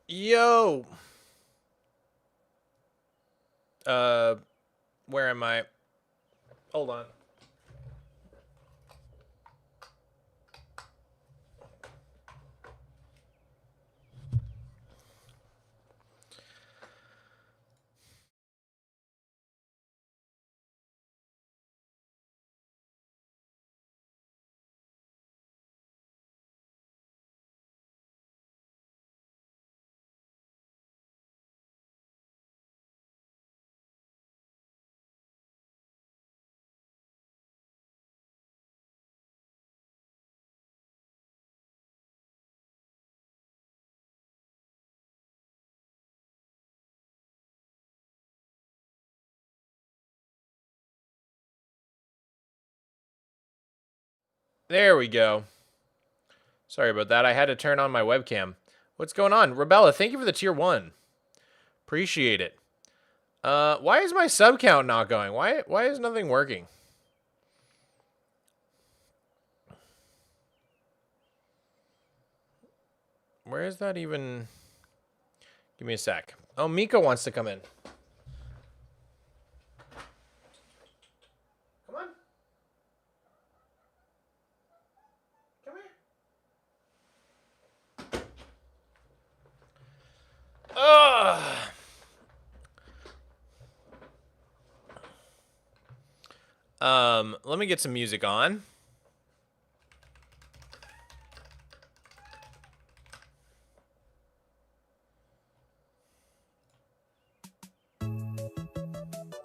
Yo. Where am I? Hold on. There we go. Sorry about that. I had to turn on my webcam. What's going on? Robella, thank you for the tier 1. Appreciate it. Why is my sub count not going? Why is nothing working? Where is that even? Give me a sec. Oh, Miko wants to come in. Come on. Come here. Ugh. Let me get some music on.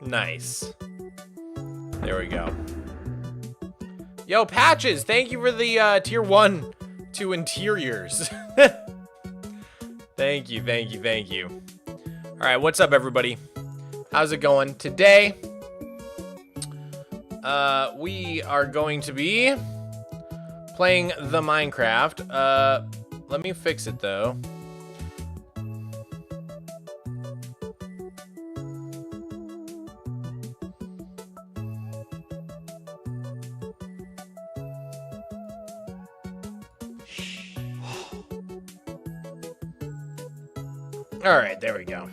Nice. There we go. Yo, Patches, thank you for the tier 1 to interiors. Thank you, thank you, thank you. All right, what's up, everybody? How's it going? Today, we are going to be playing the Minecraft. Let me fix it, though. All right, there we go.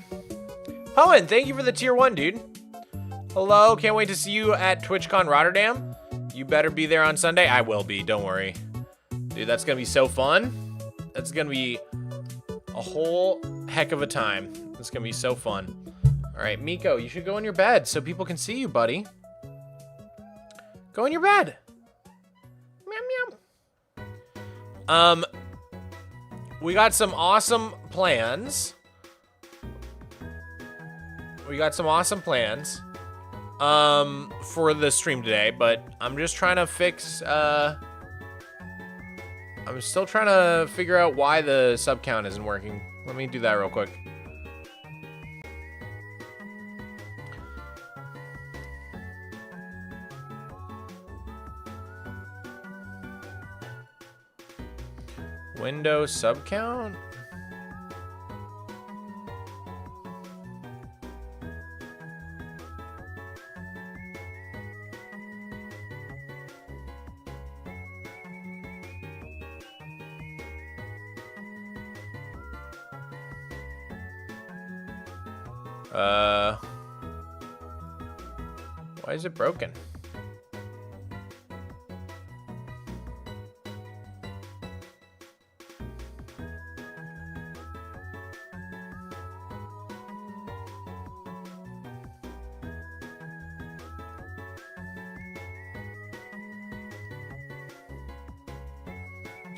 Poen, thank you for the tier 1, dude. Hello, can't wait to see you at TwitchCon Rotterdam. You better be there on Sunday. I will be, don't worry. Dude, that's gonna be so fun. That's gonna be a whole heck of a time. It's gonna be so fun. All right, Miko, you should go in your bed so people can see you, buddy. Go in your bed. Meow, meow. We got some awesome plans. We got some awesome plans for the stream today, but I'm just trying to fix, I'm still trying to figure out why the sub count isn't working. Let me do that real quick. Windows sub count? Why is it broken?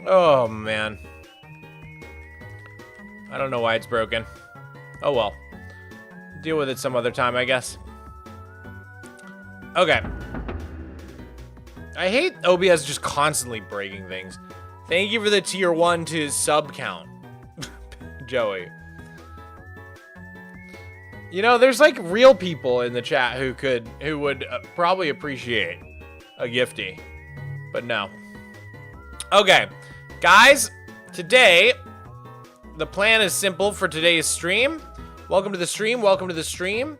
Oh, man. I don't know why it's broken. Oh, well. Deal with it some other time, I guess. Okay. I hate OBS just constantly breaking things. Thank you for the tier 1 to sub count. Joey. You know, there's like real people in the chat who would probably appreciate a gifty. But no. Okay. Guys, today, the plan is simple for today's stream. Welcome to the stream. Welcome to the stream.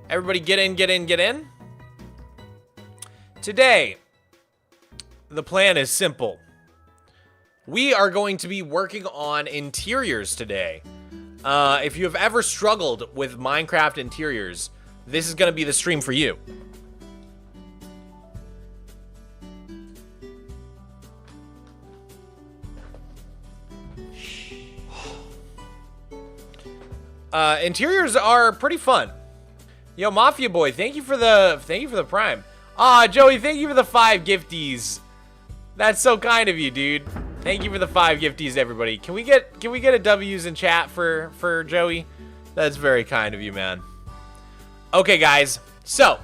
Everybody get in, get in, get in. Today, the plan is simple. We are going to be working on interiors today. If you have ever struggled with Minecraft interiors, this is going to be the stream for you. Interiors are pretty fun. Yo, Mafia Boy, thank you for the Prime. Ah, Joey, thank you for the 5 gifties. That's so kind of you, dude. Thank you for the 5 gifties, everybody. Can we get a W's in chat for Joey? That's very kind of you, man. Okay, guys. So,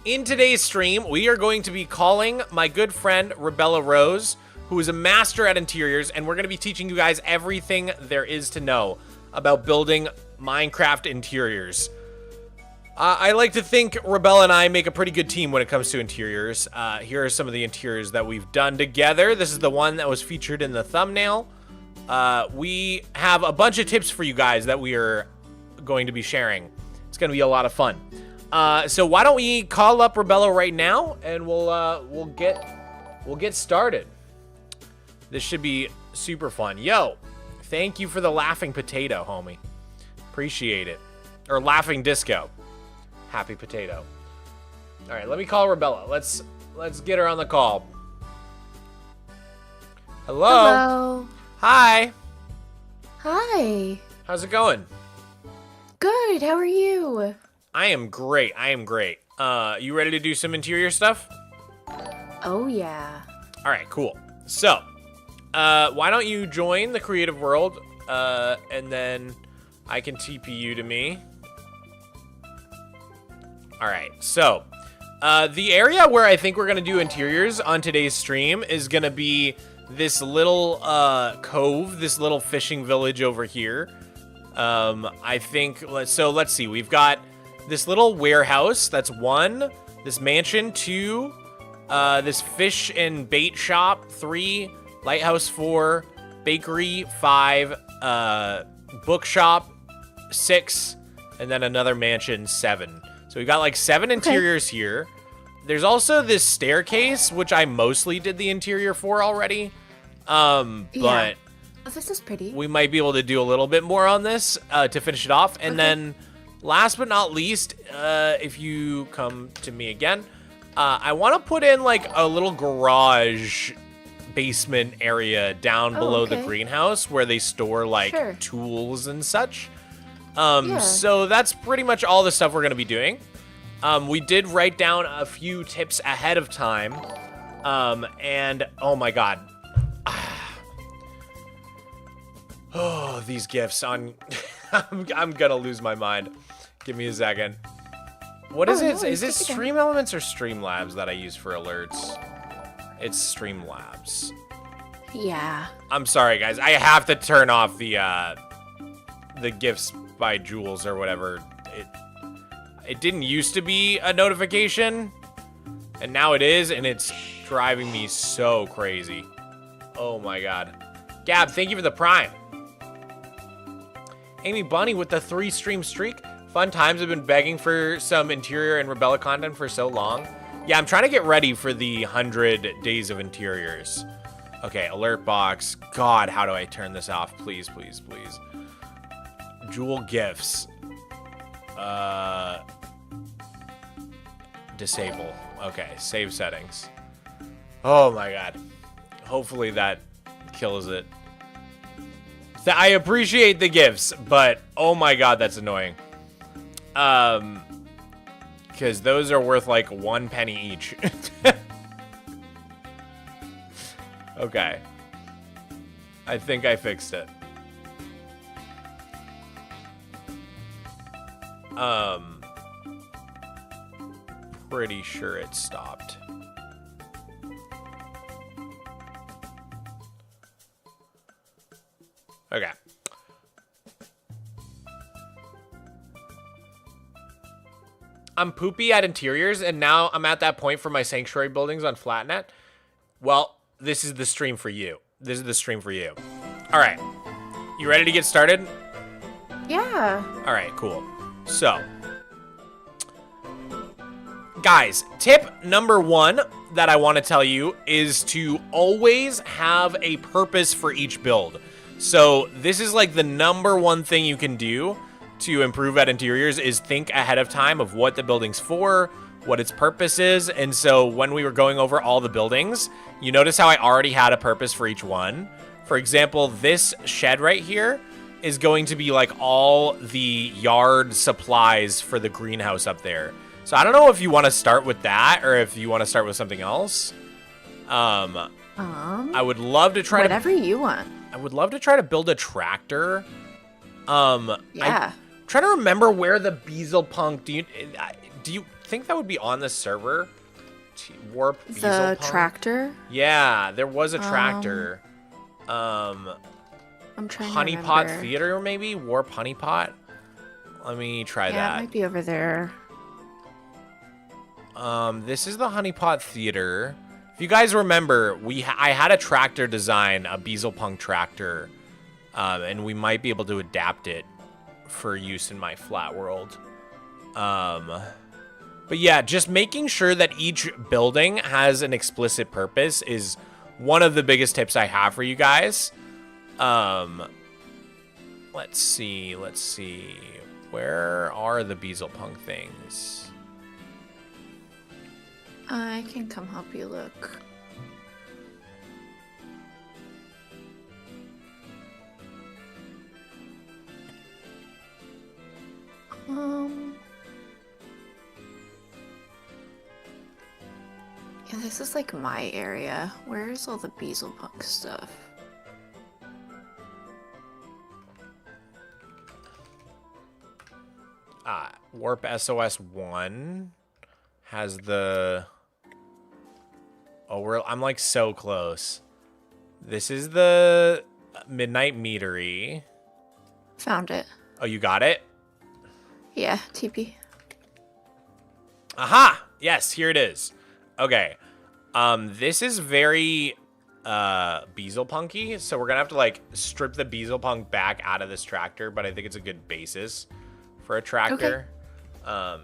in today's stream, we are going to be calling my good friend RobellaRose, who is a master at interiors, and we're going to be teaching you guys everything there is to know about building Minecraft interiors. I like to think Robella and I make a pretty good team when it comes to interiors. Here are some of the interiors that we've done together. This is the one that was featured in the thumbnail. We have a bunch of tips for you guys that we are going to be sharing. It's going to be a lot of fun. So why don't we call up Robella right now, and we'll get started. This should be super fun. Yo, thank you for the laughing potato, homie. Appreciate it. Or laughing disco. Happy potato. All right, let me call Robella. Let's get her on the call. Hello. Hello. Hi. Hi. How's it going? Good. How are you? I am great. I am great. You ready to do some interior stuff? Oh yeah. All right, cool. So, why don't you join the creative world, and then I can TP you to me. All right, so the area where I think we're gonna do interiors on today's stream is gonna be this little cove, this little fishing village over here. I think, let's see, we've got this little warehouse, that's 1, this mansion, 2, this fish and bait shop, 3, lighthouse, 4, bakery, 5, bookshop, 6, and then another mansion, 7. So we've got like 7 interiors here. There's also this staircase, which I mostly did the interior for already. But oh, this is pretty. We might be able to do a little bit more on this to finish it off. And then last but not least, if you come to me again, I want to put in like a little garage basement area down below the greenhouse where they store like tools and such. So that's pretty much all the stuff we're going to be doing. We did write down a few tips ahead of time. And oh my God. Oh, these gifts on, I'm going to lose my mind. Give me a second. What is it? Is it Stream Elements or Streamlabs that I use for alerts? It's Streamlabs. Yeah. I'm sorry, guys. I have to turn off the gifts by Jules or whatever. It didn't used to be a notification, and now it is, and it's driving me so crazy. Oh my God. Gab, thank you for the Prime. Amy Bunny with the 3-stream streak. Fun times. I've been begging for some interior and Robella content for so long. Yeah, I'm trying to get ready for the 100 days of interiors. Okay, alert box. God, how do I turn this off? Please, please, please. Jewel gifts. Disable. Okay, save settings. Oh my God. Hopefully that kills it. I appreciate the gifts, but oh my God, that's annoying. Because those are worth like 1 penny each. Okay. I think I fixed it. Pretty sure it stopped. Okay. I'm poopy at interiors, and now I'm at that point for my sanctuary buildings on Flatnet. Well, this is the stream for you. This is the stream for you. All right. You ready to get started? Yeah. All right, cool. So, guys, tip number 1 that I want to tell you is to always have a purpose for each build. So this is like the #1 thing you can do to improve at interiors is think ahead of time of what the building's for, what its purpose is. And so when we were going over all the buildings, you notice how I already had a purpose for each one. For example, this shed right here is going to be like all the yard supplies for the greenhouse up there. So I don't know if you want to start with that or if you want to start with something else. I would love to try whatever you want. I would love to try to build a tractor. Yeah. I'm trying to remember where the Beezlepunk. Do you think that would be on the server? Warp The Beezlepunk? tractor? Yeah, there was a tractor. I'm trying to Honeypot remember. Theater, maybe? Warp Honeypot? Let me try Yeah, that. it might be over there. This is the Honeypot Theater. If you guys remember, I had a tractor design, a Beezlepunk tractor, and we might be able to adapt it for use in my flat world. But yeah, just making sure that each building has an explicit purpose is one of the biggest tips I have for you guys. Let's see. Where are the Beezlepunk things? I can come help you look. Yeah, this is like my area. Where's all the Beezlepunk stuff? Warp SOS 1 has the... Oh, I'm like so close. This is the Midnight Meadery. Found it. Oh, you got it? Yeah, TP. Aha! Yes, here it is. Okay. This is very Beezlepunky, so we're gonna have to like strip the Beezlepunk back out of this tractor, but I think it's a good basis for a tractor.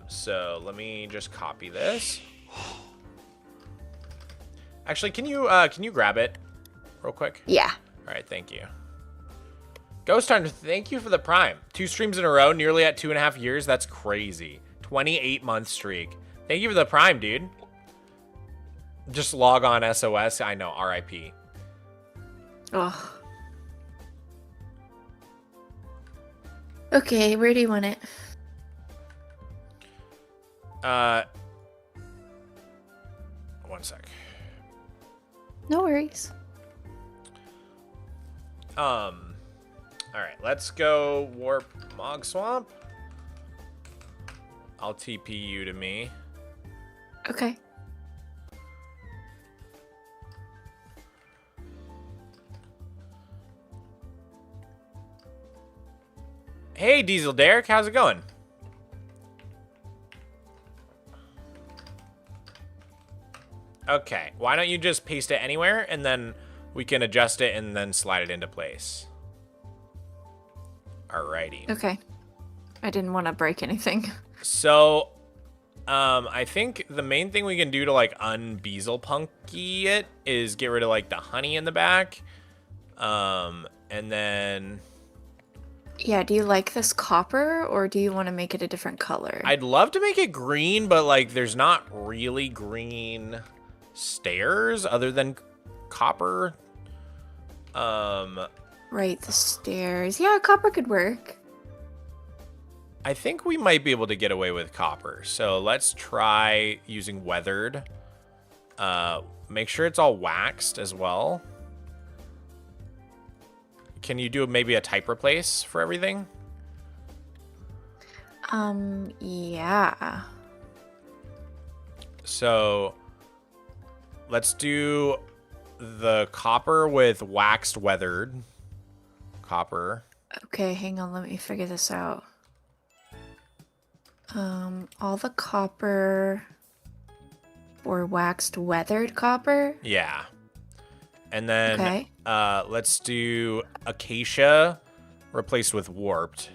So let me just copy this. Actually, can you grab it real quick? Yeah. All right, thank you. Ghost Hunter, thank you for the Prime. 2 streams in a row, nearly at 2.5 years. That's crazy. 28-month streak. Thank you for the Prime, dude. Just log on SOS. I know, RIP. Oh. Okay, where do you want it? One sec. No worries. All right, let's go warp Mogswamp. I'll TP you to me. Okay. Hey, Diesel Derek, how's it going? Okay, why don't you just paste it anywhere, and then we can adjust it and then slide it into place. Alrighty. Okay. I didn't want to break anything. So, I think the main thing we can do to, like, un-Beezlepunky it is get rid of, like, the honey in the back. And then... Yeah, do you like this copper, or do you want to make it a different color? I'd love to make it green, but, like, there's not really green stairs other than copper. Right, the stairs. Yeah, copper could work. I think we might be able to get away with copper. So let's try using weathered. Make sure it's all waxed as well. Can you do maybe a type replace for everything? Yeah. So let's do the copper with waxed weathered. Copper. Okay, hang on, let me figure this out. All the copper or waxed weathered copper? Yeah. And then Okay. Let's do acacia replaced with warped.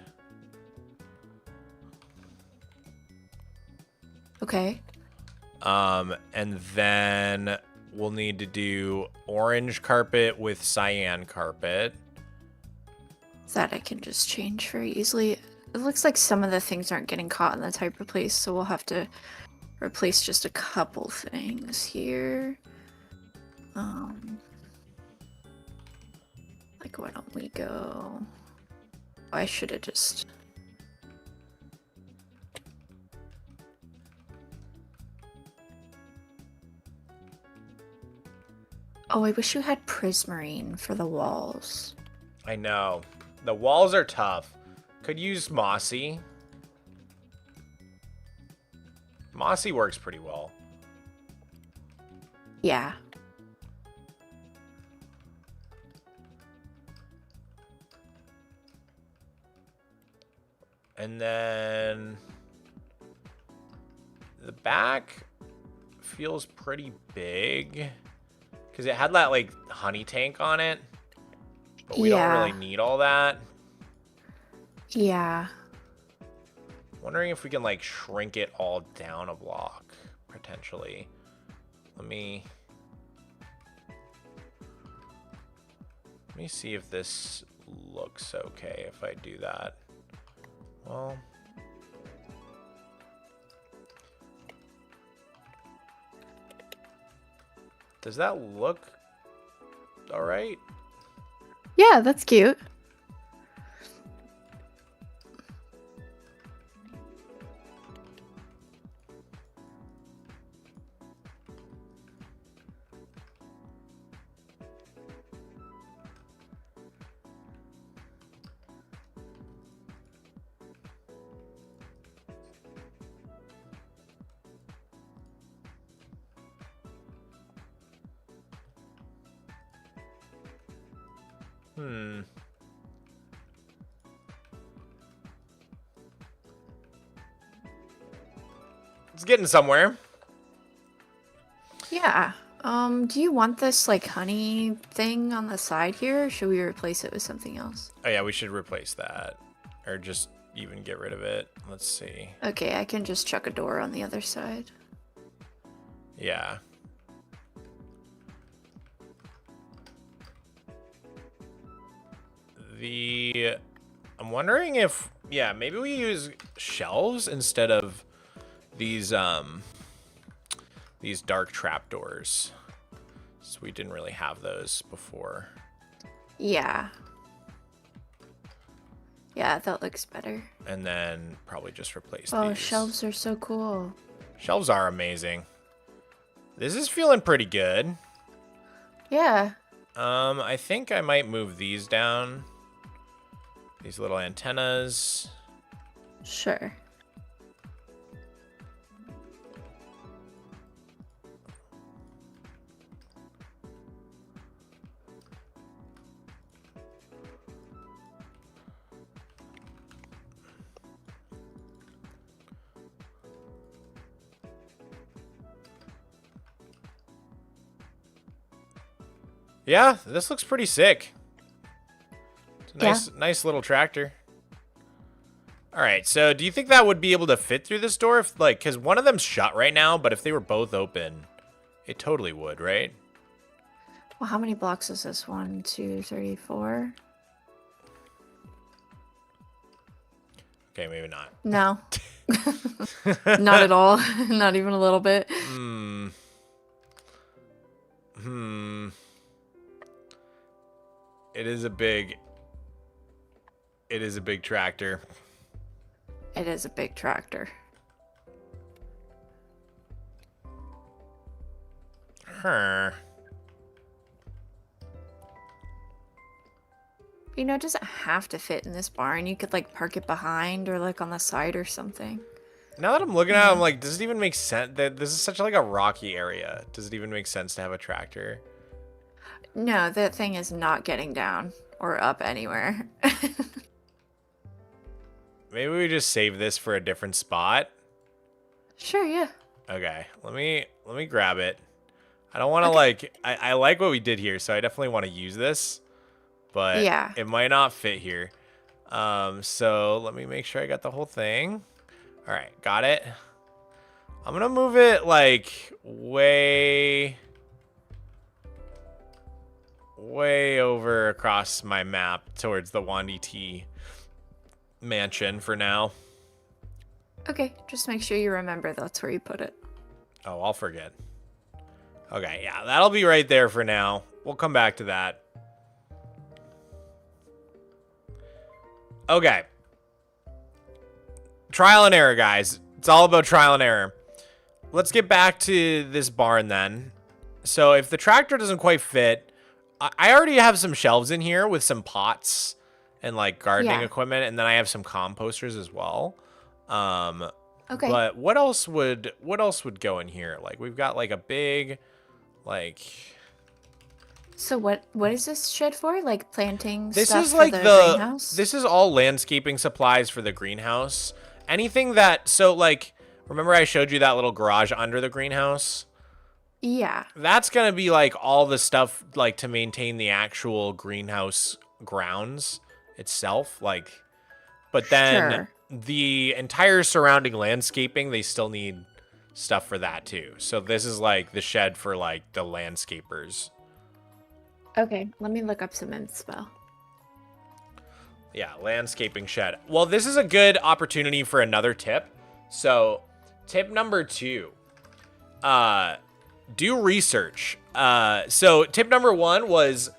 Okay. And then we'll need to do orange carpet with cyan carpet. That I can just change very easily. It looks like some of the things aren't getting caught in the type replace, so we'll have to replace just a couple things here. Like, why don't we go... I should have just... Oh, I wish you had prismarine for the walls. I know. The walls are tough. Could use mossy. Mossy works pretty well. Yeah. And then the back feels pretty big because it had that like honey tank on it, but we don't really need all that. Yeah. Wondering if we can like shrink it all down a block potentially. Let me see if this looks okay if I do that. Well, does that look all right? Yeah, that's cute. It's getting somewhere. Yeah. Do you want this like honey thing on the side here, or should we replace it with something else? Oh yeah, we should replace that. Or just even get rid of it. Let's see. Okay, I can just chuck a door on the other side. Yeah. I'm wondering if, yeah, maybe we use shelves instead of these dark trapdoors. So we didn't really have those before. Yeah. Yeah, that looks better. And then probably just replace Oh, these. shelves are so cool. Shelves are amazing. This is feeling pretty good. Yeah. I think I might move these down. These little antennas. Sure. Yeah, this looks pretty sick. It's a nice little tractor. All right, so do you think that would be able to fit through this door? If, like, because one of them's shut right now, but if they were both open, it totally would, right? Well, how many blocks is this? 1, 2, 3, 4? Okay, maybe not. No. Not at all. Not even a little bit. It is a big tractor. It is a big tractor. Huh. You know, it doesn't have to fit in this barn. You could like park it behind or like on the side or something. Now that I'm looking at it, I'm like, does it even make sense? That this is such like a rocky area. Does it even make sense to have a tractor? No, that thing is not getting down or up anywhere. Maybe we just save this for a different spot. Sure, yeah. Okay, let me grab it. I don't want to like, I like what we did here, so I definitely want to use this, but yeah, it might not fit here. So let me make sure I got the whole thing. All right, got it. I'm gonna move it like way way over across my map towards the Wandy T mansion for now. Okay, just make sure you remember that's where you put it. Oh, I'll forget. Okay, yeah, that'll be right there for now. We'll come back to that. Okay. Trial and error, guys. It's all about trial and error. Let's get back to this barn then. So if the tractor doesn't quite fit, I already have some shelves in here with some pots and like gardening equipment, and then I have some composters as well. Okay. But what else would go in here? Like we've got like a big, like. So what is this shed for? Like planting This stuff is like for the greenhouse? This is all landscaping supplies for the greenhouse. Anything that like remember I showed you that little garage under the greenhouse? Yeah. That's gonna be like all the stuff like to maintain the actual greenhouse grounds itself. Like, but then the entire surrounding landscaping, they still need stuff for that too. So this is like the shed for like the landscapers. Okay, let me look up some inspo. Yeah, landscaping shed. Well, this is a good opportunity for another tip. So, tip number 2. Do research. So, tip number 1 was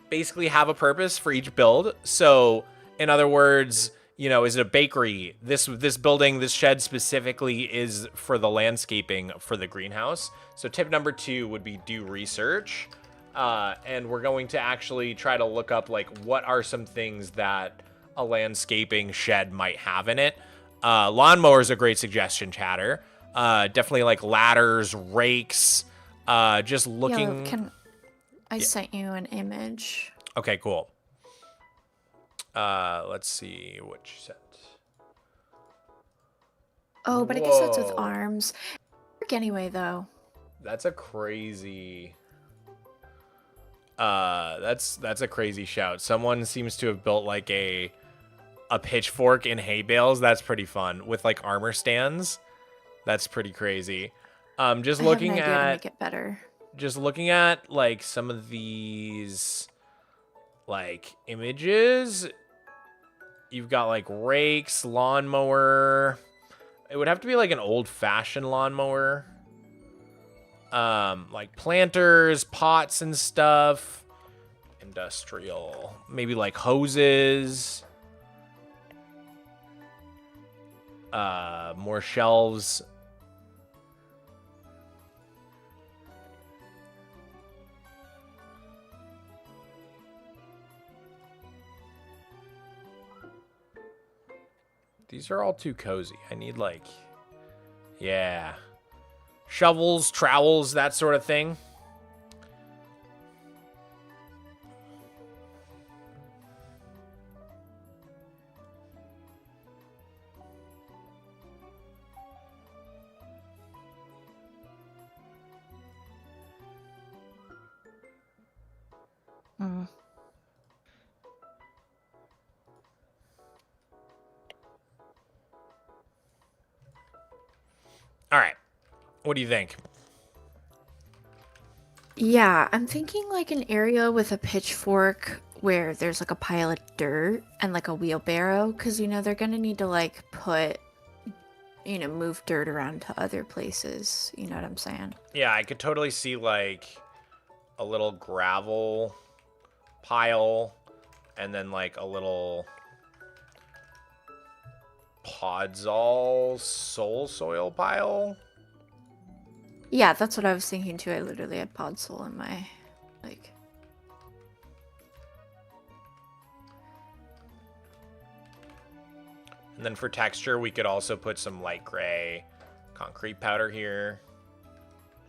basically have a purpose for each build. So, in other words, you know, is it a bakery? This building, this shed specifically is for the landscaping for the greenhouse. So, tip number 2 would be do research. And we're going to actually try to look up like what are some things that a landscaping shed might have in it. Lawnmower is a great suggestion, chatter. Definitely like ladders, rakes, just looking. I sent you an image. Okay, cool. Let's see what you sent. Oh, but I guess that's with arms. Anyway, though. That's a crazy. That's a crazy shout. Someone seems to have built like a pitchfork in hay bales. That's pretty fun with like armor stands. That's pretty crazy. Just looking I have an idea at to make it better. Just looking at like some of these like images. You've got like rakes, lawnmower. It would have to be like an old-fashioned lawnmower. Like planters, pots and stuff. Industrial. Maybe like hoses. More shelves. These are all too cozy. I need like, yeah. Shovels, trowels, that sort of thing. All right. What do you think? Yeah, I'm thinking like an area with a pitchfork where there's like a pile of dirt and like a wheelbarrow, because you know they're gonna need to like move dirt around to other places. You know what I'm saying? Yeah, I could totally see like a little gravel pile and then like a little Podzol soil pile. Yeah, that's what I was thinking too. I literally had Podzol in my like. And then for texture, we could also put some light gray concrete powder here.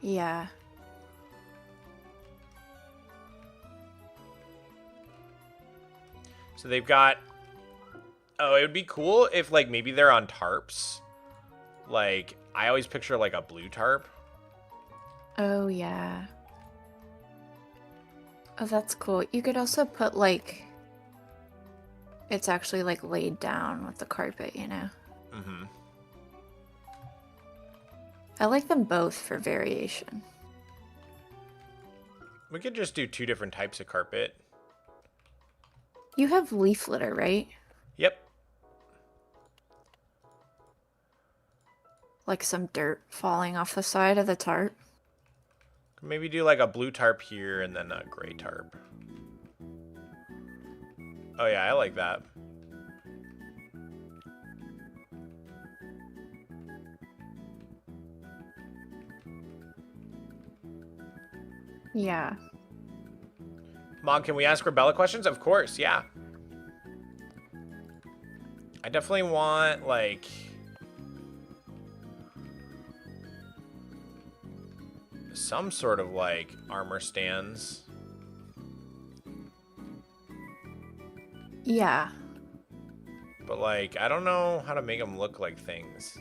Yeah. So they've got. Oh, it would be cool if like maybe they're on tarps. Like I always picture like a blue tarp. Oh yeah. Oh, that's cool. You could also put like. It's actually like laid down with the carpet, you know? Mm-hmm. I like them both for variation. We could just do 2 different types of carpet. You have leaf litter, right? Yep. Like some dirt falling off the side of the tarp. Maybe do like a blue tarp here and then a gray tarp. Oh yeah, I like that. Yeah. Mog, can we ask Robella questions? Of course, yeah. I definitely want, like... some sort of, like, armor stands. Yeah. But, like, I don't know how to make them look like things.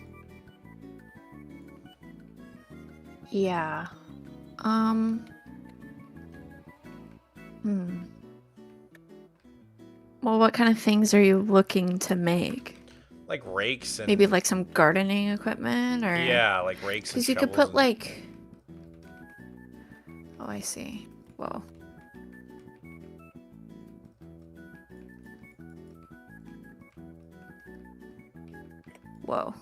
Yeah. Well, what kind of things are you looking to make? Like rakes and... Maybe like some gardening equipment or... Yeah, like rakes and because you could put like... Oh, I see. Whoa. Whoa.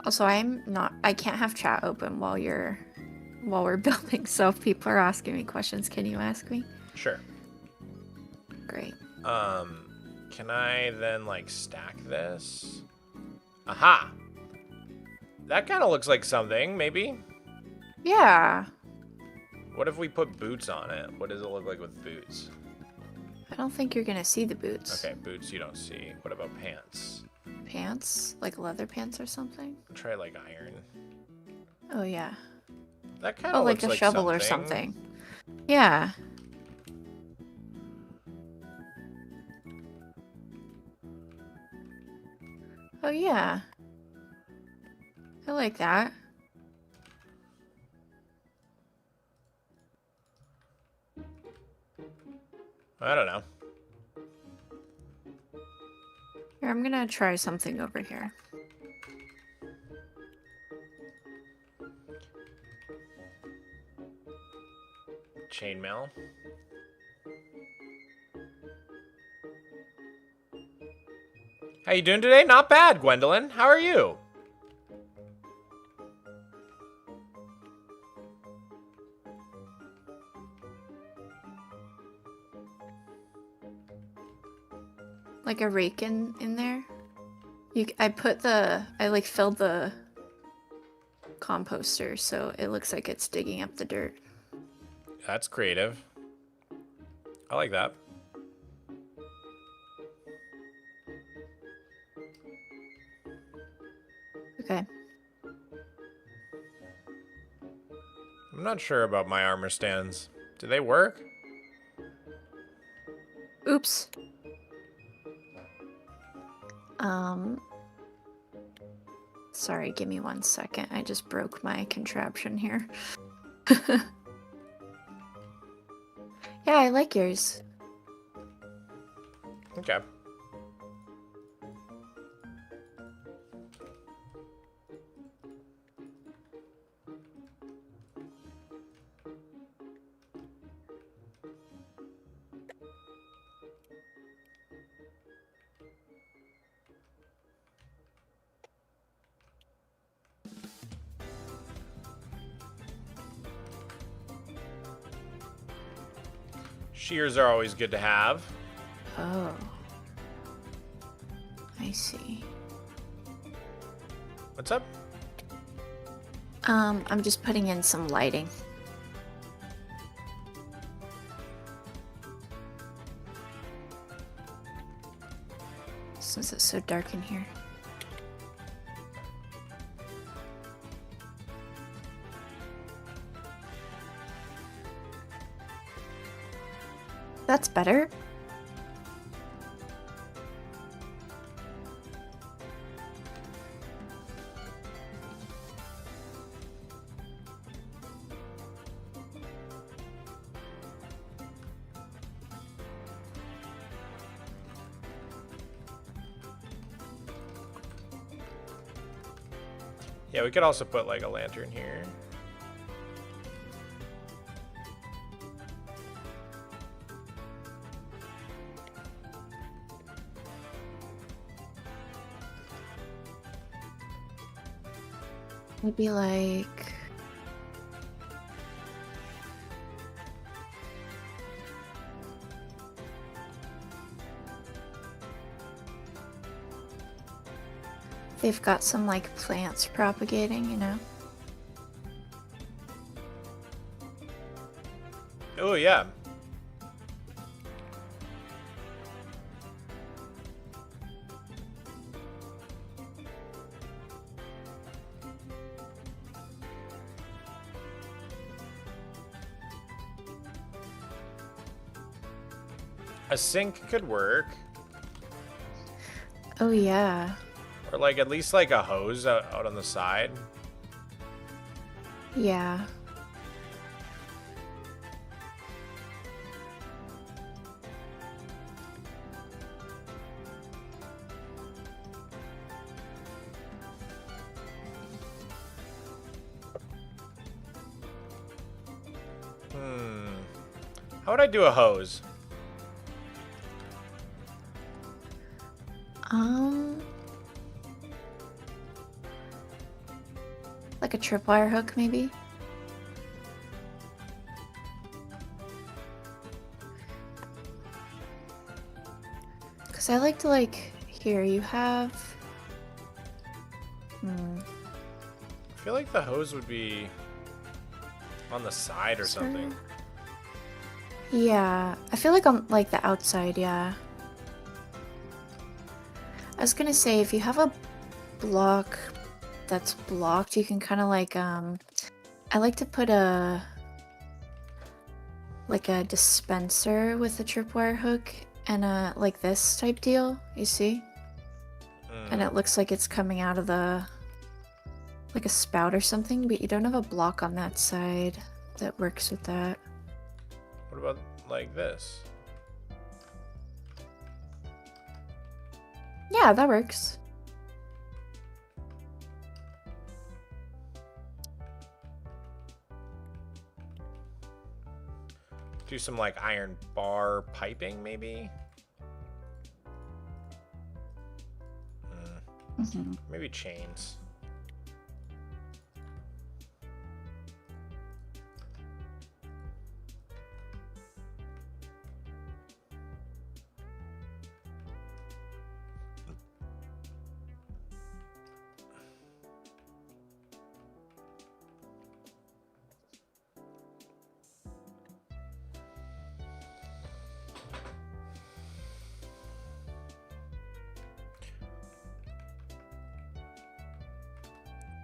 Also, I can't have chat open while we're building, so if people are asking me questions, can you ask me? Sure. Great. Can I then, like, stack this? Aha! That kind of looks like something, maybe? Yeah. What if we put boots on it? What does it look like with boots? I don't think you're gonna see the boots. Okay, boots you don't see. What about pants? Pants? Like leather pants or something? Try, like, iron. Oh, yeah. That kind of looks like a shovel or something. Yeah. Oh, yeah. I like that. I don't know. Here, I'm gonna try something over here. Chainmail. How you doing today? Not bad, Gwendolyn. How are you? Like a rake in there. I like filled the composter so it looks like it's digging up the dirt. That's creative. I like that. Okay. I'm not sure about my armor stands. Do they work? Oops. Sorry, give me 1 second. I just broke my contraption here. Yeah, I like yours. Okay. Shears are always good to have. Oh. I see. What's up? I'm just putting in some lighting. Since it's so dark in here. That's better. Yeah, we could also put like a lantern here. Maybe like... They've got some like plants propagating, you know? Oh yeah. A sink could work. Oh yeah. Or like at least like a hose out on the side. Yeah. How would I do a hose? Like a tripwire hook, maybe? Because I like to, like, here you have... I feel like the hose would be on the side or something. Yeah, I feel like on, like, the outside, yeah. I was gonna say, if you have a block that's blocked, you can kind of like, I like to put a dispenser with a tripwire hook and a, like this type deal, you see? And it looks like it's coming out of the, like a spout or something, but you don't have a block on that side that works with that. What about like this? Yeah, that works. Do some like iron bar piping, maybe? Maybe chains.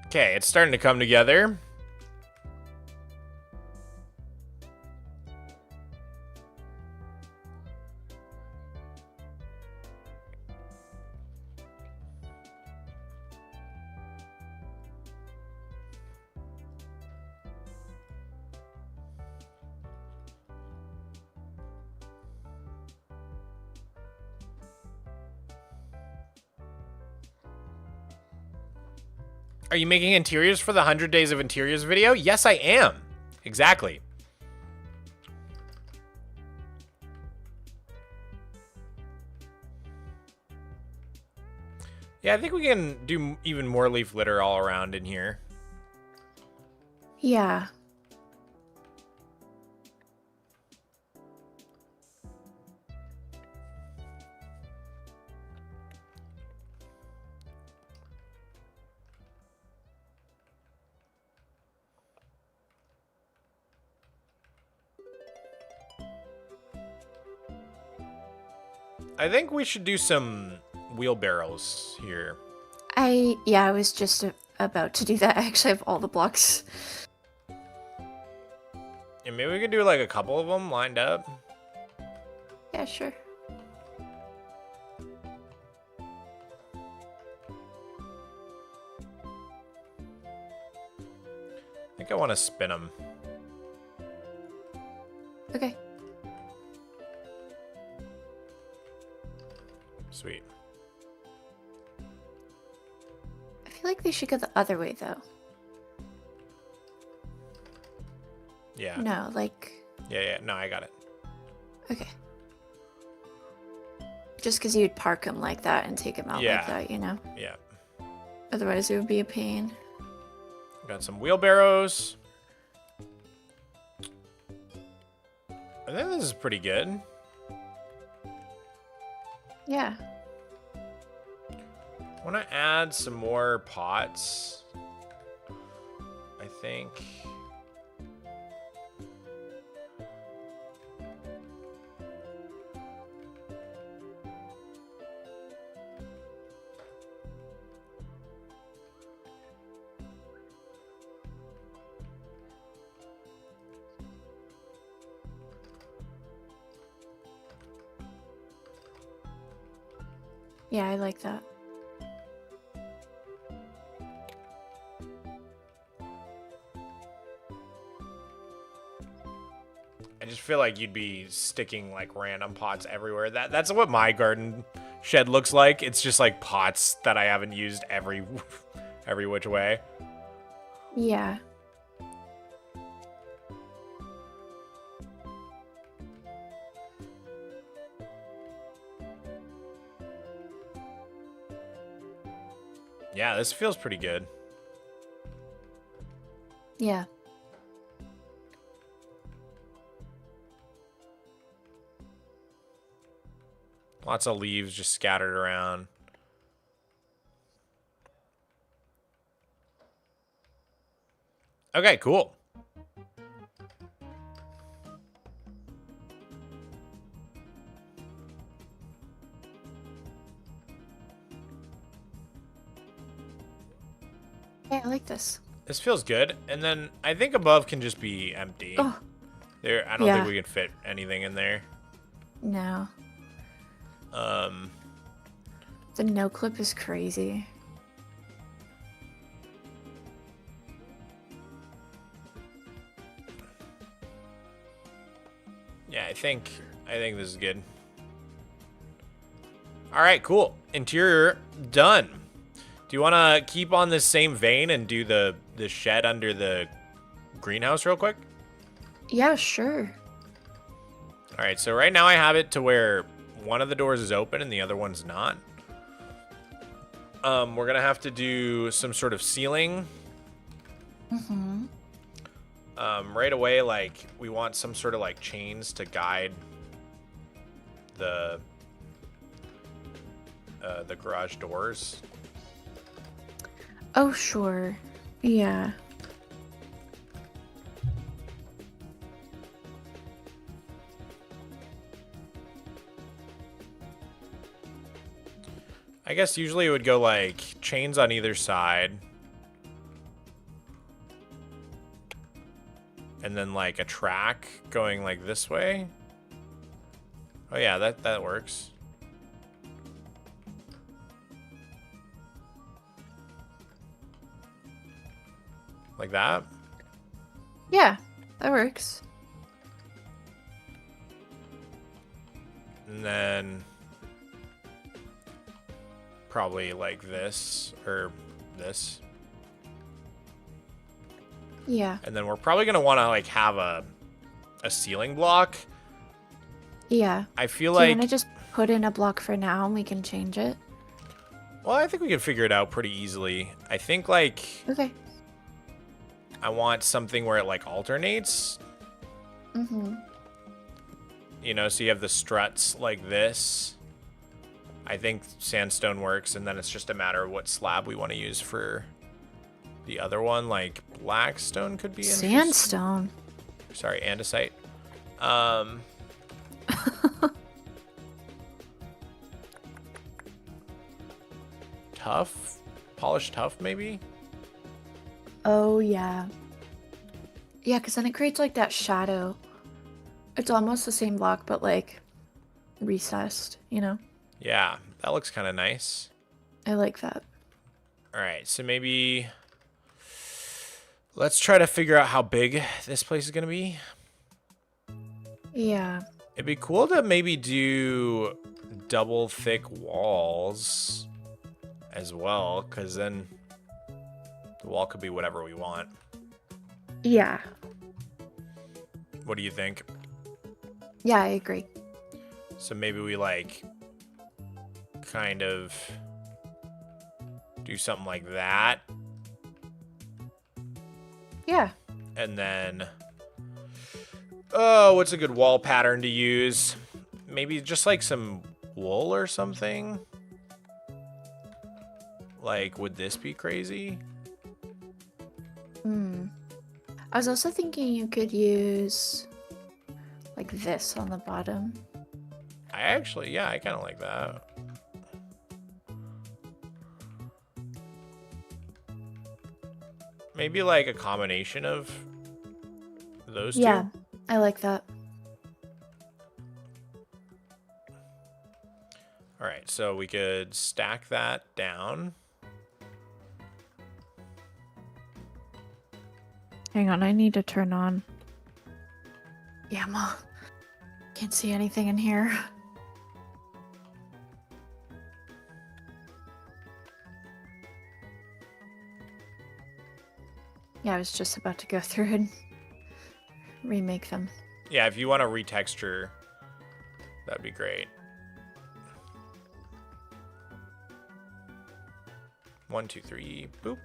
Okay, it's starting to come together. Are you making interiors for the 100 Days of Interiors video? Yes, I am. Exactly. Yeah, I think we can do even more leaf litter all around in here. Yeah. I think we should do some wheelbarrows here. I was just about to do that. I actually have all the blocks. And maybe we could do like a couple of them lined up. Yeah, sure. I think I want to spin them. Okay. Sweet. I feel feel like they should go the other way though. Yeah. No, like. Yeah. No, I got it. Okay. Just because you'd park them like that and take them out Yeah. like that, you know? Yeah. Otherwise, it would be a pain. Got some wheelbarrows. I think this is pretty good. Yeah. I want to add some more pots. I think. Yeah, I like that. I just feel like you'd be sticking like random pots everywhere. That's what my garden shed looks like. It's just like pots that I haven't used every which way. Yeah. Yeah, this feels pretty good. Yeah. Lots of leaves just scattered around. Okay, cool. Yeah, I like this. This feels good. And then I think above can just be empty. Oh. There, I don't Yeah. think we can fit anything in there. No. The no clip is crazy. Yeah, I think this is good. All right, cool. Interior done. Do you want to keep on this same vein and do the shed under the greenhouse real quick? Yeah, sure. All right, so right now I have it to where one of the doors is open and the other one's not. We're gonna have to do some sort of ceiling. Mm-hmm. Right away, like we want some sort of like chains to guide the garage doors. Oh, sure. Yeah. I guess usually it would go like chains on either side. And then like a track going like this way. Oh yeah, that works. Like that? Yeah, that works. And then probably like this or this. Yeah. And then we're probably going to want to like have a ceiling block. Yeah. I feel Do you like want to just put in a block for now and we can change it? well, I think we can figure it out pretty easily. I think like Okay. I want something where it like alternates. Mm-hmm. You know, so you have the struts like this. I think sandstone works, and then it's just a matter of what slab we want to use for the other one. Like blackstone could be interesting. Sandstone. Sorry, andesite. Tough, polished tough, maybe. Oh, yeah. Yeah, because then it creates like that shadow. It's almost the same block, but like recessed, you know? Yeah, that looks kind of nice. I like that. All right, so maybe let's try to figure out how big this place is gonna be. Yeah. It'd be cool to maybe do double thick walls as well, because then The wall could be whatever we want. Yeah. What do you think? Yeah, I agree. So maybe we like kind of do something like that. Yeah. And then, oh, what's a good wall pattern to use? Maybe just like some wool or something. Like, would this be crazy? I was also thinking you could use like this on the bottom. I kind of like that. Maybe like a combination of those two. Yeah, I like that. All right, so we could stack that down. Hang on, I need to turn on. Yeah, Ma. Can't see anything in here. Yeah, I was just about to go through and remake them. Yeah, if you want to retexture, that'd be great. 1, 2, 3, boop.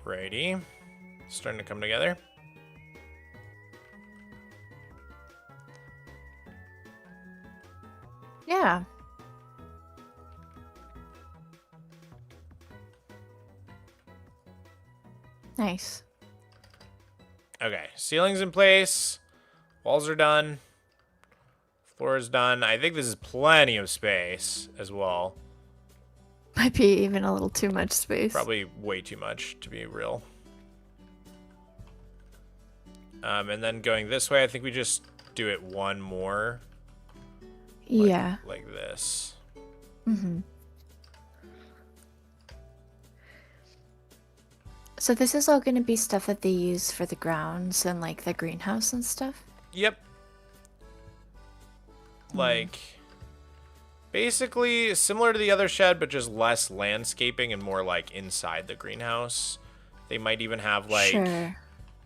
Alrighty. Starting to come together. Yeah. Nice. Okay, ceiling's in place. Walls are done. Floor is done. I think this is plenty of space as well. Might be even a little too much space. Probably way too much, to be real. And then going this way, I think we just do it one more. Yeah. Like this. Mm-hmm. So this is all going to be stuff that they use for the grounds and like the greenhouse and stuff? Yep. Like, basically similar to the other shed, but just less landscaping and more like inside the greenhouse. They might even have like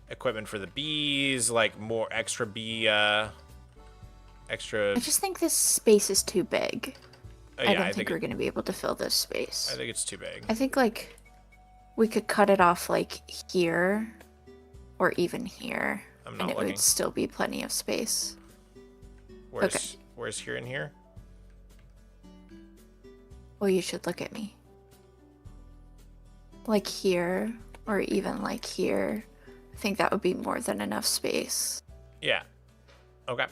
equipment for the bees, like more extra bee, extra. I just think this space is too big. Yeah, I don't think we're going to be able to fill this space. I think it's too big. I think like we could cut it off like here or even here. I'm not and it looking. would still be plenty of space. Where's here and here? Well, you should look at me. Like here, or even like here. I think that would be more than enough space. Yeah. Okay.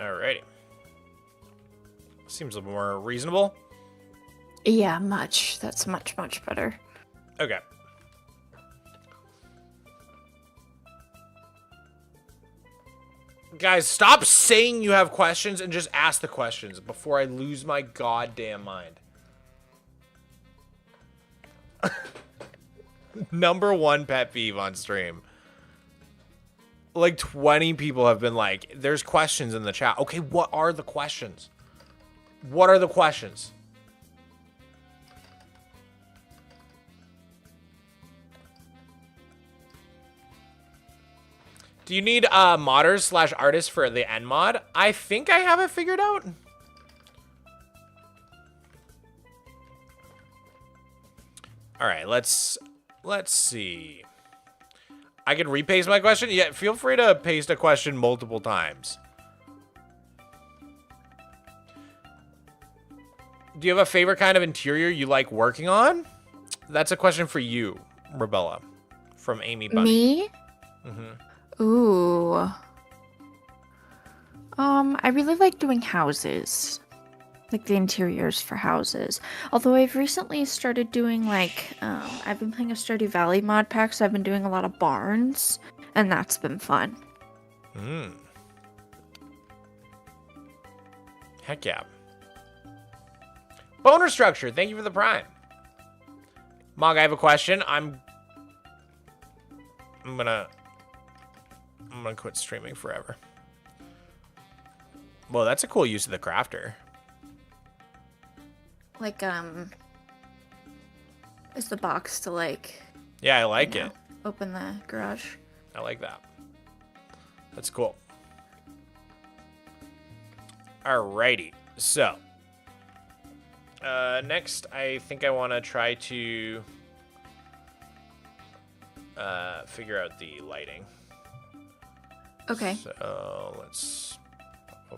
Alrighty. Seems a little more reasonable. Yeah, much. That's much better. Okay. Guys, stop saying you have questions and just ask the questions before I lose my goddamn mind. Number one pet peeve on stream. Like 20 people have been like, there's questions in the chat. Okay, what are the questions? What are the questions? Do you need modders / artists for the end mod? I think I have it figured out. All right, let's see. I can repaste my question? Yeah, feel free to paste a question multiple times. Do you have a favorite kind of interior you like working on? That's a question for you, Robella, from Amy Bunny. Me? Mm-hmm. Ooh. I really like doing houses. Like the interiors for houses. Although I've recently started doing like, I've been playing a Stardew Valley mod pack, so I've been doing a lot of barns, and that's been fun. Heck yeah. Boner structure, thank you for the prime. Mog, I have a question. I'm gonna quit streaming forever. Well, that's a cool use of the crafter. Like, is the box to like... Yeah, I like it. Open the garage. I like that. That's cool. Alrighty, so. Next, I think I want to try to figure out the lighting. Okay. So, let's... I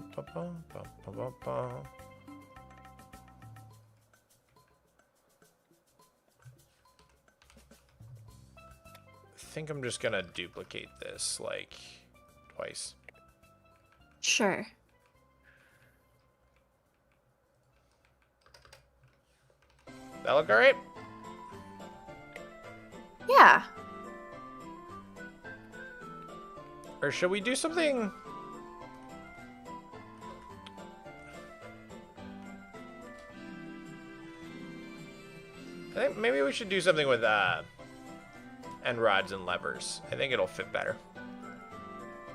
think I'm just gonna duplicate this, like, twice. Sure. That look alright? Yeah. Or should we do something... I think maybe we should do something with end rods and levers. I think it'll fit better.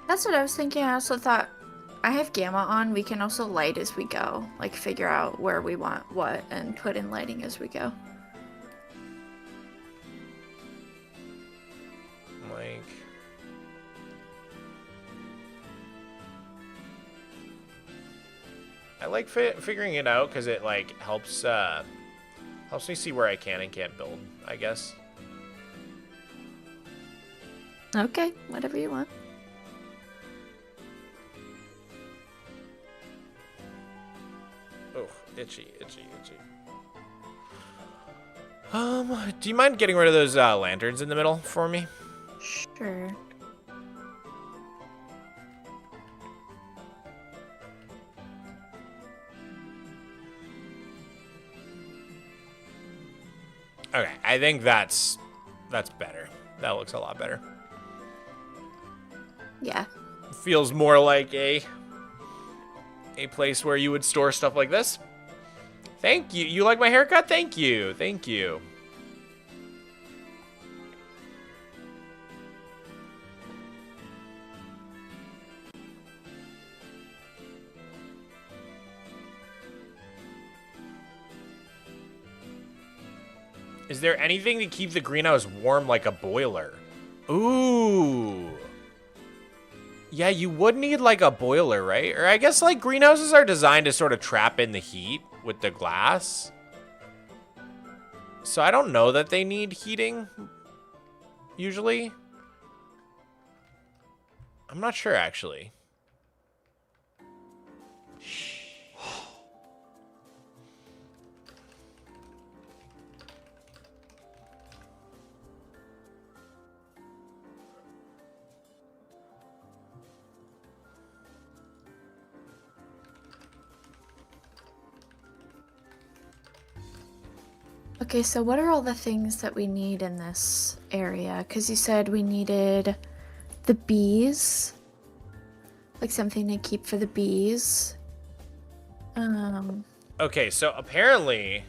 That's what I was thinking. I also thought, I have gamma on. We can also light as we go. Like, figure out where we want what and put in lighting as we go. Like... I like figuring it out because it, like, helps me see where I can and can't build, I guess. Okay, whatever you want. Oh, itchy. Do you mind getting rid of those lanterns in the middle for me? Sure. Okay, I think that's better. That looks a lot better. Yeah. Feels more like a place where you would store stuff like this. Thank you. You like my haircut? Thank you. Thank you. Is there anything to keep the greenhouse warm like a boiler? Ooh. Yeah, you would need like a boiler, right? Or I guess like greenhouses are designed to sort of trap in the heat with the glass. So I don't know that they need heating usually. I'm not sure actually. Okay, so what are all the things that we need in this area? Because you said we needed the bees. Like something to keep for the bees. Okay, so apparently...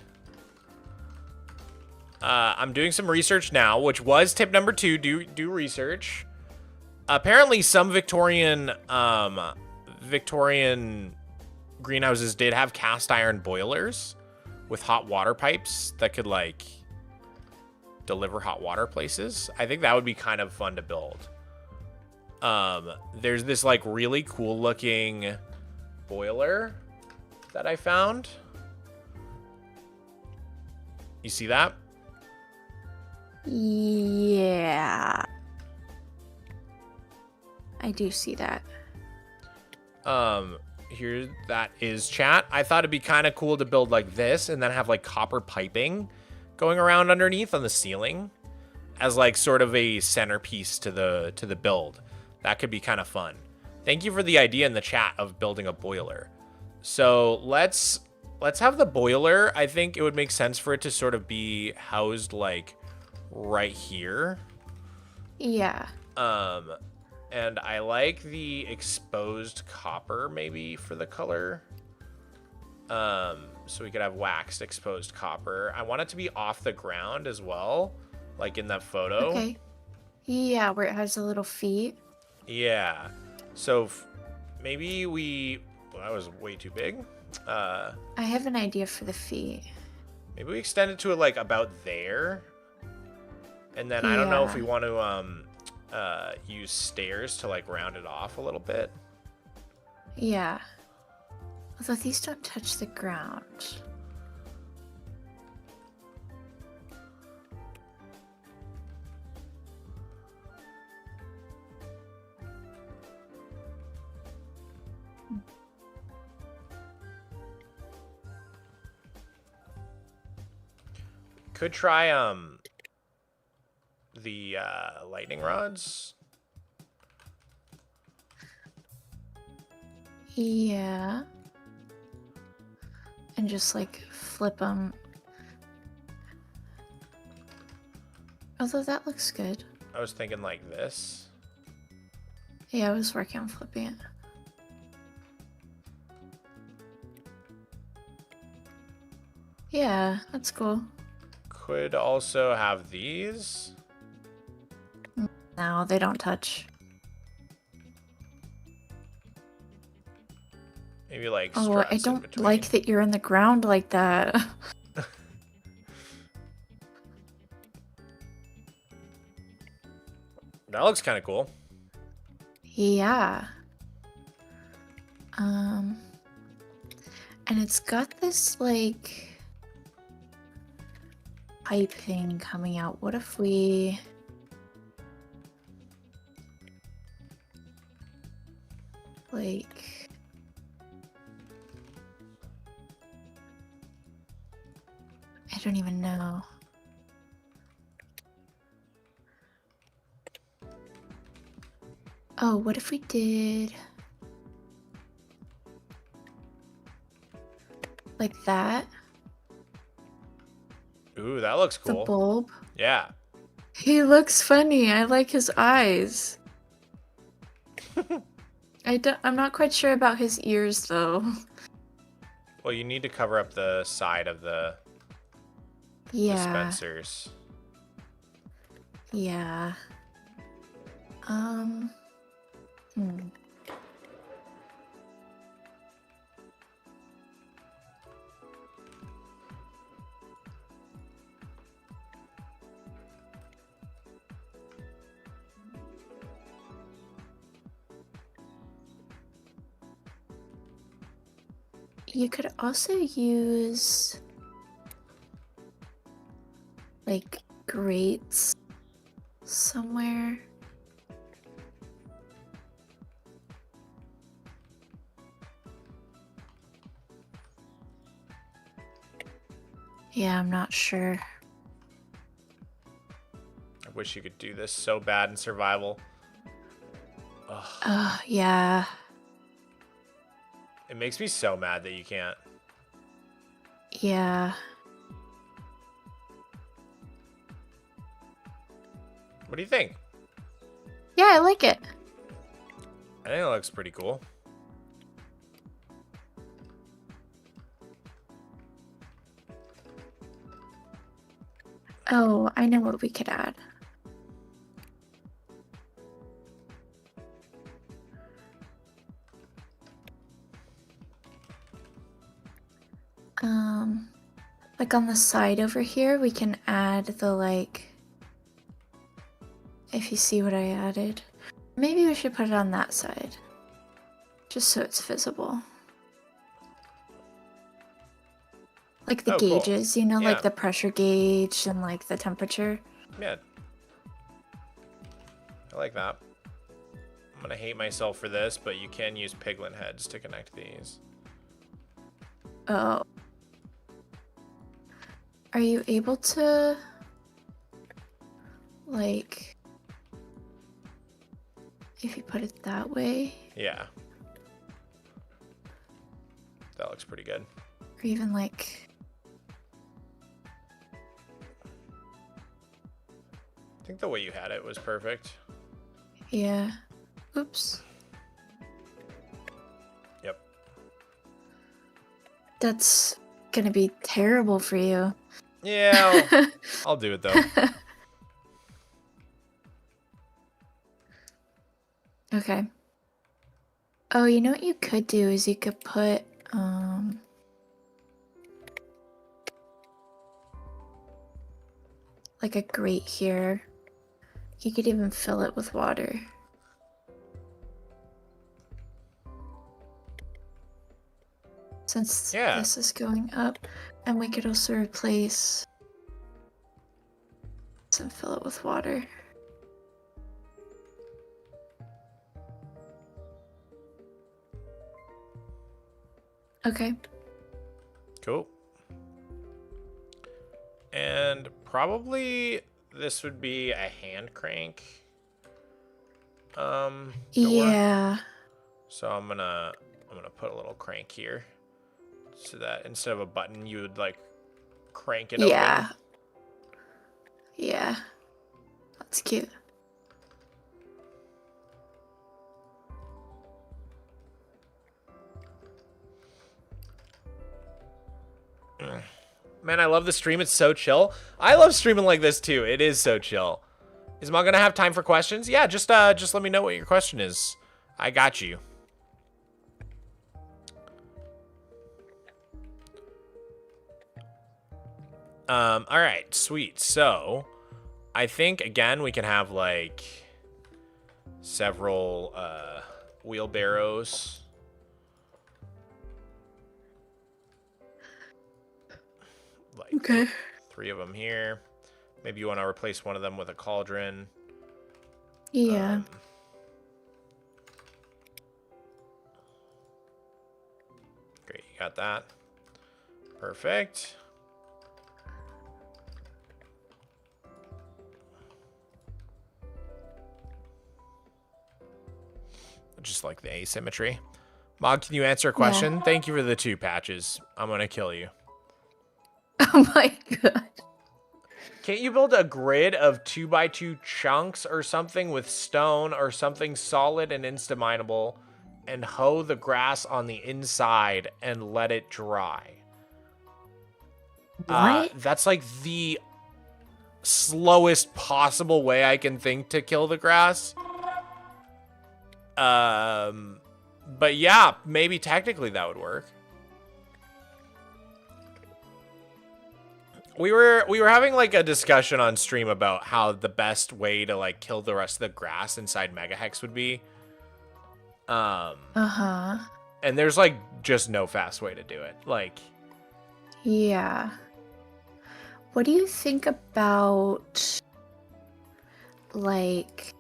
I'm doing some research now, which was tip number 2, do research. Apparently some Victorian greenhouses did have cast iron boilers with hot water pipes that could like deliver hot water places. I think that would be kind of fun to build. There's this like really cool looking boiler that I found. You see that? Yeah. I do see that. Here that is chat. I thought it'd be kind of cool to build like this and then have like copper piping going around underneath on the ceiling as like sort of a centerpiece to the build. That could be kind of fun. Thank you for the idea in the chat of building a boiler. So let's have the boiler. I think it would make sense for it to sort of be housed like right here. Yeah. And I like the exposed copper maybe for the color. So we could have waxed exposed copper. I want it to be off the ground as well, like in that photo. Okay. Yeah, where it has the little feet. Yeah. So maybe we... Well, that was way too big. I have an idea for the feet. Maybe we extend it to like about there. And then I don't know if we want to use stairs to like round it off a little bit. Yeah. Although these don't touch the ground. Could try the lightning rods. Yeah. And just like flip them. Although that looks good. I was thinking like this. Yeah, I was working on flipping it. Yeah, that's cool. Could also have these. No, they don't touch. Maybe like Oh, I struts in don't between. like that you're in the ground like that. That looks kind of cool. Yeah. And it's got this like pipe thing coming out. What if we like I don't even know. Oh, what if we did like that? Ooh, that looks The cool. bulb. Yeah. He looks funny. I like his eyes. I'm not quite sure about his ears though. Well, you need to cover up the side of the dispensers. Yeah. You could also use like grates somewhere. Yeah, I'm not sure. I wish you could do this so bad in survival. Ugh. Yeah. It makes me so mad that you can't. Yeah. What do you think? Yeah, I like it. I think it looks pretty cool. Oh, I know what we could add. Like on the side over here, we can add the like, if you see what I added. Maybe we should put it on that side, just so it's visible. Like the gauges, you know, Yeah. like the pressure gauge and like the temperature. Yeah. I like that. I'm gonna hate myself for this, but you can use piglet heads to connect these. Oh. Are you able to, like, if you put it that way? Yeah. That looks pretty good. Or even like... I think the way you had it was perfect. Yeah. Oops. Yep. That's gonna be terrible for you. Yeah, I'll do it though. Okay. Oh, you know what you could do is you could put, like a grate here. You could even fill it with water. Since this is going up, and we could also replace this and fill it with water. Okay. Cool. And probably this would be a hand crank. Yeah. So I'm gonna put a little crank here, so that instead of a button, you would like crank it open. Yeah. That's cute. Man, I love the stream. It's so chill. I love streaming like this too. It is so chill. Is Mom gonna have time for questions? Yeah, just let me know what your question is. I got you. All right, sweet. So, I think again we can have like several wheelbarrows. Like okay. 3 of them here. Maybe you want to replace one of them with a cauldron. Yeah. Great, you got that. Perfect. Just like the asymmetry. Mog, can you answer a question? Thank you for the 2 patches. I'm gonna kill you. Oh my god. Can't you build a grid of 2x2 chunks or something with stone or something solid and insta-mineable and hoe the grass on the inside and let it dry? What? That's like the slowest possible way I can think to kill the grass. But yeah, maybe technically that would work. We were having like a discussion on stream about how the best way to like kill the rest of the grass inside Megahex would be. Uh-huh. And there's like just no fast way to do it. Like, yeah. What do you think about like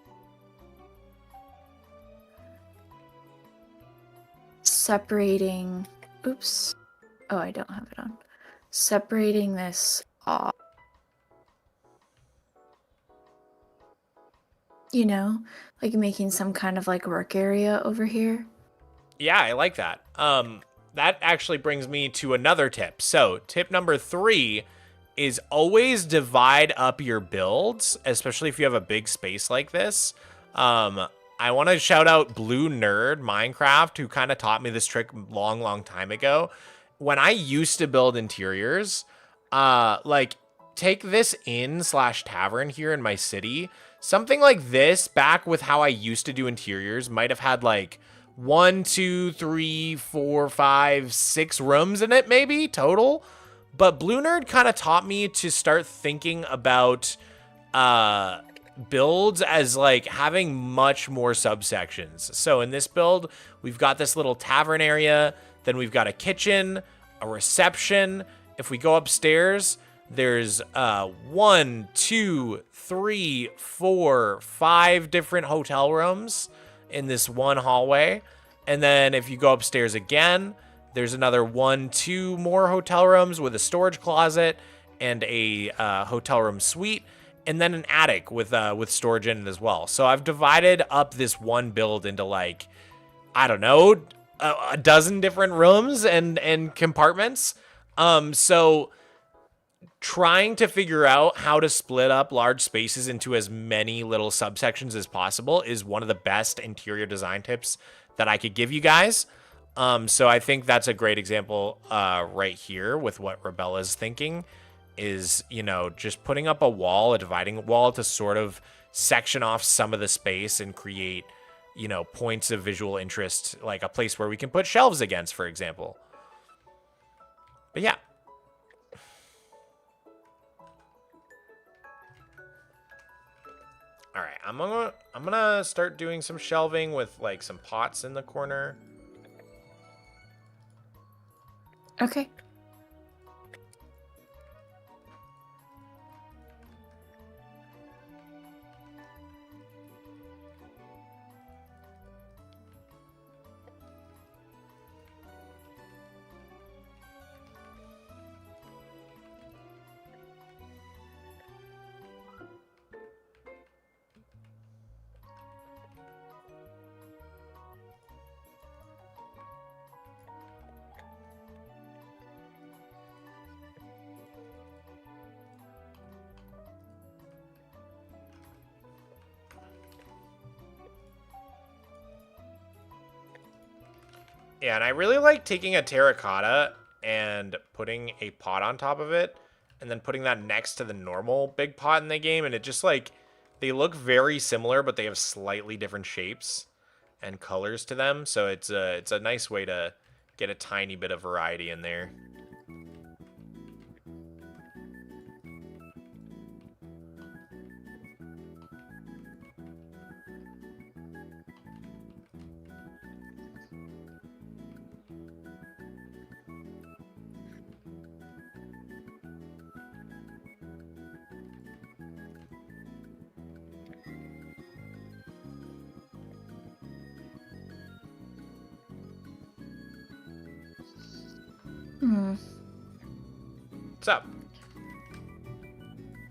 separating, oops. Oh, I don't have it on. Separating this off. You know, like making some kind of like work area over here. yeah, I like that. That actually brings me to another tip. So tip number 3 is always divide up your builds, especially if you have a big space like this. I want to shout out Blue Nerd Minecraft, who kind of taught me this trick long time ago. When I used to build interiors, like take this inn/tavern here in my city. Something like this, back with how I used to do interiors, might have had like 1, 2, 3, 4, 5, 6 rooms in it, maybe total. But Blue Nerd kind of taught me to start thinking about builds as like having much more subsections. So in this build, we've got this little tavern area, then we've got a kitchen, a reception. If we go upstairs, there's 1, 2, 3, 4, 5 different hotel rooms in this one hallway. And then if you go upstairs again, there's another 1, 2 more hotel rooms with a storage closet and a hotel room suite, and then an attic with storage in it as well. So I've divided up this one build into like, I don't know, a dozen different rooms and compartments. So trying to figure out how to split up large spaces into as many little subsections as possible is one of the best interior design tips that I could give you guys. So I think that's a great example right here with what Robella's thinking is, you know, just putting up a wall, a dividing wall to sort of section off some of the space and create, you know, points of visual interest, like a place where we can put shelves against, for example. But yeah. All right, I'm gonna start doing some shelving with like some pots in the corner. Okay. Yeah, and I really like taking a terracotta and putting a pot on top of it, and then putting that next to the normal big pot in the game, and it just like, they look very similar, but they have slightly different shapes and colors to them, so it's a nice way to get a tiny bit of variety in there. What's up?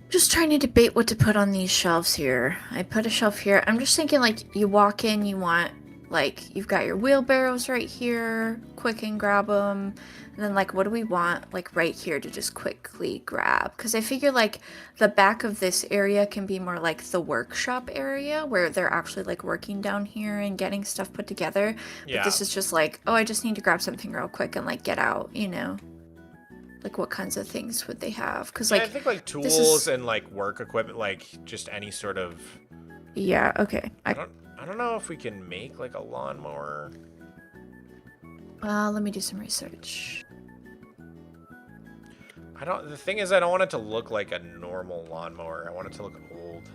Just trying to debate what to put on these shelves here. I put a shelf here. I'm just thinking, like, you walk in, you want, like, you've got your wheelbarrows right here, quick and grab them. And then, like, what do we want, like, right here to just quickly grab? Because I figure, like, the back of this area can be more like the workshop area where they're actually, like, working down here and getting stuff put together. Yeah. But this is just like, oh, I just need to grab something real quick and, like, get out, you know? Like, what kinds of things would they have? Because, like, I think, like, tools and, like, work equipment, like, just any sort of... Yeah, okay. I don't know if we can make, like, a lawnmower. Let me do some research. The thing is, I don't want it to look like a normal lawnmower. I want it to look old.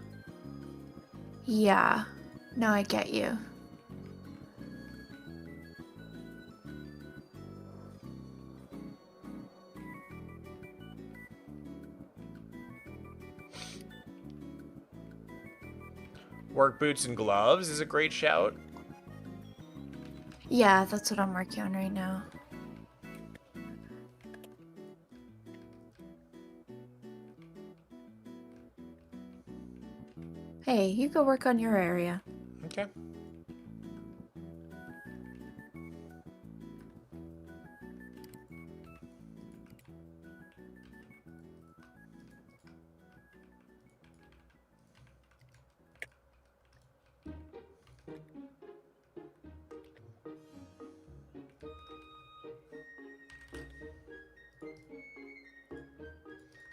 Yeah. No, I get you. Work boots and gloves is a great shout. Yeah, that's what I'm working on right now. Hey, you go work on your area. Okay.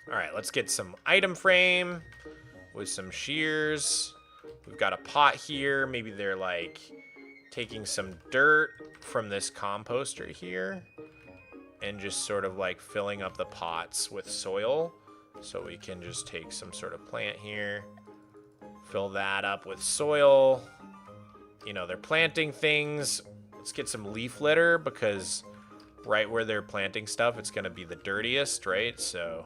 All right, let's get some item frame with some shears. We've got a pot here. Maybe they're like taking some dirt from this composter here and just sort of like filling up the pots with soil. So we can just take some sort of plant here, fill that up with soil. You know, they're planting things. Let's get some leaf litter because right where they're planting stuff, it's going to be the dirtiest, right? So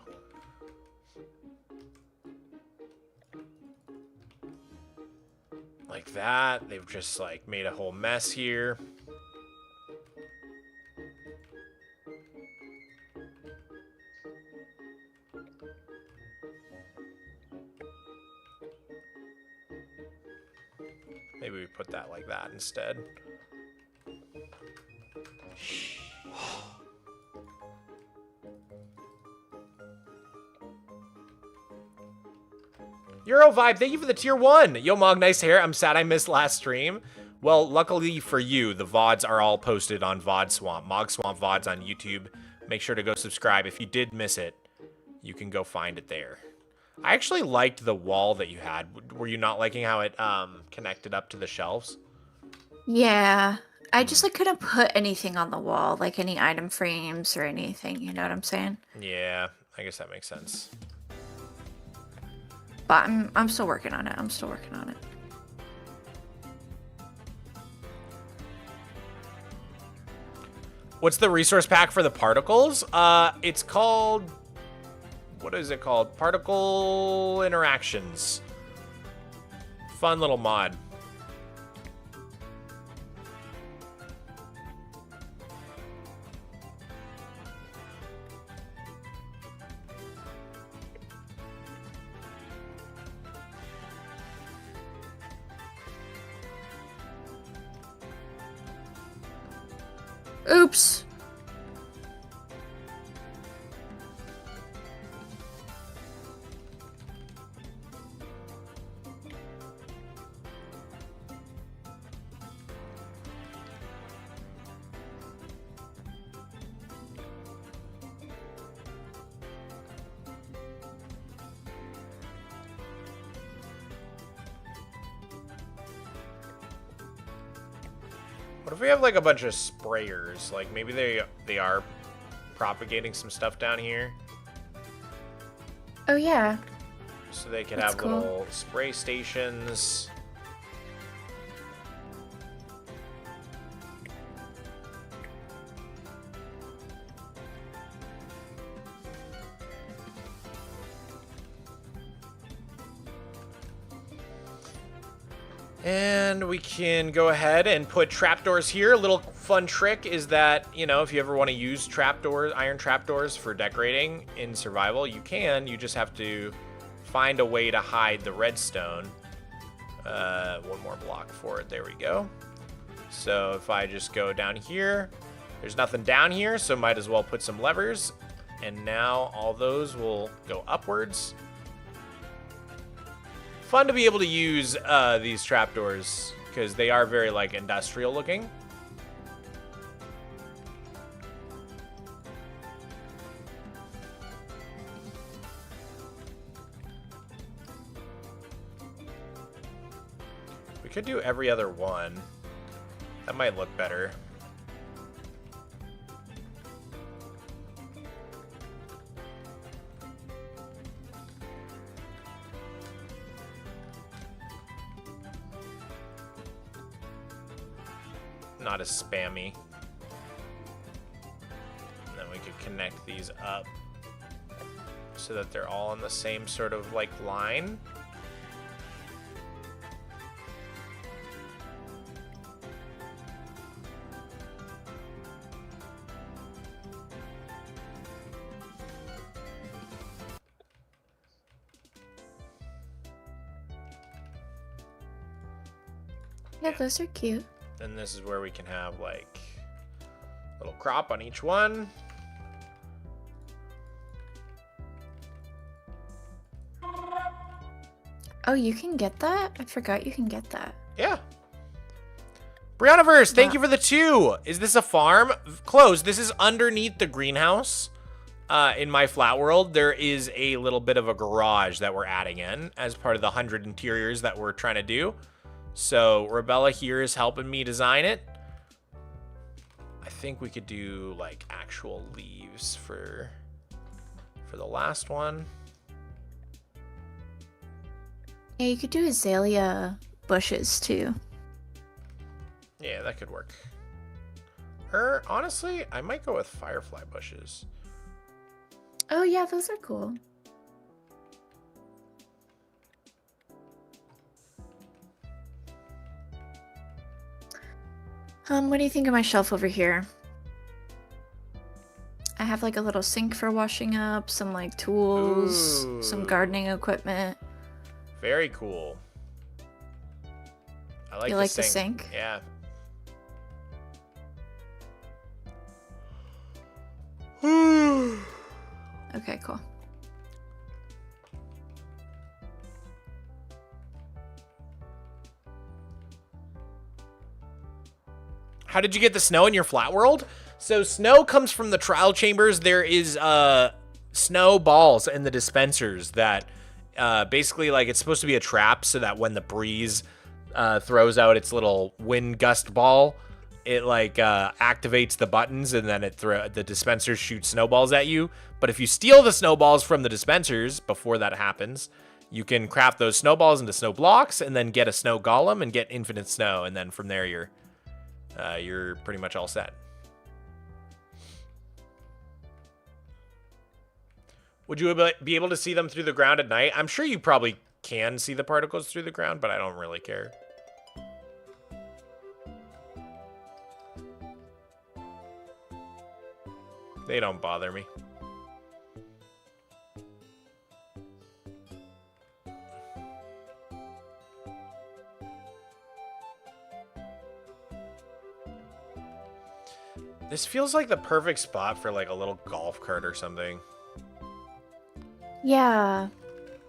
like that. They've just like made a whole mess here. Maybe we put that like that instead. Euro Vibe, thank you for the tier 1. Yo, Mog, nice hair. I'm sad I missed last stream. Well, luckily for you, the VODs are all posted on Mogswamp. Mogswamp VODs on YouTube. Make sure to go subscribe. If you did miss it, you can go find it there. I actually liked the wall that you had. Were you not liking how it connected up to the shelves? Yeah. I just like couldn't put anything on the wall, like any item frames or anything, you know what I'm saying? Yeah, I guess that makes sense. But I'm still working on it. I'm still working on it. What's the resource pack for the particles? It's called... What is it called? Particle Interactions. Fun little mod. Oops. What if we have like a bunch of sprayers? Like maybe they are propagating some stuff down here. Oh yeah. So they can That's have cool. little spray stations. And we can go ahead and put trapdoors here. A little fun trick is that, you know, if you ever want to use trapdoors, iron trapdoors for decorating in survival, you can. You just have to find a way to hide the redstone. One more block for it. There we go. So if I just go down here, there's nothing down here, so might as well put some levers. And now all those will go upwards. Fun to be able to use these trapdoors because they are very like industrial looking. We could do every other one. That might look better. Not as spammy. And then we could connect these up so that they're all on the same sort of like line. Yeah, those are cute. Then this is where we can have like a little crop on each one. Oh, you can get that? I forgot you can get that. Yeah. Briannaverse, thank you for the 2. Is this a farm? Close. This is underneath the greenhouse. in my flat world, there is a little bit of a garage that we're adding in as part of the 100 interiors that we're trying to do. So Robella here is helping me design it. I think we could do like actual leaves for the last one. Yeah, you could do azalea bushes too. Yeah, that could work. Honestly, I might go with firefly bushes. Oh yeah, those are cool. What do you think of my shelf over here? I have like a little sink for washing up, some like tools, some gardening equipment. Very cool. I like You the like sink. the sink? Yeah. Okay, cool. How did you get the snow in your flat world? So snow comes from the trial chambers. There is snow balls in the dispensers that basically like it's supposed to be a trap so that when the breeze throws out its little wind gust ball, it like activates the buttons and then the dispensers shoot snowballs at you. But if you steal the snowballs from the dispensers before that happens, you can craft those snowballs into snow blocks and then get a snow golem and get infinite snow. And then from there you're pretty much all set. Would you be able to see them through the ground at night? I'm sure you probably can see the particles through the ground, but I don't really care. They don't bother me. This feels like the perfect spot for like a little golf cart or something. Yeah.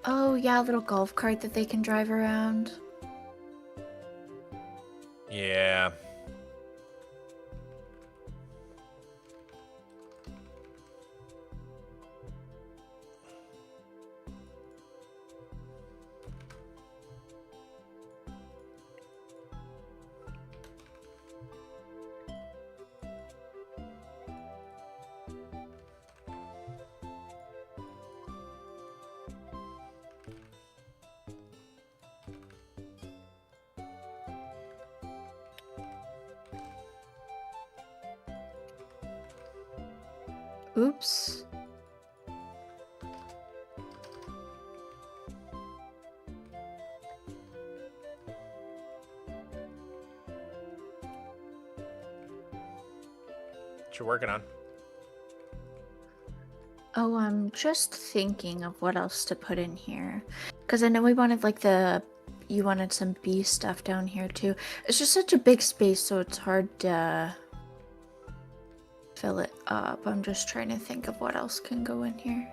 Oh yeah, a little golf cart that they can drive around. Yeah. Oops. What you working on? Oh, I'm just thinking of what else to put in here. Because I know we wanted like you wanted some bee stuff down here too. It's just such a big space, so it's hard to fill it up. I'm just trying to think of what else can go in here.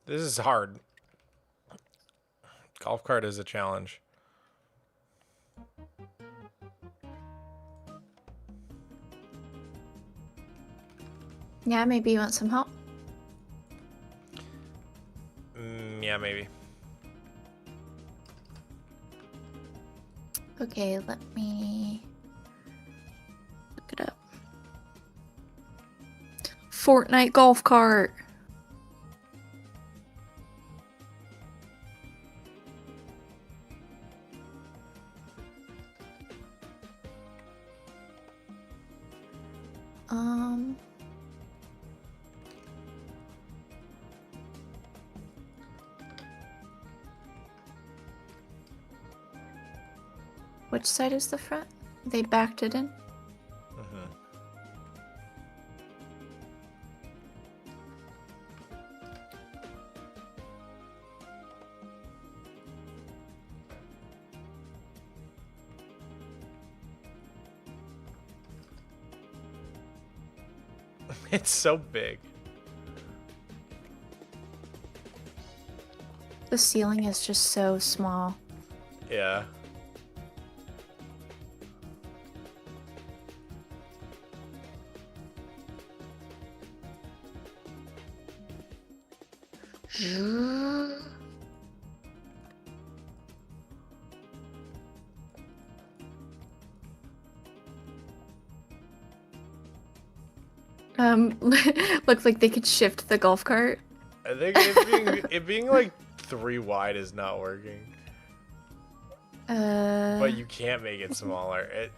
This is hard. Golf cart is a challenge. Yeah, maybe you want some help? Yeah, maybe. Okay, let me look it up. Fortnite golf cart. Which side is the front? They backed it in? Mm-hmm. It's so big. The ceiling is just so small. Yeah. Looks like they could shift the golf cart. I think it being like 3 wide is not working. But you can't make it smaller.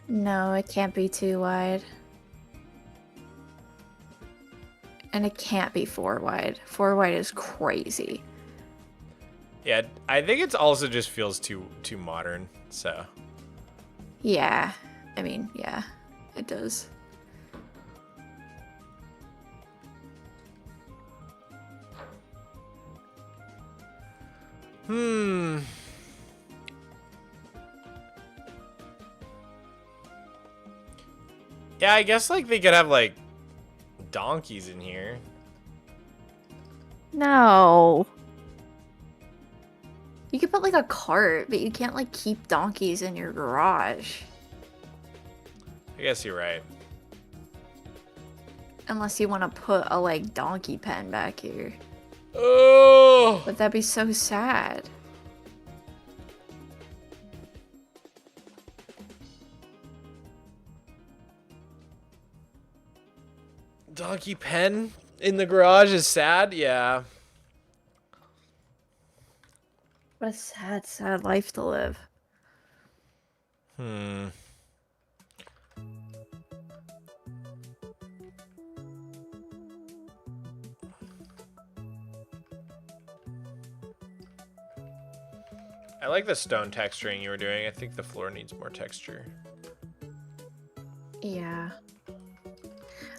No, it can't be too wide. And it can't be 4 wide. 4 wide is crazy. Yeah, I think it also just feels too modern, so. Yeah. I mean, yeah, it does. Yeah, I guess like they could have like donkeys in here. No. You could put like a cart, but you can't like keep donkeys in your garage. I guess you're right. Unless you want to put a like donkey pen back here. Oh! But that'd be so sad. Donkey pen in the garage is sad? Yeah. What a sad, sad life to live. I like the stone texturing you were doing. I think the floor needs more texture. Yeah.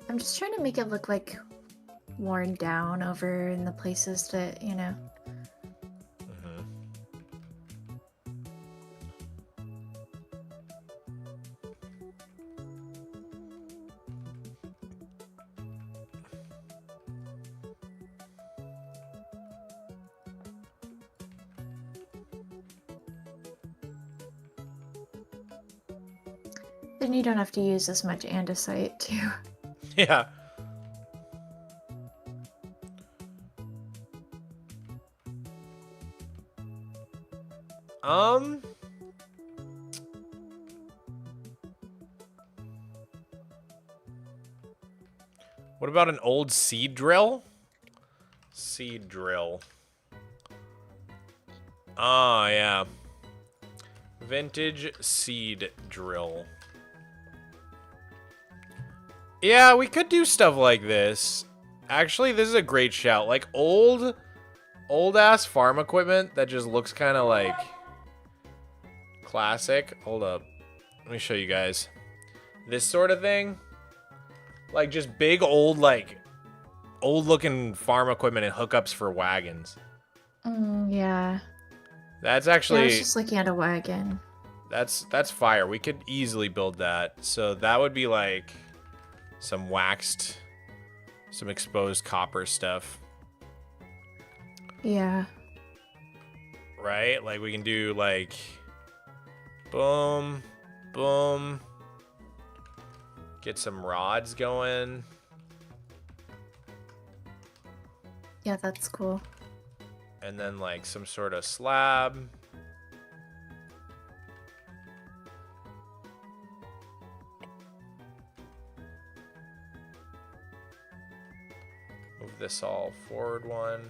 I'm just trying to make it look like worn down over in the places that, you know. Then you don't have to use as much andesite too. Yeah. What about an old seed drill? Seed drill. Ah, yeah. Vintage seed drill. Yeah, we could do stuff like this. Actually, this is a great shout. Like old ass farm equipment that just looks kind of like classic. Hold up. Let me show you guys. This sort of thing. Like just big old looking farm equipment and hookups for wagons. Yeah. That's actually Yeah, I was just looking at a wagon. That's fire. We could easily build that. So that would be like some waxed, some exposed copper stuff. Yeah. Right? Like we can do like boom, boom. Get some rods going. Yeah, that's cool. And then like some sort of slab. Move this all forward one.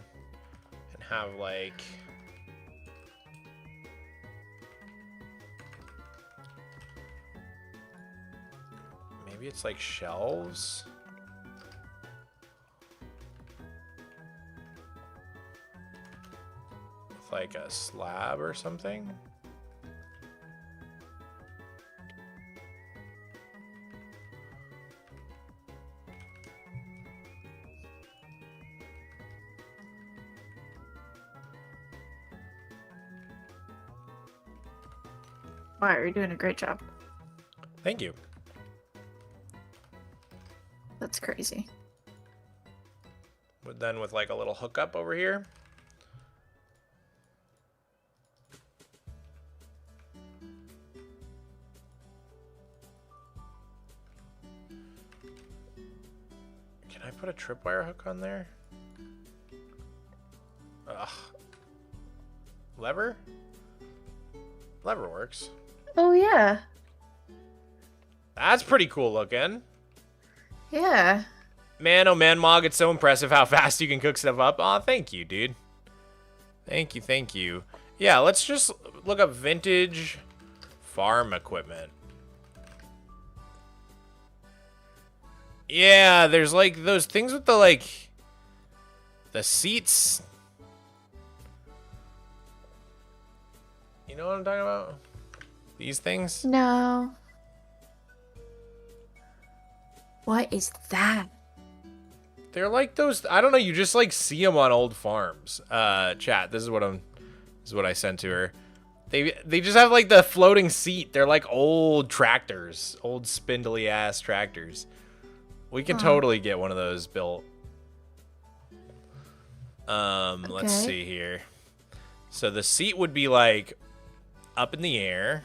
And have like... maybe it's like shelves? With like a slab or something? Wow, you're doing a great job. Thank you. That's crazy. But then with like a little hookup over here. Can I put a tripwire hook on there? Ugh. Lever? Lever works. Oh, yeah. That's pretty cool looking. Yeah. Man, oh man, Mog, it's so impressive how fast you can cook stuff up. Aw, thank you, dude. Thank you, thank you. Yeah, let's just look up vintage farm equipment. Yeah, there's like those things with the like the seats. You know what I'm talking about? These things? No. What is that? They're like those, I don't know, you just like see them on old farms. Chat, this is what I sent to her. They just have like the floating seat. They're like old tractors, old spindly ass tractors. We can totally get one of those built. Let's see here. So the seat would be like up in the air.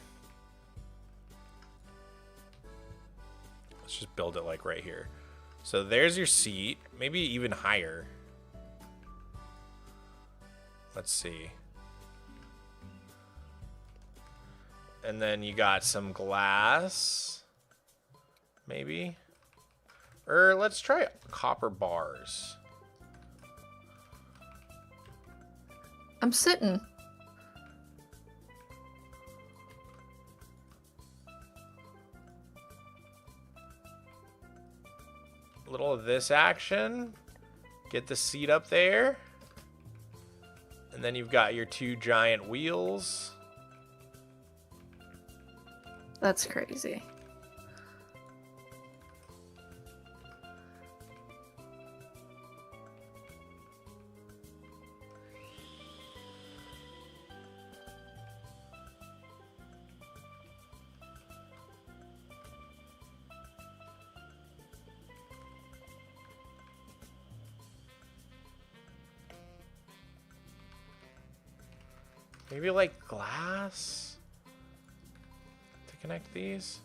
Let's just build it like right here. So there's your seat, maybe even higher. Let's see. And then you got some glass, maybe. Or let's try copper bars. I'm sitting. A little of this action. Get the seat up there. And then you've got your two giant wheels. That's crazy. Maybe like glass to connect these.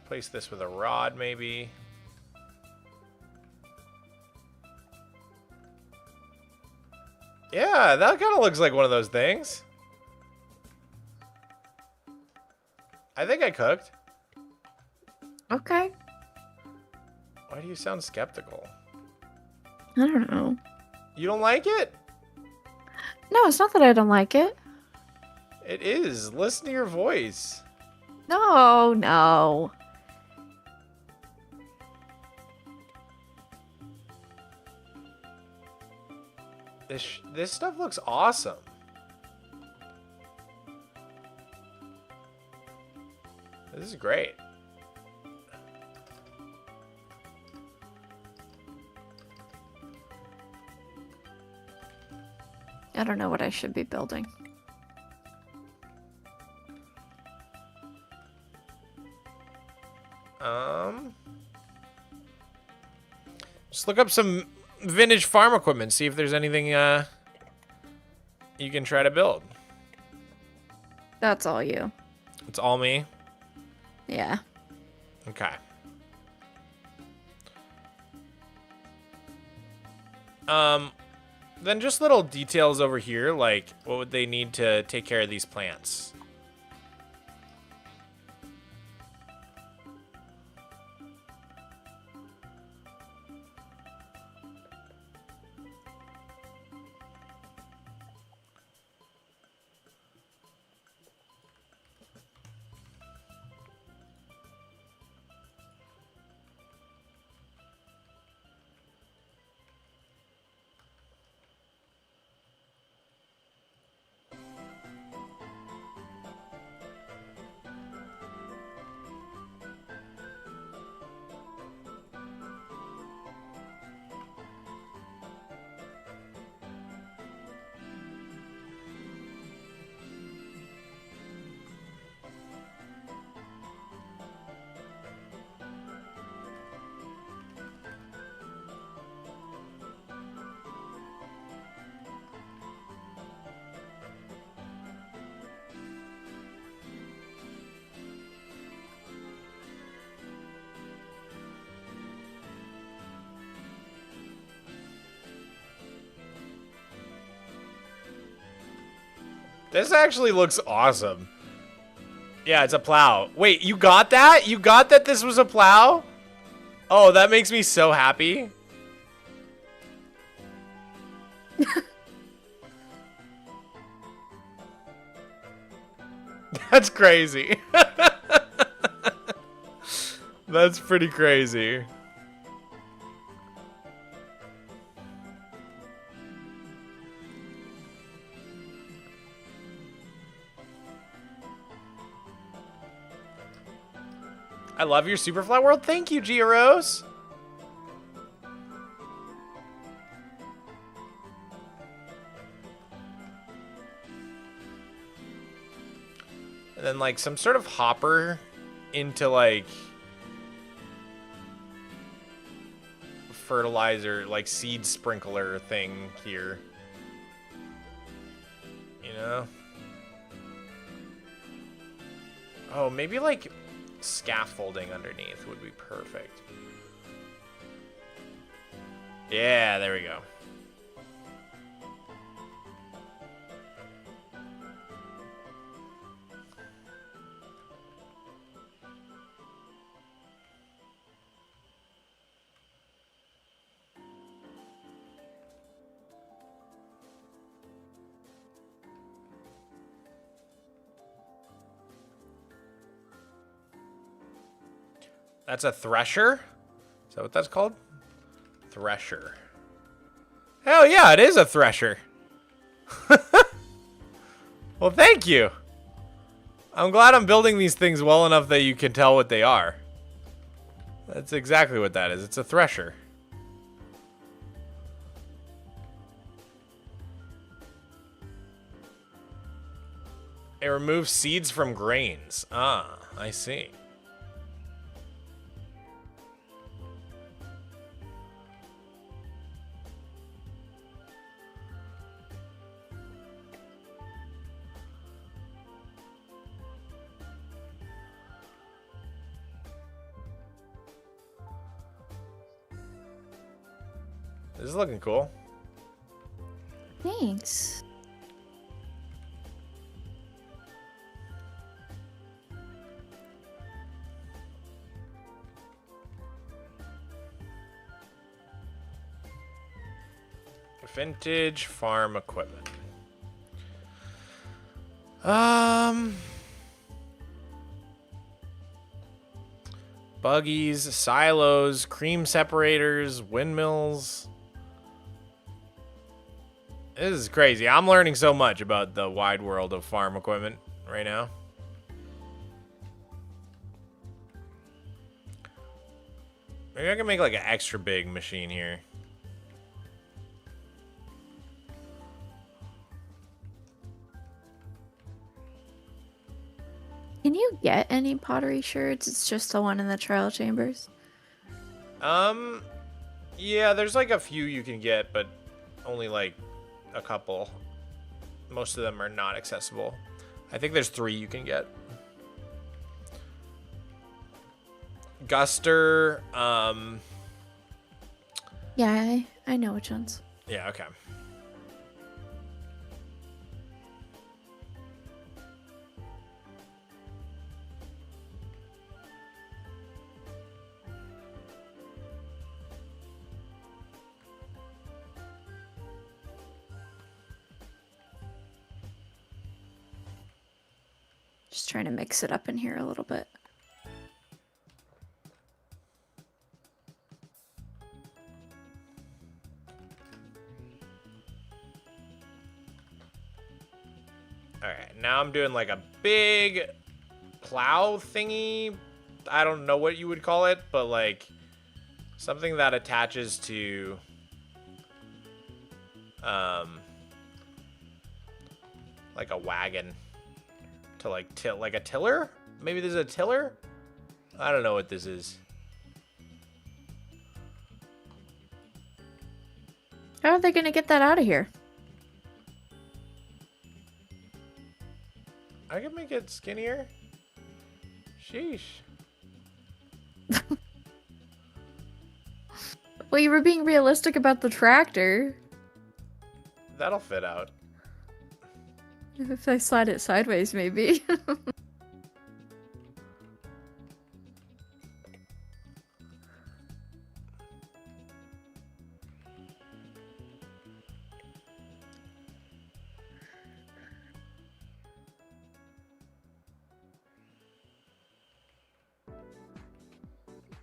Place this with a rod, maybe. Yeah, that kind of looks like one of those things. I think I cooked. Okay. Why do you sound skeptical? I don't know. You don't like it? No, it's not that I don't like it. It is. Listen to your voice. No, no. This stuff looks awesome. This is great. I don't know what I should be building. Just look up some vintage farm equipment, see if there's anything you can try to build. That's all you. It's all me? Yeah. Okay. Then just little details over here, like what would they need to take care of these plants? This actually looks awesome. Yeah, it's a plow. Wait, you got that? You got that this was a plow? Oh, that makes me so happy. That's crazy. That's pretty crazy. I love your Superfly world. Thank you, Giros. And then like some sort of hopper into like fertilizer, like seed sprinkler thing here. You know? Oh, maybe like scaffolding underneath would be perfect. Yeah, there we go. That's a thresher? Is that what that's called? Thresher. Hell yeah, it is a thresher. Well, thank you. I'm glad I'm building these things well enough that you can tell what they are. That's exactly what that is. It's a thresher. It removes seeds from grains. Ah, I see. This is looking cool. Thanks. Vintage farm equipment. Buggies, silos, cream separators, windmills. This is crazy. I'm learning so much about the wide world of farm equipment right now. Maybe I can make like an extra big machine here. Can you get any pottery shards? It's just the one in the trial chambers. Yeah, there's like a few you can get, but only like a couple. Most of them are not accessible. I think there's 3 you can get. Guster, Yeah, I know which ones. yeah, okay. Just trying to mix it up in here a little bit. Alright, now I'm doing like a big plow thingy. I don't know what you would call it, but like something that attaches to like a wagon to like like a tiller? Maybe there's a tiller? I don't know what this is. How are they gonna get that out of here? I can make it skinnier. Sheesh. Well, you were being realistic about the tractor. That'll fit out. If I slide it sideways, maybe.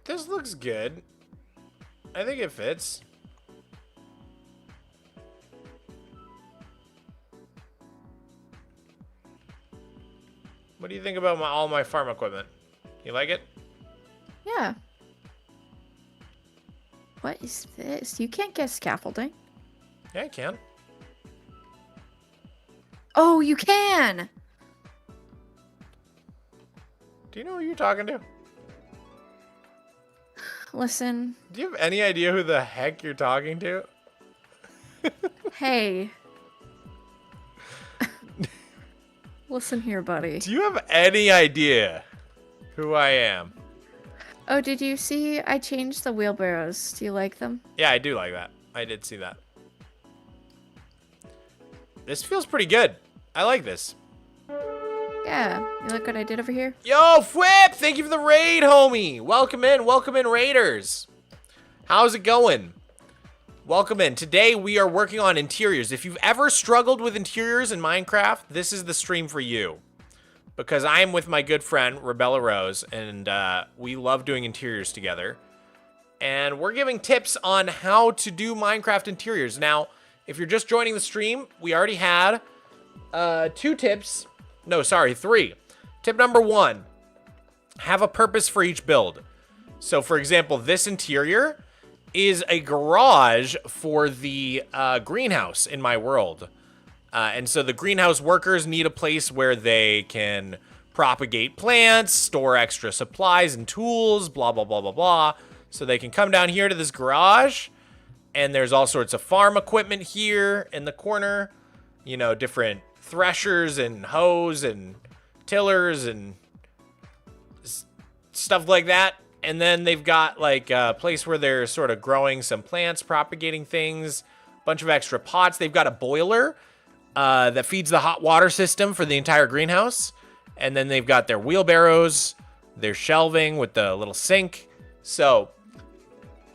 This looks good. I think it fits. What do you think about all my farm equipment? You like it? Yeah. What is this? You can't get scaffolding. Yeah, I can. Oh, you can! Do you know who you're talking to? Listen. Do you have any idea who the heck you're talking to? Hey. Listen here, buddy. Do you have any idea who I am? Oh, did you see I changed the wheelbarrows? Do you like them? Yeah, I do like that. I did see that. This feels pretty good. I like this. Yeah. You look what I did over here? Yo, Fwip! Thank you for the raid, homie. Welcome in, raiders. How's it going? Welcome in. Today we are working on interiors. If you've ever struggled with interiors in Minecraft, this is the stream for you. Because I am with my good friend, RobellaRose, and we love doing interiors together. And we're giving tips on how to do Minecraft interiors. Now, if you're just joining the stream, we already had 2 tips. No, sorry, 3. Tip number 1, have a purpose for each build. So, for example, this interior is a garage for the greenhouse in my world. And so the greenhouse workers need a place where they can propagate plants, store extra supplies and tools, blah, blah, blah, blah, blah. So they can come down here to this garage, and there's all sorts of farm equipment here in the corner. You know, different threshers and hoes and tillers and stuff like that. And then they've got like a place where they're sort of growing some plants, propagating things, a bunch of extra pots. They've got a boiler that feeds the hot water system for the entire greenhouse. And then they've got their wheelbarrows, their shelving with the little sink. So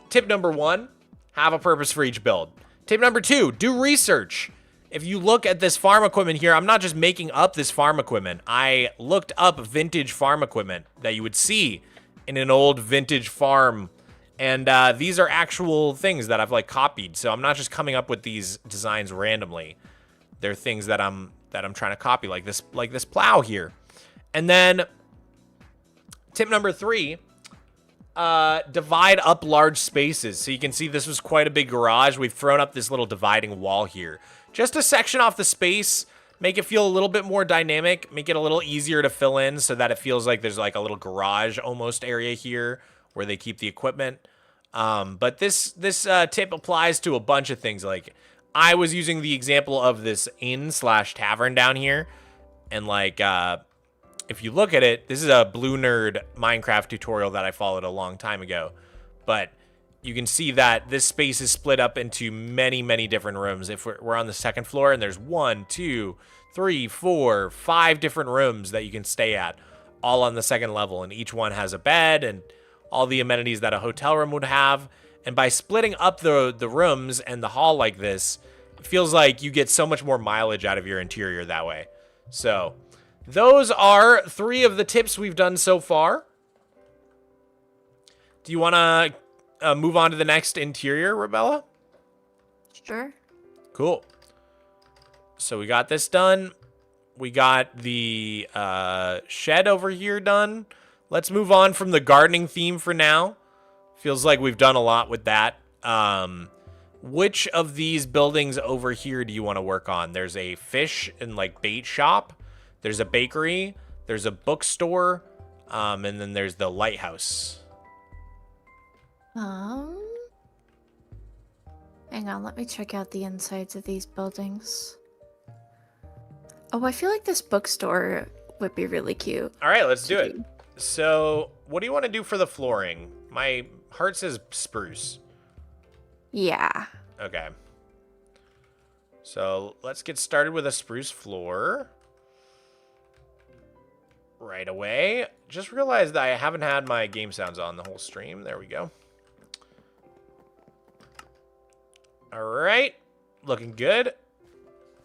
tip number 1, have a purpose for each build. Tip number 2, do research. If you look at this farm equipment here, I'm not just making up this farm equipment. I looked up vintage farm equipment that you would see in an old vintage farm. And these are actual things that I've like copied. So I'm not just coming up with these designs randomly. They're things that I'm trying to copy, like this plow here. And then tip number 3, divide up large spaces. So you can see this was quite a big garage. We've thrown up this little dividing wall here, just to section off the space, make it feel a little bit more dynamic, make it a little easier to fill in so that it feels like there's like a little garage almost area here where they keep the equipment. But this tip applies to a bunch of things. Like I was using the example of this inn/tavern down here. And like, if you look at it, this is a Blue Nerd Minecraft tutorial that I followed a long time ago. But you can see that this space is split up into many, many different rooms. If we're on the 2nd floor, and there's 1, 2, 3, 4, 5 different rooms that you can stay at, all on the 2nd level. And each one has a bed and all the amenities that a hotel room would have. And by splitting up the rooms and the hall like this, it feels like you get so much more mileage out of your interior that way. So those are 3 of the tips we've done so far. Do you want to move on to the next interior, Robella? Sure. Cool. So we got this done. We got the shed over here done. Let's move on from the gardening theme for now. Feels like we've done a lot with that. Which of these buildings over here do you want to work on? There's a fish and like bait shop. There's a bakery. There's a bookstore. And then there's the lighthouse. Hang on, let me check out the insides of these buildings. Oh, I feel like this bookstore would be really cute. All right, let's do it. So, what do you want to do for the flooring? My heart says spruce. Yeah. Okay. So let's get started with a spruce floor. Right away. Just realized that I haven't had my game sounds on the whole stream. There we go. All right. Looking good.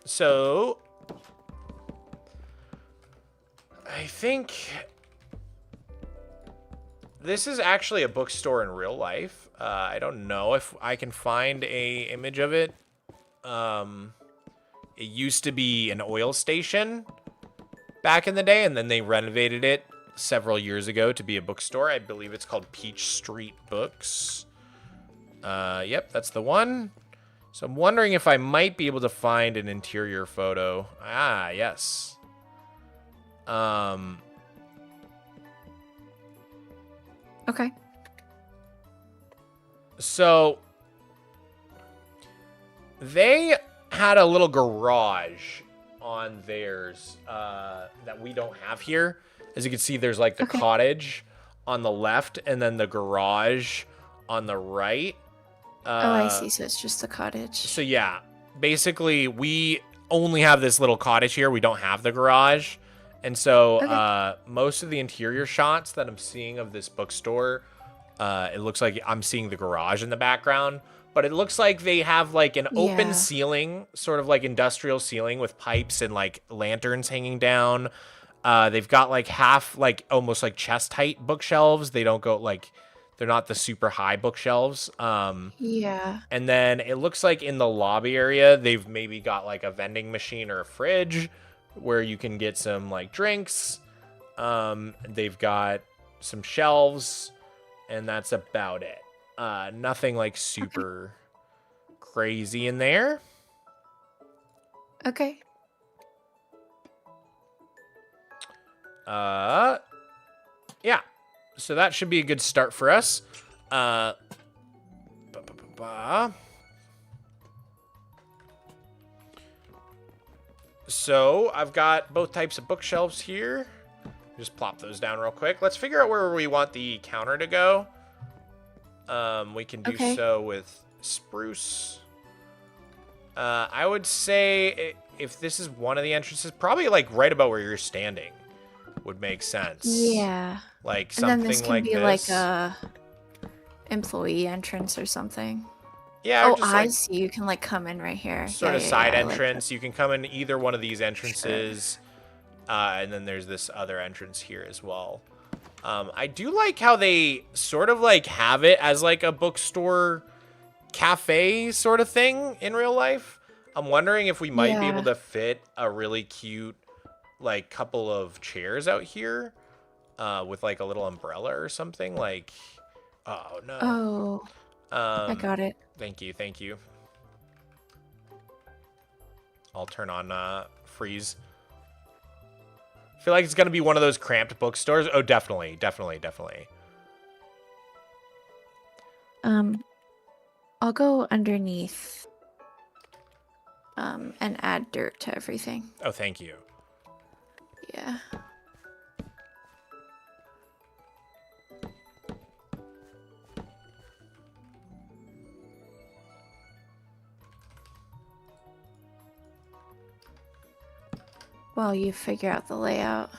So I think this is actually a bookstore in real life. I don't know if I can find a image of it. It used to be an oil station back in the day, and then they renovated it several years ago to be a bookstore. I believe it's called Peach Street Books. Yep, that's the one. So I'm wondering if I might be able to find an interior photo. Ah, yes. Okay. So they had a little garage on theirs that we don't have here. As you can see, there's like the cottage on the left and then the garage on the right. Oh, I see. So it's just the cottage. So yeah, basically we only have this little cottage here. We don't have the garage. And so most of the interior shots that I'm seeing of this bookstore, it looks like I'm seeing the garage in the background. But it looks like they have like an open ceiling, sort of like industrial ceiling with pipes and like lanterns hanging down. They've got like half, like almost like chest height bookshelves. They don't go like, they're not the super high bookshelves. Yeah. And then it looks like in the lobby area, they've maybe got like a vending machine or a fridge where you can get some like drinks. They've got some shelves, and that's about it. Nothing like super crazy in there. Okay. Yeah. So that should be a good start for us. So I've got both types of bookshelves here. Just plop those down real quick. Let's figure out where we want the counter to go. We can do so with spruce. I would say if this is one of the entrances, probably like right about where you're standing would make sense. Yeah. Like and something then this can like be this. like a employee entrance or something. Yeah. Oh, just I like see. You can like come in right here. sort of Yeah, side I entrance. You can come in either one of these entrances. And then there's this other entrance here as well. I do like how they sort of like have it as like a bookstore cafe sort of thing in real life. I'm wondering if we might be able to fit a really cute like couple of chairs out here with like a little umbrella or something like. Oh no. Oh. I got it. Thank you. Thank you. I'll turn on freeze. I feel like it's going to be one of those cramped bookstores. Oh, definitely, definitely, definitely. I'll go underneath and add dirt to everything. Oh, thank you. Yeah. While you figure out the layout.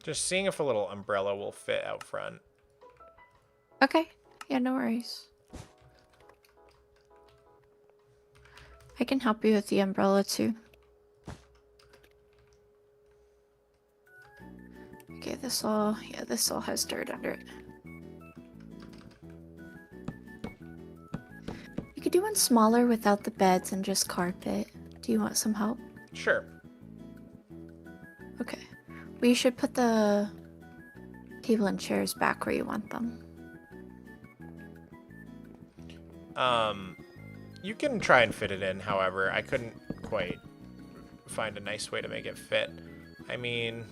Just seeing if a little umbrella will fit out front. Okay. Yeah, no worries. I can help you with the umbrella too. Okay, this all has dirt under it. You could do one smaller without the beds and just carpet. Do you want some help? Sure. Okay. We should put the table and chairs back where you want them. You can try and fit it in, however. I couldn't quite find a nice way to make it fit. I mean...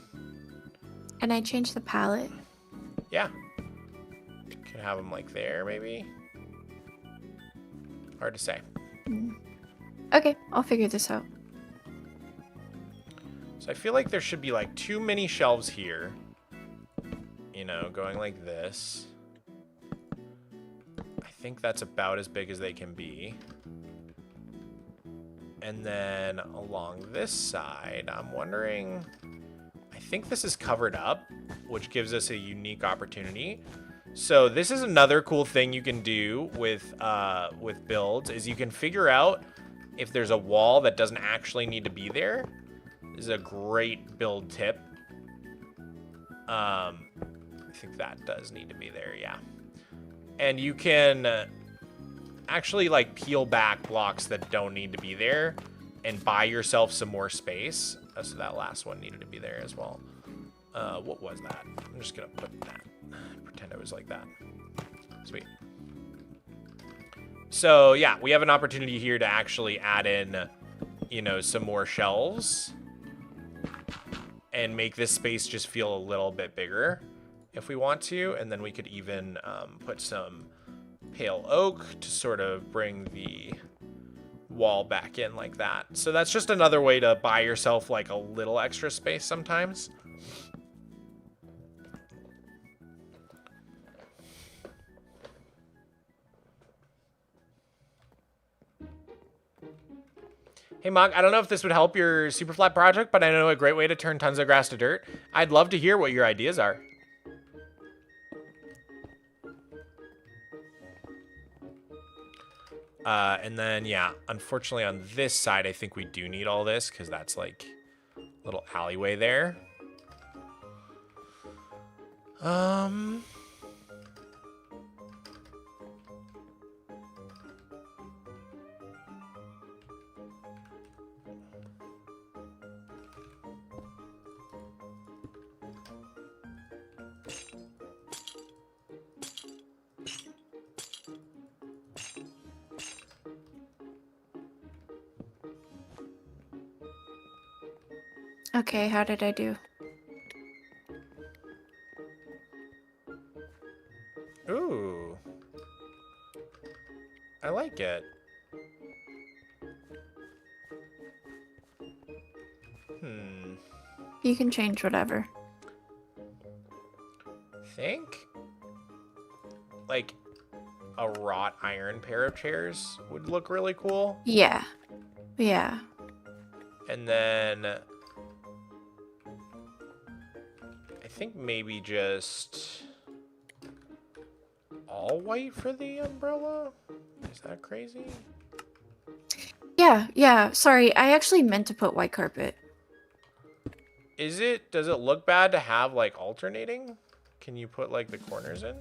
And I changed the palette. Yeah. Can have them like there, maybe? Hard to say. Okay, I'll figure this out. So I feel like there should be like 2 mini shelves here. You know, going like this. I think that's about as big as they can be. And then along this side, I'm wondering... I think this is covered up, which gives us a unique opportunity. So this is another cool thing you can do with builds, is you can figure out if there's a wall that doesn't actually need to be there. This is a great build tip. I think that does need to be there, yeah. And you can actually like peel back blocks that don't need to be there and buy yourself some more space. So that last one needed to be there as well. What was that? I'm just gonna put that. Pretend it was like that. Sweet. So yeah, we have an opportunity here to actually add in, you know, some more shelves and make this space just feel a little bit bigger if we want to. And then we could even put some pale oak to sort of bring the wall back in like that. So that's just another way to buy yourself like a little extra space sometimes. Hey, Mog, I don't know if this would help your super flat project, but I know a great way to turn tons of grass to dirt. I'd love to hear what your ideas are. And then, yeah, unfortunately on this side, I think we do need all this because that's like a little alleyway there. Okay, how did I do? Ooh. I like it. You can change whatever. Think like a wrought iron pair of chairs would look really cool. Yeah. Yeah. And then I think maybe just all white for the umbrella? Is that crazy? Yeah, yeah. Sorry, I actually meant to put white carpet. Does it look bad to have like alternating? Can you put like the corners in?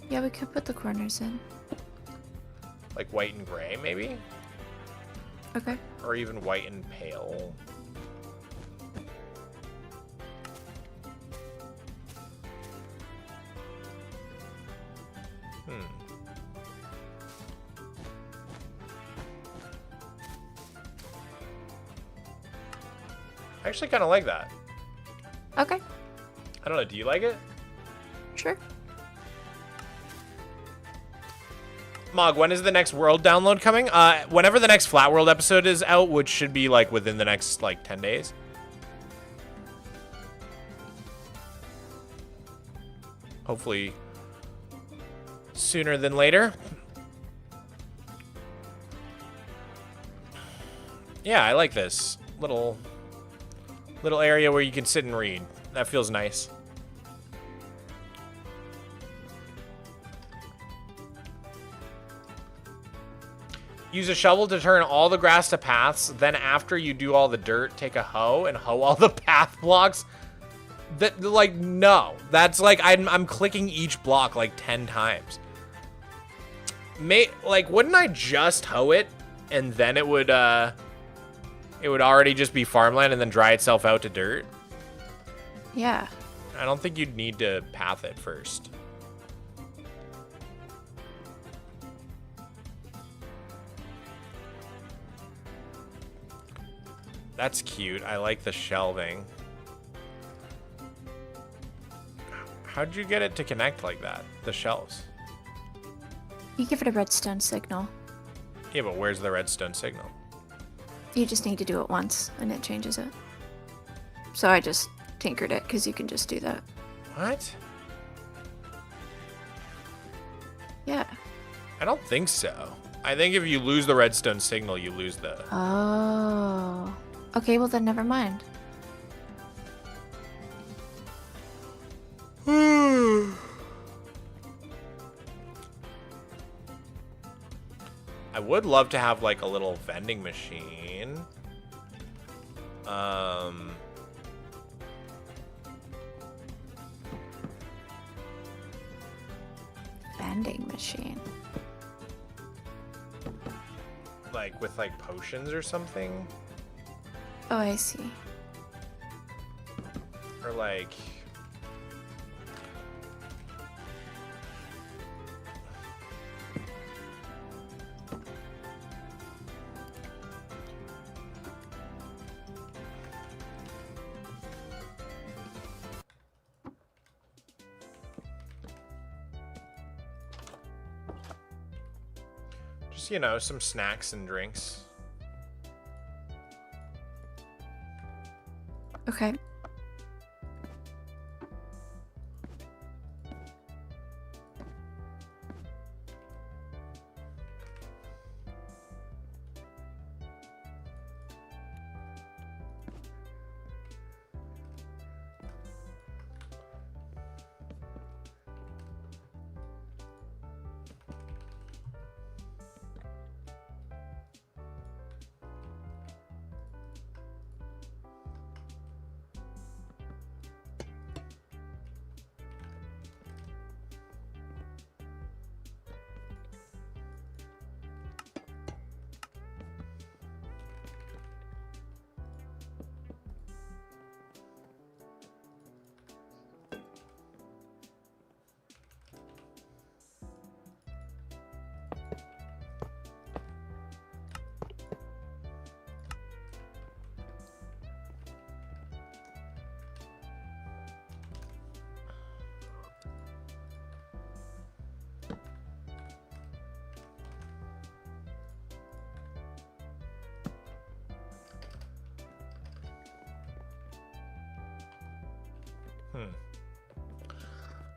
Yeah, we could put the corners in. Like white and gray maybe? Okay. Or even white and pale. I actually kind of like that. Okay. I don't know, do you like it? Sure. Mog, when is the next world download coming? Whenever the next Flat World episode is out, which should be like within the next like 10 days. Hopefully sooner than later. Yeah, I like this little area where you can sit and read. That feels nice. Use a shovel to turn all the grass to paths. Then after you do all the dirt, take a hoe and hoe all the path blocks. That, like, no. That's like, I'm clicking each block like 10 times. Like, wouldn't I just hoe it and then it would It would already just be farmland and then dry itself out to dirt? Yeah. I don't think you'd need to path it first. That's cute. I like the shelving. How'd you get it to connect like that? The shelves? You give it a redstone signal. Yeah, but where's the redstone signal? You just need to do it once, and it changes it. So I just tinkered it, because you can just do that. What? Yeah. I don't think so. I think if you lose the redstone signal, you lose the... Oh. Okay, well then never mind. I would love to have like a little vending machine. Vending machine. Like with like potions or something. Oh, I see. Or like... just, you know, some snacks and drinks. Okay.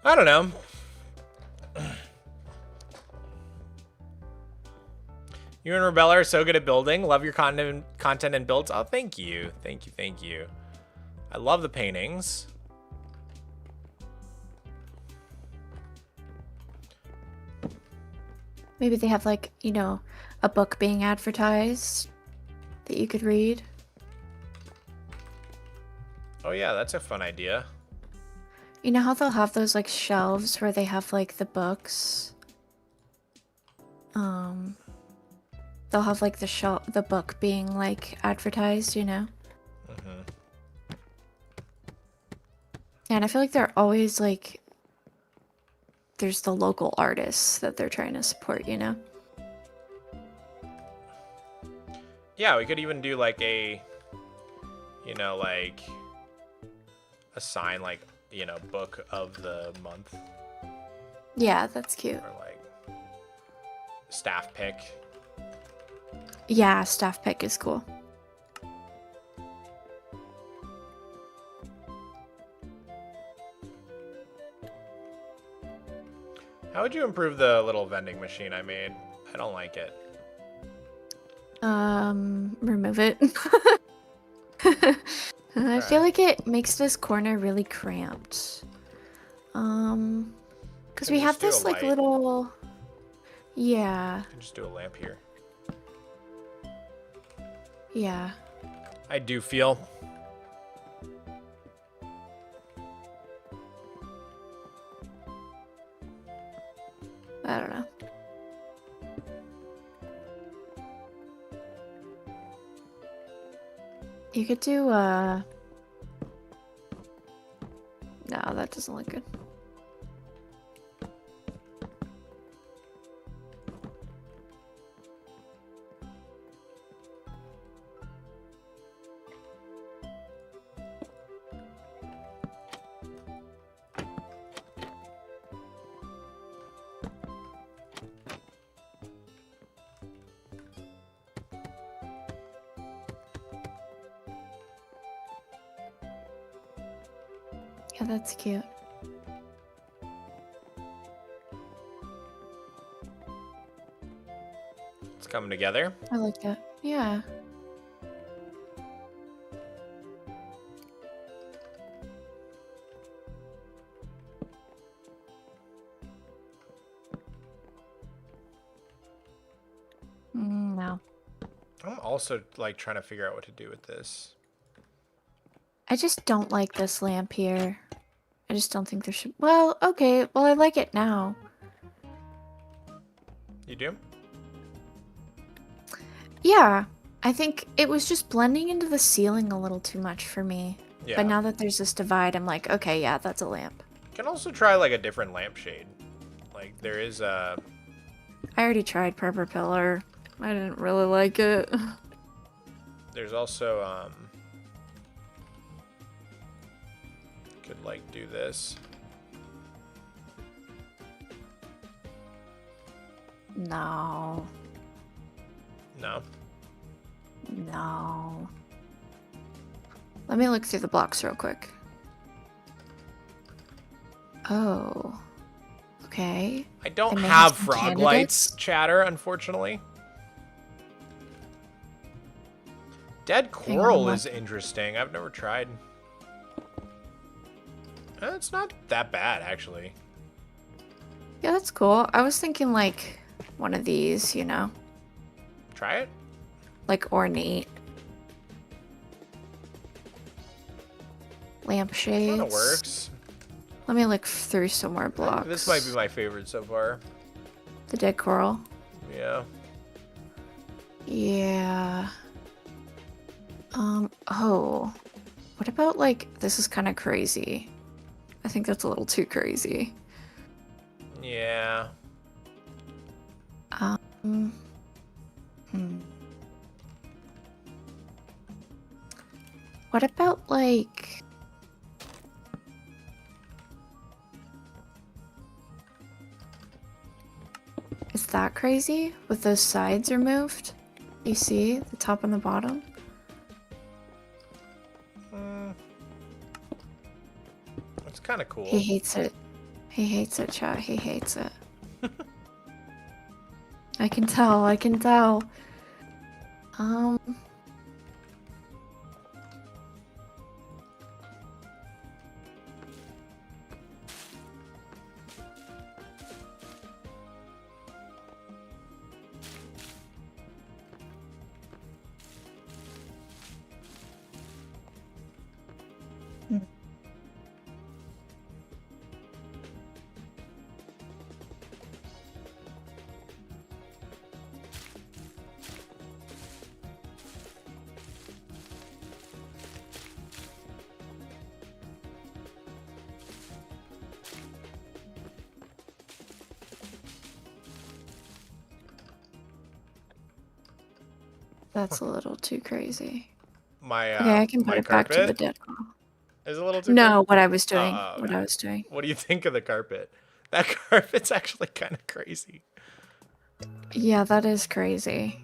I don't know. You and Robella are so good at building. Love your content and builds. Oh, thank you. Thank you. Thank you. I love the paintings. Maybe they have like, you know, a book being advertised that you could read. Oh yeah, that's a fun idea. You know how they'll have those like shelves where they have like the books? They'll have like the book being like advertised, you know? Mm-hmm. And I feel like they're always like, there's the local artists that they're trying to support, you know? Yeah, we could even do like a, you know, like a sign like, you know, book of the month. Yeah, that's cute. Or like staff pick. Yeah, staff pick is cool. How would you improve the little vending machine I made? I don't like it. Remove it. I feel like it makes this corner really cramped. Because we have this like little... Yeah. You can just do a lamp here. Yeah. I do feel. I don't know. You could do, no, that doesn't look good. Yeah, that's cute. It's coming together. I like that. Yeah. No. I'm also like trying to figure out what to do with this. I just don't like this lamp here. I just don't think there should... Well, okay. Well, I like it now. You do? Yeah. I think it was just blending into the ceiling a little too much for me. Yeah. But now that there's this divide, I'm like, okay, yeah, that's a lamp. You can also try like a different lampshade. Like there is a... I already tried Purple Pillar. I didn't really like it. There's also, could like do this. No. No. No. Let me look through the blocks real quick. Oh. Okay. I don't They may have have some frog candidates. lights chatter, unfortunately. Dead Hang on, coral what? is interesting. I've never tried. It's not that bad, actually. Yeah, that's cool. I was thinking like one of these, you know, Try it? like ornate lampshades. Kind of works. Let me look through some more blocks. This might be my favorite so far. The dead coral. Yeah. Yeah. Oh. What about like this is kind of crazy. I think that's a little too crazy. Yeah. Hmm. What about like is that crazy with those sides removed? You see the top and the bottom? It's kind of cool. He hates it. He hates it, chat. He hates it. I can tell. I can tell. That's a little too crazy. My Okay, I can put my it back to the carpet dead coral. is a little too No, what I was crazy? doing. Oh, What okay. I was doing. What do you think of the carpet? That carpet's actually kind of crazy. Yeah, that is crazy.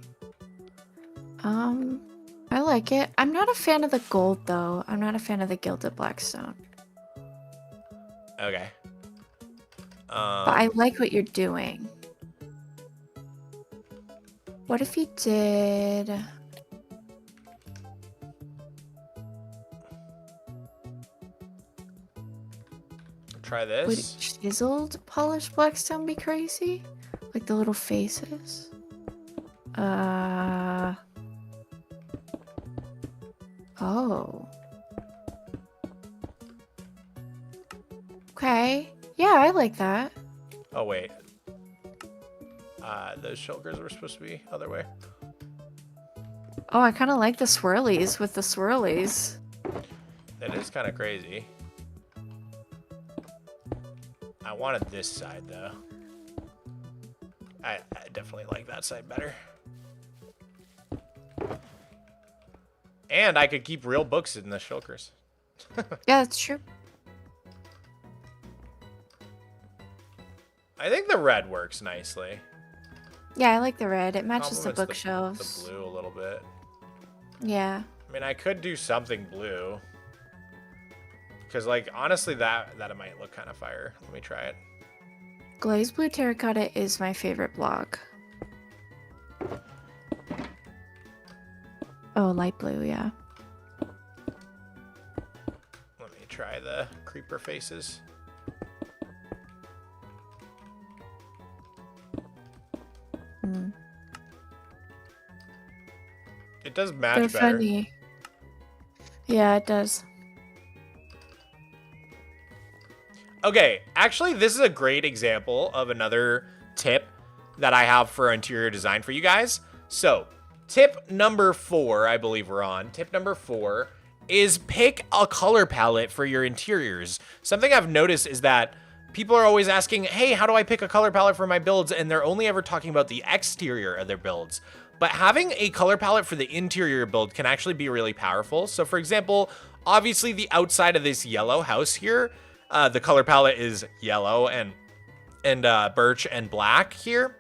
I like it. I'm not a fan of the gold though. I'm not a fan of the gilded blackstone. Okay. But I like what you're doing. What if you did... Try Would this. chiseled polished blackstone be crazy? Like the little faces? Oh. Okay. Yeah, I like that. Oh wait. Those shulkers were supposed to be other way. Oh, I kind of like the swirlies with the swirlies. That is kind of crazy. I wanted this side, though. I definitely like that side better. And I could keep real books in the shulkers. Yeah, that's true. I think the red works nicely. Yeah, I like the red. It matches the Complements bookshelves. The blue a little bit. Yeah. I mean, I could do something blue. Because, like, honestly, that it might look kind of fire. Let me try it. Glazed blue terracotta is my favorite block. Oh, light blue, yeah. Let me try the creeper faces. Mm. It does match They're better. funny. Yeah, it does. Okay, actually, this is a great example of another tip that I have for interior design for you guys. So, tip number 4, I believe we're on. Tip number 4 is pick a color palette for your interiors. Something I've noticed is that people are always asking, hey, how do I pick a color palette for my builds? And they're only ever talking about the exterior of their builds. But having a color palette for the interior build can actually be really powerful. So, for example, obviously the outside of this yellow house here, the color palette is yellow and birch and black here.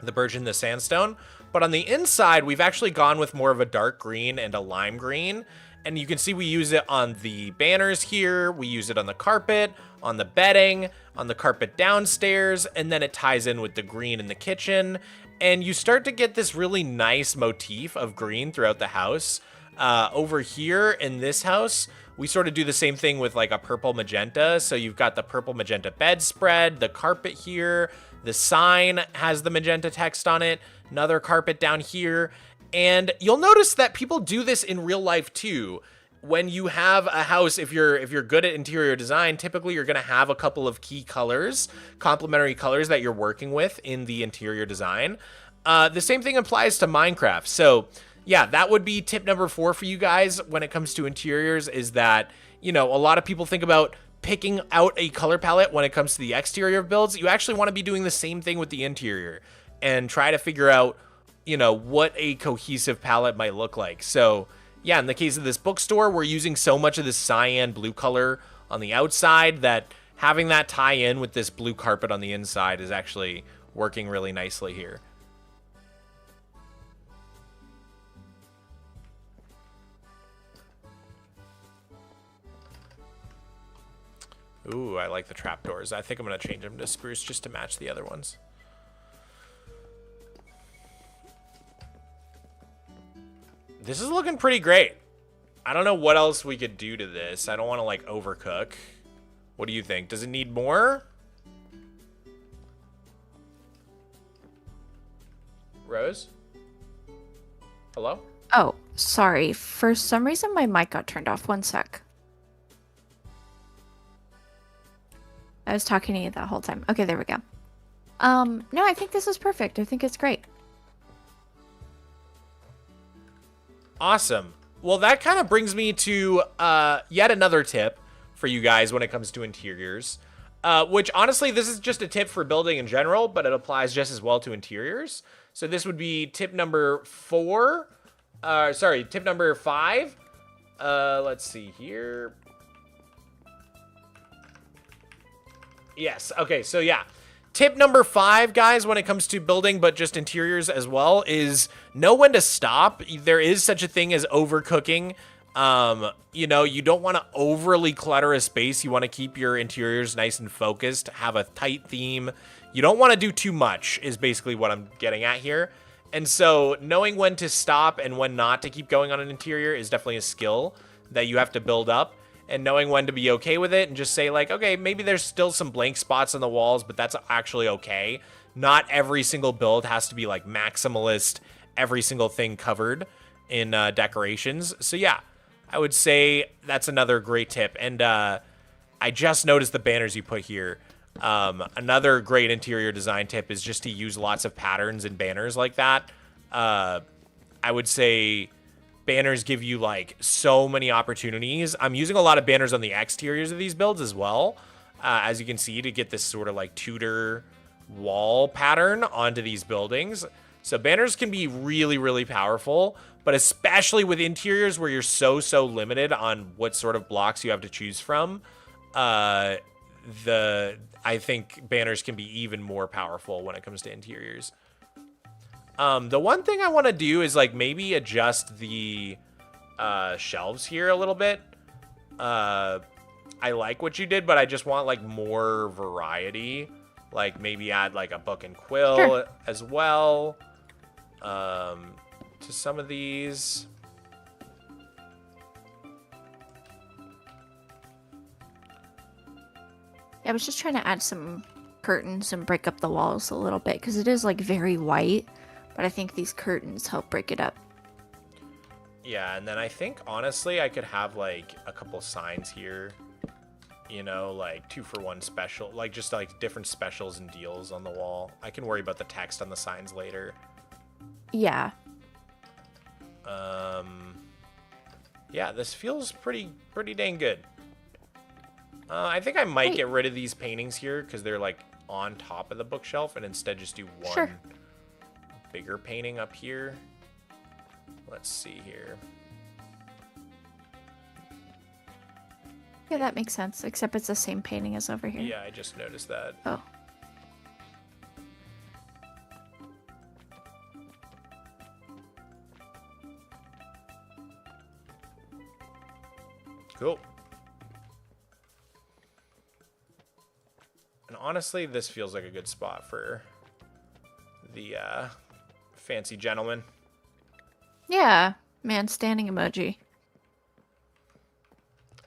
The birch and the sandstone. But on the inside, we've actually gone with more of a dark green and a lime green. And you can see we use it on the banners here. We use it on the carpet, on the bedding, on the carpet downstairs. And then it ties in with the green in the kitchen. And you start to get this really nice motif of green throughout the house. Over here in this house, we sort of do the same thing with like a purple magenta. So you've got the purple magenta bedspread, the carpet here, the sign has the magenta text on it, another carpet down here. And you'll notice that people do this in real life too. When you have a house, if you're good at interior design, typically you're going to have a couple of key colors, complementary colors that you're working with in the interior design. The same thing applies to Minecraft. So yeah, that would be tip number 4 for you guys when it comes to interiors, is that, you know, a lot of people think about picking out a color palette when it comes to the exterior builds. You actually want to be doing the same thing with the interior and try to figure out, you know, what a cohesive palette might look like. So yeah, in the case of this bookstore, we're using so much of this cyan blue color on the outside that having that tie in with this blue carpet on the inside is actually working really nicely here. Ooh, I like the trapdoors. I think I'm going to change them to spruce just to match the other ones. This is looking pretty great. I don't know what else we could do to this. I don't want to, like, overcook. What do you think? Does it need more? Rose? Hello? Oh, sorry. For some reason, my mic got turned off. One sec. I was talking to you that whole time. Okay, there we go. No, I think this is perfect. I think it's great. Awesome. Well, that kind of brings me to yet another tip for you guys when it comes to interiors. Which, honestly, this is just a tip for building in general, but it applies just as well to interiors. So this would be tip number 4. Sorry, tip number 5. Let's see here. Yes. Okay. So yeah, tip number 5, guys, when it comes to building, but just interiors as well, is know when to stop. There is such a thing as overcooking. You know, you don't want to overly clutter a space. You want to keep your interiors nice and focused, have a tight theme. You don't want to do too much is basically what I'm getting at here. And so knowing when to stop and when not to keep going on an interior is definitely a skill that you have to build up. And knowing when to be okay with it and just say like, okay, maybe there's still some blank spots on the walls, but that's actually okay. Not every single build has to be like maximalist, every single thing covered in decorations. So yeah, I would say that's another great tip. And I just noticed the banners you put here. Another great interior design tip is just to use lots of patterns and banners like that. I would say banners give you like so many opportunities. I'm using a lot of banners on the exteriors of these builds as well, as you can see, to get this sort of like Tudor wall pattern onto these buildings. So banners can be really, really powerful, but especially with interiors where you're so limited on what sort of blocks you have to choose from, I think banners can be even more powerful when it comes to interiors. The one thing I want to do is like maybe adjust the shelves here a little bit. I like what you did, but I just want like more variety. Like maybe add like a book and quill as well to some of these. I was just trying to add some curtains and break up the walls a little bit because it is like very white, but I think these curtains help break it up. Yeah, and then I think honestly I could have like a couple signs here, you know, like 2-for-1 special, like just like different specials and deals on the wall. I can worry about the text on the signs later. Yeah. Yeah, this feels pretty dang good. I think I might get rid of these paintings here because they're like on top of the bookshelf, and instead just do one bigger painting up here. Let's see here. Yeah, that makes sense, except it's the same painting as over here. Yeah, I just noticed that. Oh. Cool. And honestly, this feels like a good spot for the fancy gentleman. Yeah, man standing emoji.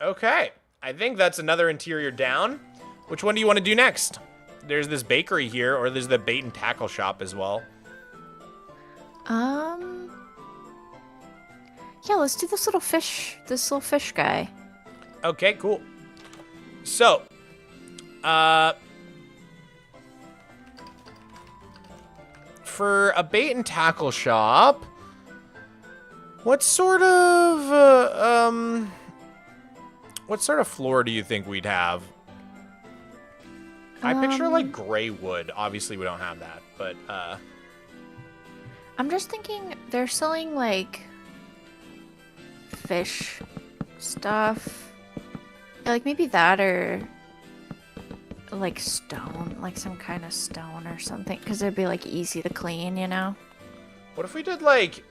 Okay, I think that's another interior down. Which one do you want to do next? There's this bakery here, or there's the bait and tackle shop as well. Yeah, let's do this little fish guy. Okay, cool. So, for a bait and tackle shop, what sort of floor do you think we'd have? I picture like gray wood. Obviously, we don't have that, but I'm just thinking they're selling like fish stuff. Yeah, like maybe that, or like stone, like some kind of stone or something, because it'd be like easy to clean, you know? What if we did like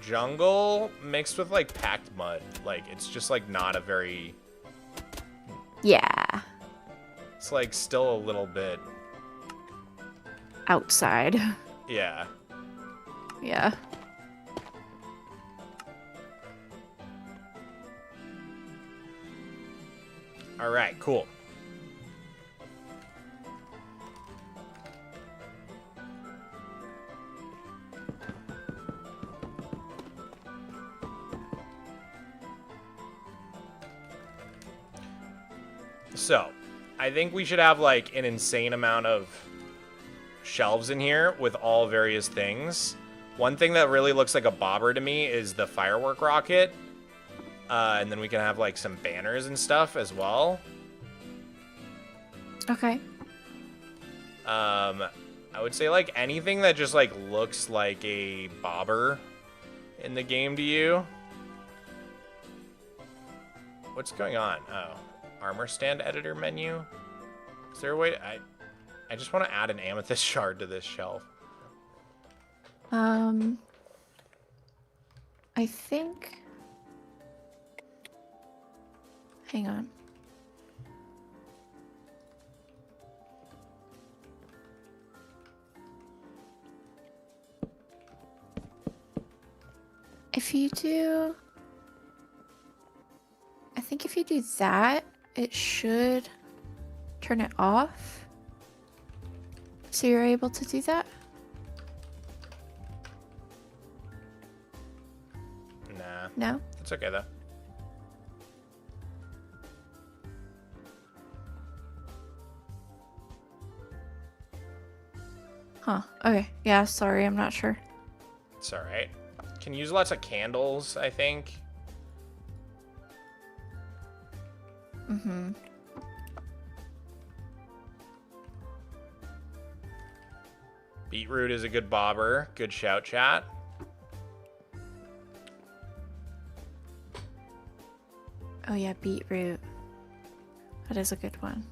jungle mixed with like packed mud? Like it's just like not a very... Yeah. It's like still a little bit... outside. Yeah. Yeah. All right, cool. So, I think we should have like an insane amount of shelves in here with all various things. One thing that really looks like a bobber to me is the firework rocket. And then we can have like some banners and stuff as well. Okay. I would say like anything that just like looks like a bobber in the game to you. What's going on? Oh, armor stand editor menu. Is there a way to, I just want to add an amethyst shard to this shelf. I think... Hang on. If you do... I think if you do that, it should turn it off. So you're able to do that? Nah. No? It's okay though. Huh. Okay. Yeah, sorry, I'm not sure. It's alright. Can use lots of candles, I think. Mm-hmm. Beetroot is a good bobber. Good shout, chat. Oh yeah, beetroot. That is a good one.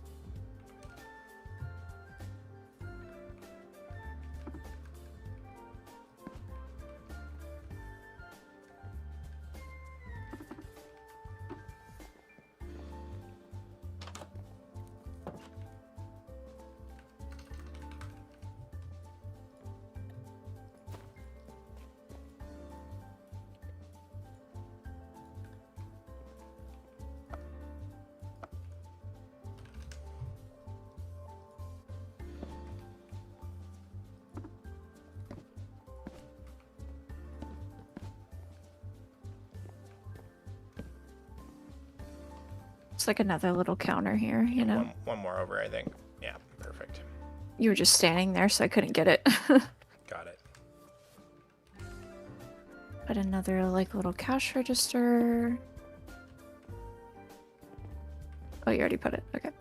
It's like another little counter here, you know? One more over, I think. Yeah, perfect. You were just standing there, so I couldn't get it. Got it. But another, like, little cash register. Oh, you already put it. Okay.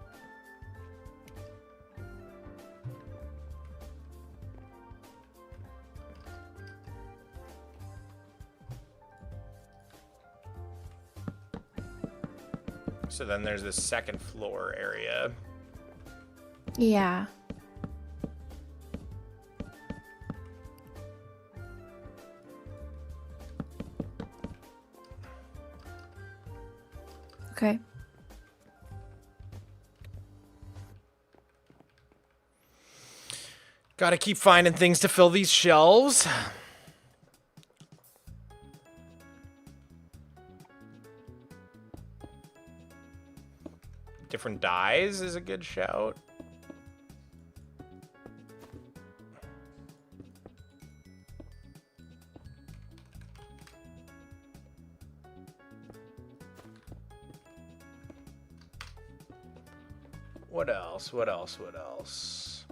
So then there's this second floor area. Yeah. Okay. Gotta keep finding things to fill these shelves. Different dyes is a good shout. What else? What else? What else?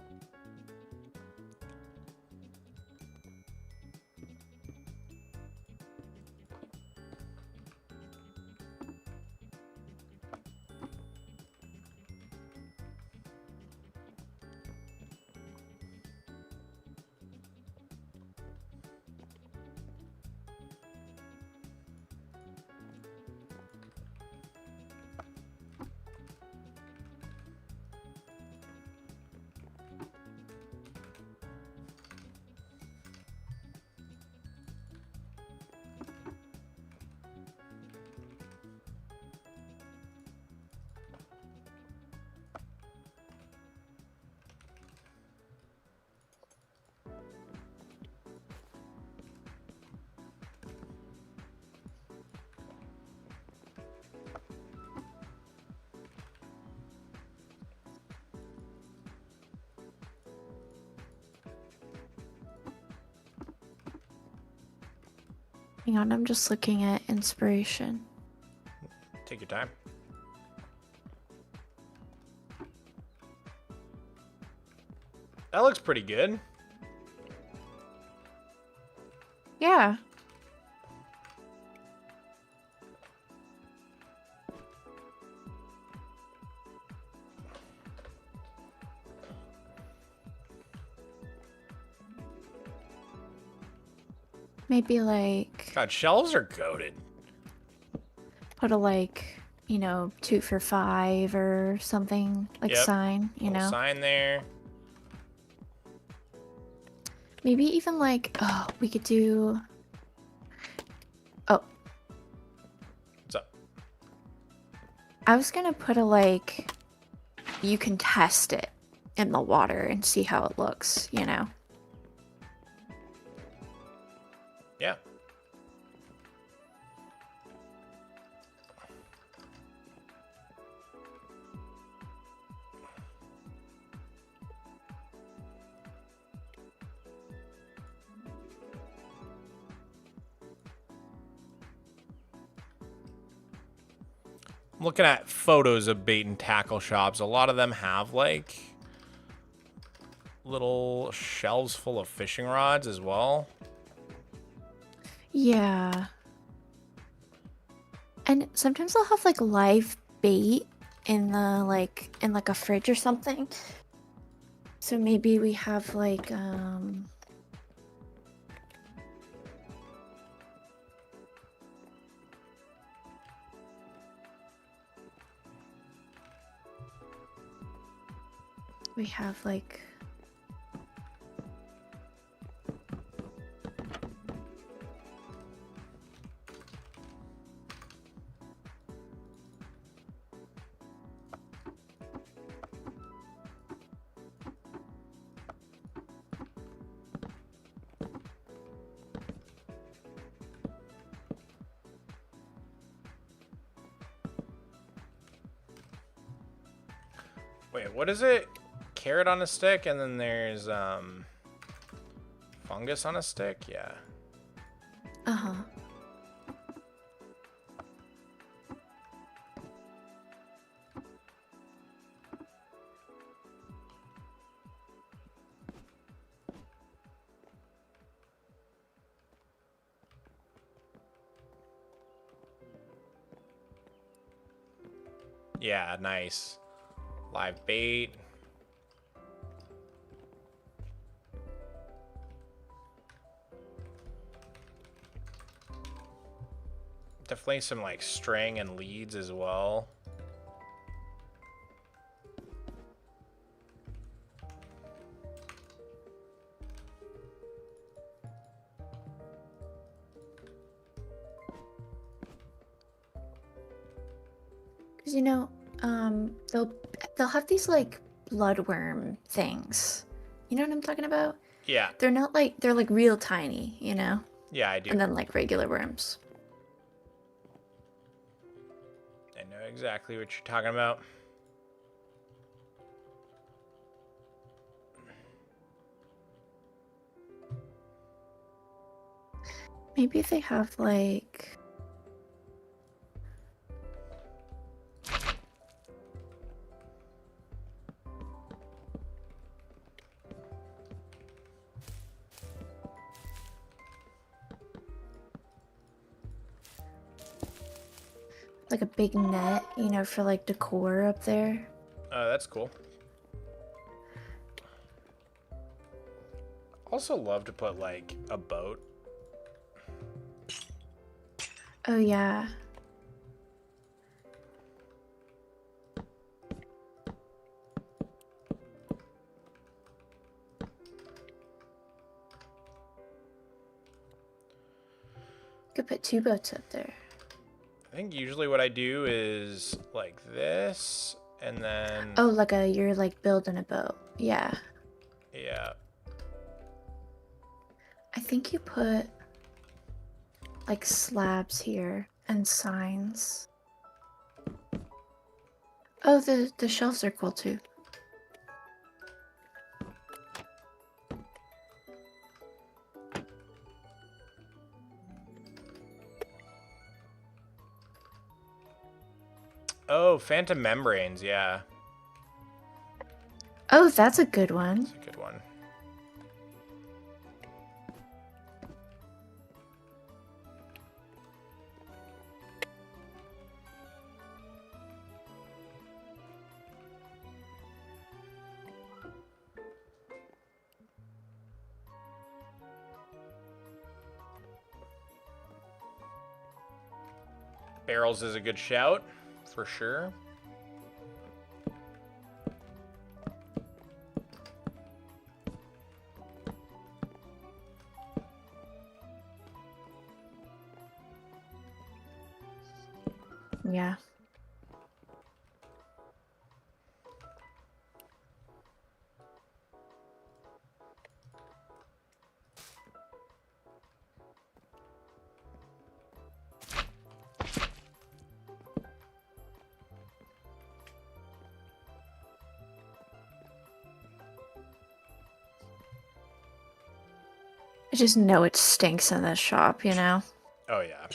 Hang on, I'm just looking at inspiration. Take your time. That looks pretty good. Yeah. Maybe like God, shelves are goated. put a like, you know, 2 for $5 or something, like Yep. sign, you Little know. sign there. Maybe even like, oh, we could do. Oh, What's up? I was gonna put a like, you can test it in the water and see how it looks, you know. Yeah. I'm looking at photos of bait and tackle shops. A lot of them have like little shelves full of fishing rods as well. Yeah. And sometimes they'll have like live bait in the in like a fridge or something. So maybe we have like we have like Wait, what is it? Carrot on a stick, and then there's fungus on a stick? Yeah. uh-huh. Yeah, nice. Live bait. Definitely some like string and leads as well. Cause they'll have these like bloodworm things. You know what I'm talking about? Yeah. They're not like they're like real tiny, you know? Yeah, I do. And then like regular worms. I know exactly what you're talking about. Maybe they have like a big net, you know, for like decor up there. That's cool. Also love to put like a boat. Oh yeah. Could put 2 boats up there. I think usually what I do is like this, and then... Oh, like you're like building a boat. Yeah. Yeah. I think you put like slabs here and signs. Oh, the shelves are cool too. Oh, phantom membranes, yeah. Oh, that's a good one. That's a good one. Barrels is a good shout, for sure. Yeah. I just know it stinks in this shop, you know? Oh, yeah.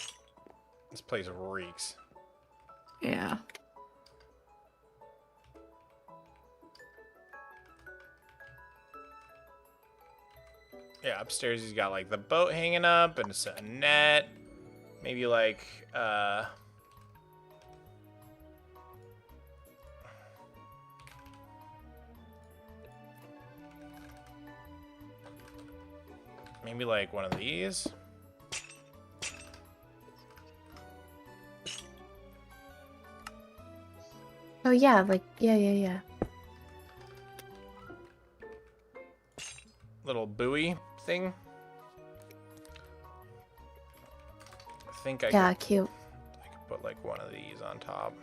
This place reeks. Yeah. Yeah, upstairs he's got like the boat hanging up and a net. Maybe like maybe like one of these. Oh yeah, like yeah. Little buoy thing. I think I Yeah, could, cute. I could put like one of these on top.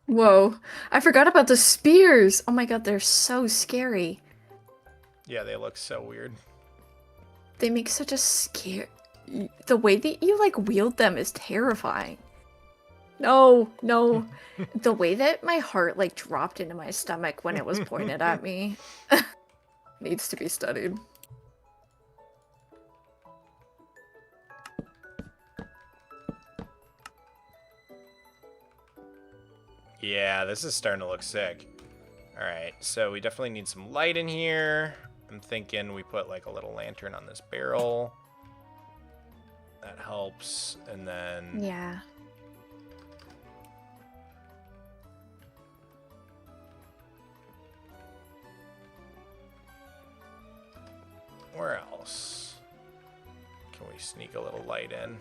Whoa, I forgot about the spears. Oh my god, they're so scary. Yeah, they look so weird. They make such a scare. The way that you like wield them is terrifying. No. The way that my heart like dropped into my stomach when it was pointed at me needs to be studied. Yeah, this is starting to look sick. All right, so we definitely need some light in here. I'm thinking we put like a little lantern on this barrel. That helps. And then Yeah. where else can we sneak a little light in?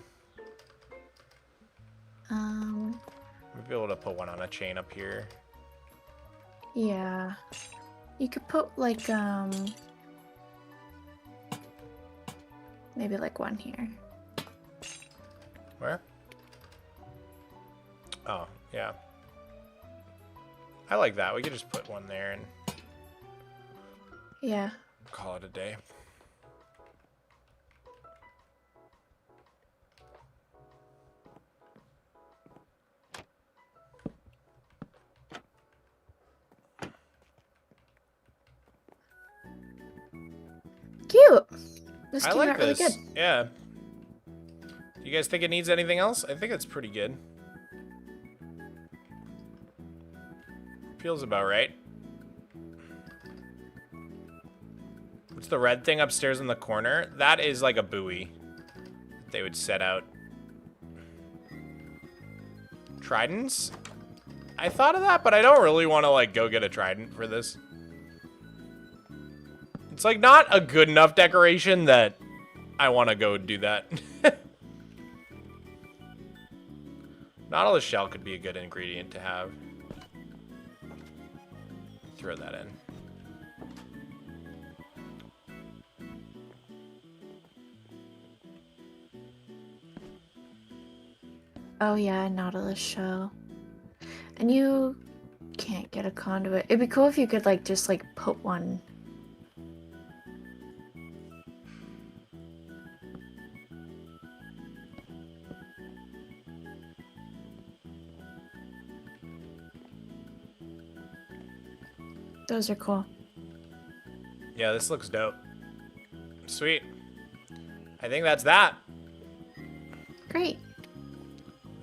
We'll be able to put one on a chain up here. Yeah. You could put like maybe like one here. Where? Oh, yeah. I like that. We could just put one there and Yeah. call it a day. Cute. This I came like out really this. good. Yeah. You guys think it needs anything else? I think it's pretty good. Feels about right. What's the red thing upstairs in the corner? That is like a buoy they would set out. Tridents? I thought of that, but I don't really want to like go get a trident for this. It's like not a good enough decoration that I want to go do that. Nautilus shell could be a good ingredient to have. Throw that in. Oh yeah, Nautilus shell. And you can't get a conduit. It'd be cool if you could like just like put one. Those are cool. Yeah, this looks dope. Sweet. I think that's that. Great.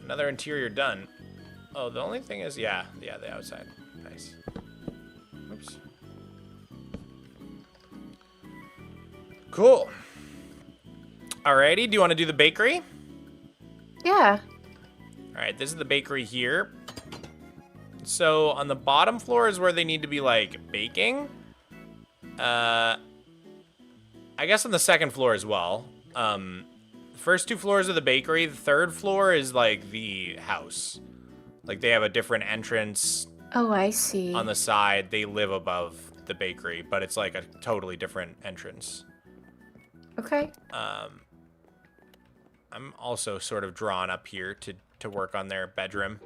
Another interior done. Oh, the only thing is, yeah, the outside. Nice. Oops. Cool. Alrighty, do you want to do the bakery? Yeah. Alright, this is the bakery here. So, on the bottom floor is where they need to be, like, baking. I guess on the second floor as well. The first two floors of the bakery. The third floor is, like, the house. Like, they have a different entrance. Oh, I see. On the side. They live above the bakery, but it's, like, a totally different entrance. Okay. I'm also sort of drawn up here to work on their bedroom.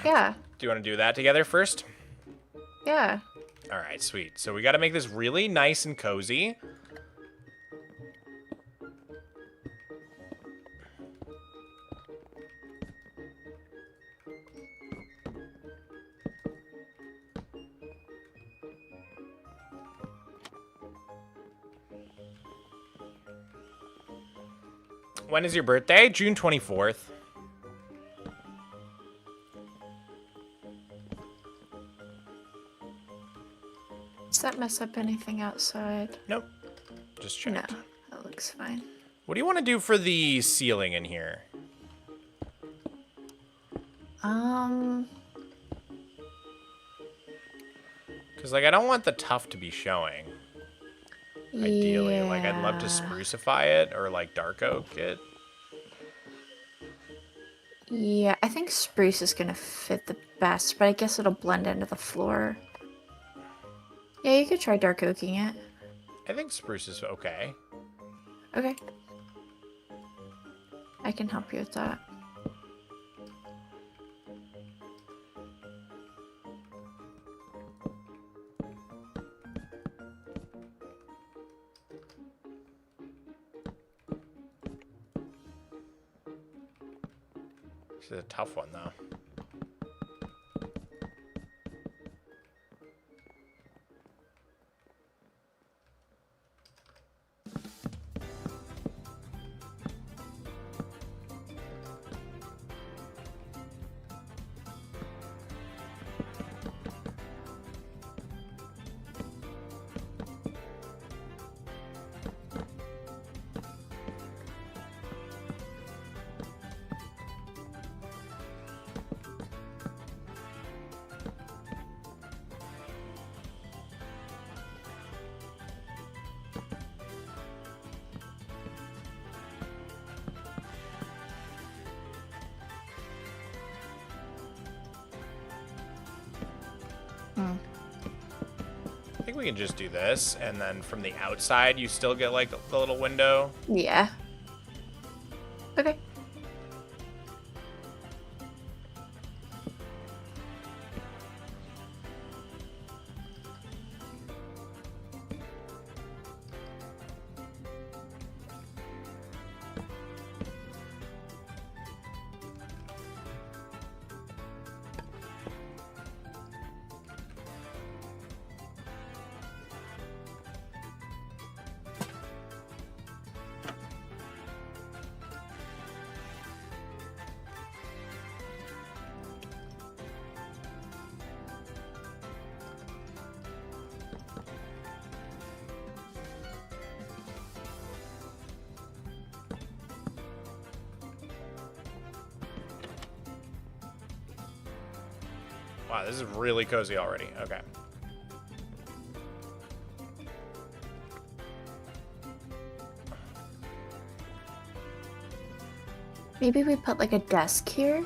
Yeah. Do you want to do that together first? Yeah. All right, sweet. So we got to make this really nice and cozy. When is your birthday? June 24th. Does that mess up anything outside? Nope. Just checked. No, that looks fine. What do you want to do for the ceiling in here? Because, like, I don't want the tuff to be showing. Ideally. Yeah. Like, I'd love to sprucify it or, like, dark oak it. Yeah, I think spruce is gonna fit the best, but I guess it'll blend into the floor. Yeah, you could try dark oaking it. I think spruce is okay. Okay. I can help you with that. This is a tough one, though. I think we can just do this, and then from the outside, you still get, like, the little window. Yeah. Okay. Wow, this is really cozy already. Okay. Maybe we put like a desk here?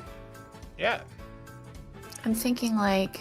Yeah. I'm thinking like...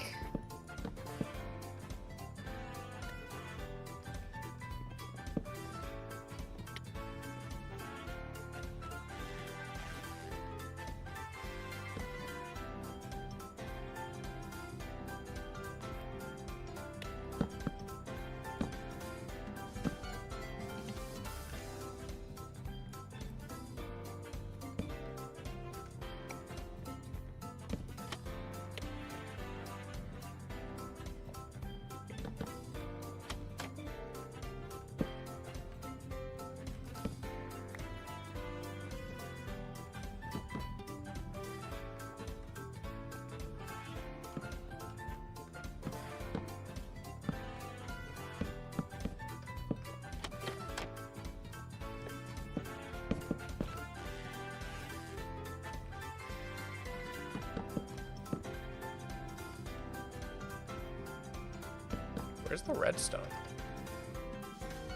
Where's the redstone?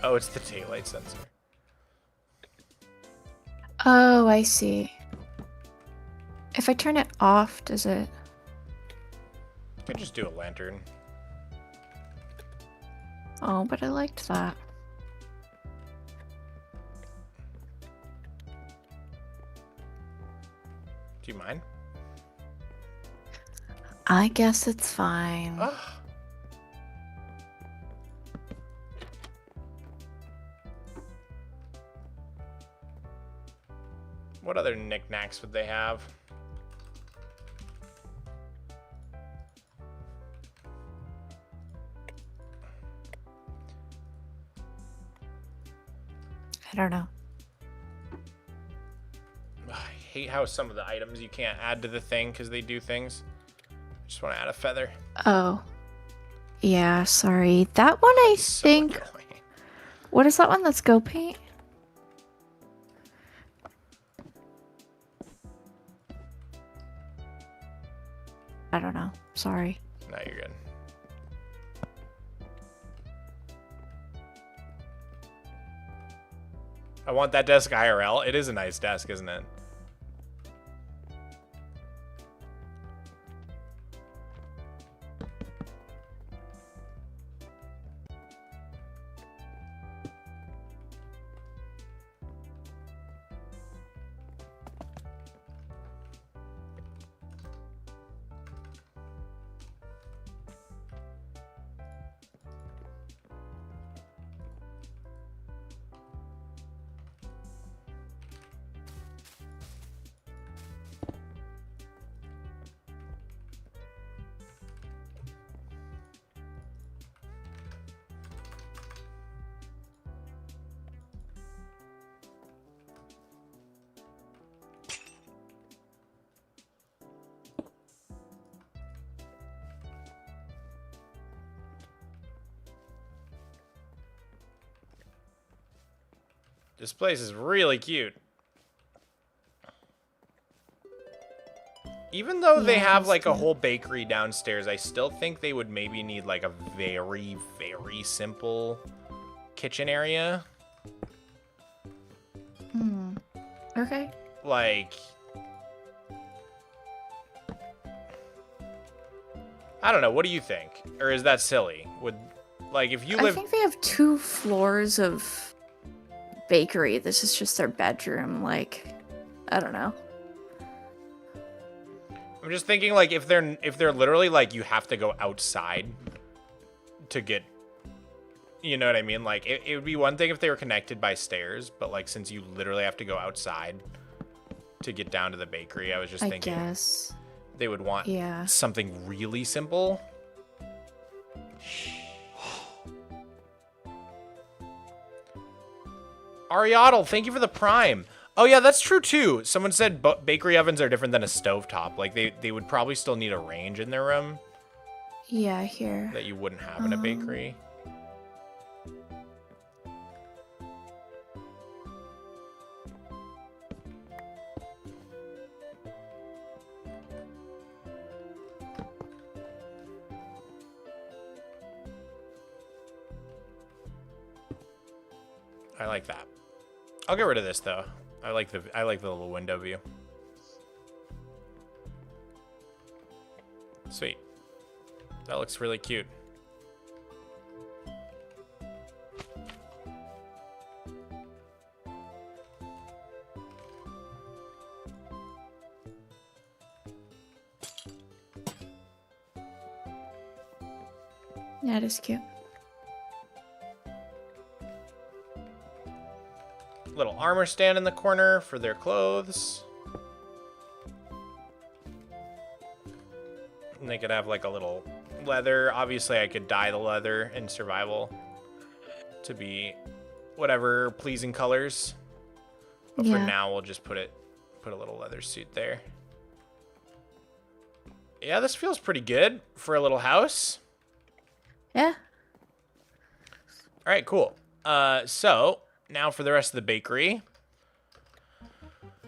Oh, it's the daylight sensor. Oh, I see. If I turn it off, does it... I could just do a lantern. Oh, but I liked that. Do you mind? I guess it's fine. Oh. What other knickknacks would they have? I don't know. hate how some of the items you can't add to the thing because they do things. Just want to add a feather. Oh. Yeah, sorry. That one I So think... annoying. What is that one that's Go Paint? I don't know. Sorry. No, you're good. I want that desk IRL. It is a nice desk, isn't it? This place is really cute. Even though they have like a whole bakery downstairs, I still think they would maybe need like a very, very simple kitchen area. Okay. Like, I don't know. What do you think? Or is that silly? Would, like, if you live... I think they have 2 floors of bakery. This is just their bedroom. Like, I don't know. I'm just thinking, like, if they're literally, like, you have to go outside to get... You know what I mean? Like, it would be one thing if they were connected by stairs, but, like, since you literally have to go outside to get down to the bakery, I was just thinking... I guess. They would want something really simple. Ariadne, thank you for the prime. Oh, yeah, that's true, too. Someone said bakery ovens are different than a stovetop. Like, they would probably still need a range in their room. Yeah, here. That you wouldn't have in a bakery. I like that. I'll get rid of this though. I like the little window view. Sweet. That looks really cute. Yeah, it is cute. Little armor stand in the corner for their clothes. And they could have like a little leather. Obviously, I could dye the leather in survival to be whatever pleasing colors. But for now, we'll just put a little leather suit there. Yeah, this feels pretty good for a little house. Yeah. All right, cool. So now for the rest of the bakery.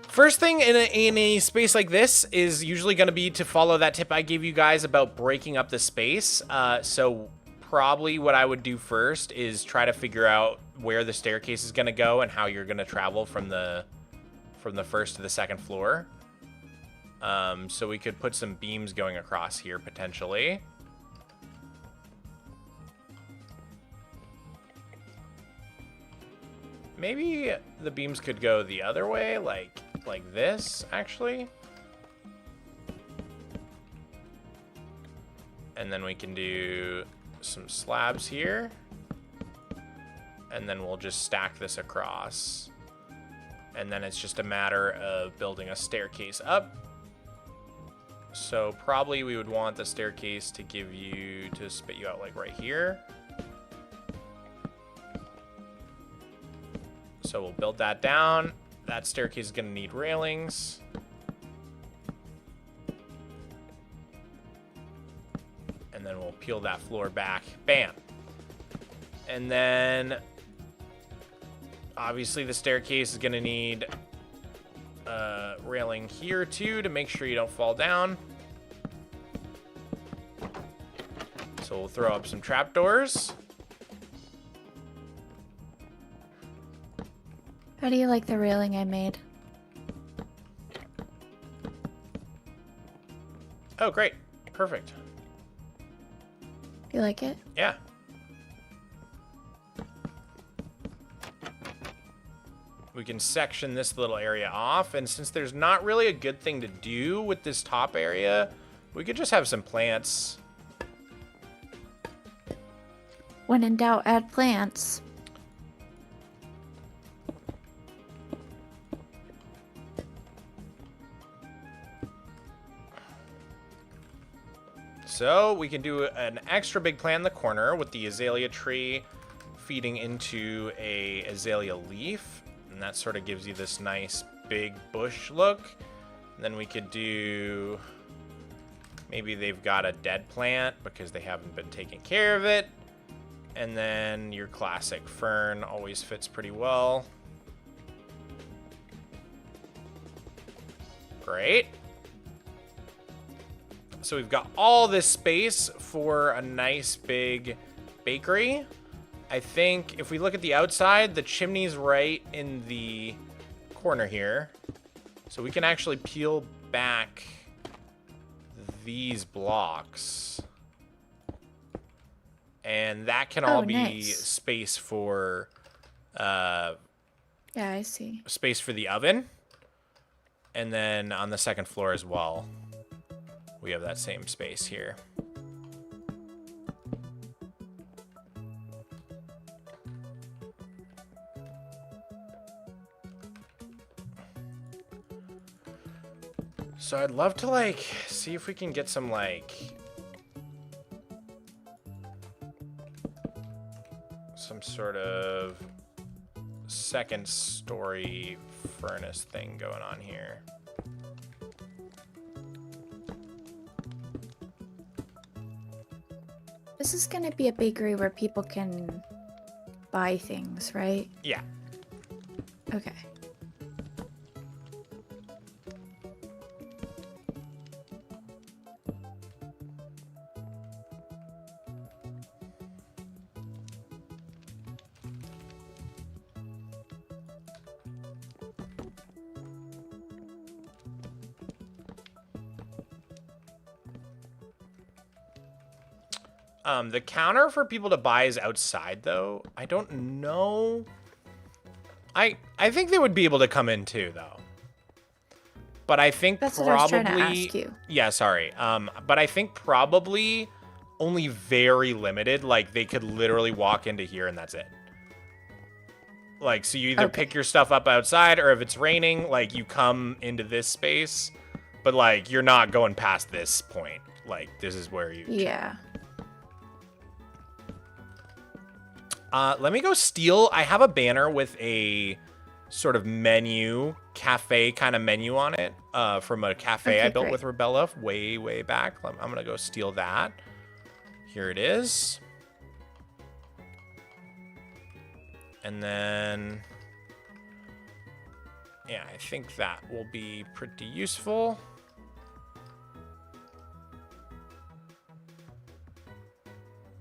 First thing in a space like this is usually going to be to follow that tip I gave you guys about breaking up the space. So probably what I would do first is try to figure out where the staircase is going to go and how you're going to travel from the first to the second floor. So we could put some beams going across here potentially. Maybe the beams could go the other way, like this, actually. And then we can do some slabs here. And then we'll just stack this across. And then it's just a matter of building a staircase up. So probably we would want the staircase to spit you out like right here. So we'll build that down, that staircase is going to need railings. And then we'll peel that floor back. Bam. And then, obviously, the staircase is going to need railing here, too, to make sure you don't fall down. So we'll throw up some trapdoors. How do you like the railing I made? Oh, great. Perfect. You like it? Yeah. We can section this little area off, and since there's not really a good thing to do with this top area, we could just have some plants. When in doubt, add plants. So we can do an extra big plant in the corner with the azalea tree feeding into a azalea leaf. And that sort of gives you this nice big bush look. And then we could do, maybe they've got a dead plant because they haven't been taking care of it. And then your classic fern always fits pretty well. Great. So we've got all this space for a nice big bakery. I think if we look at the outside, the chimney's right in the corner here. So we can actually peel back these blocks. And that can all be nice. space for Yeah, I see. space for the oven. And then on the second floor as well, we have that same space here. So I'd love to, like, see if we can get some, like, some sort of second story furnace thing going on here. This is gonna be a bakery where people can buy things, right? Yeah. Okay. The counter for people to buy is outside, though. I don't know. I think they would be able to come in, too, though. But I think That's probably... what I was trying to ask you. Yeah, sorry. But I think probably only very limited. Like, they could literally walk into here and that's it. Like, so you either pick your stuff up outside, or if it's raining, like, you come into this space. But, like, you're not going past this point. Like, this is where you... Yeah. Let me go steal. I have a banner with a sort of menu, cafe kind of menu on it from a cafe I built with Robella way, way back. I'm going to go steal that. Here it is. And then, yeah, I think that will be pretty useful.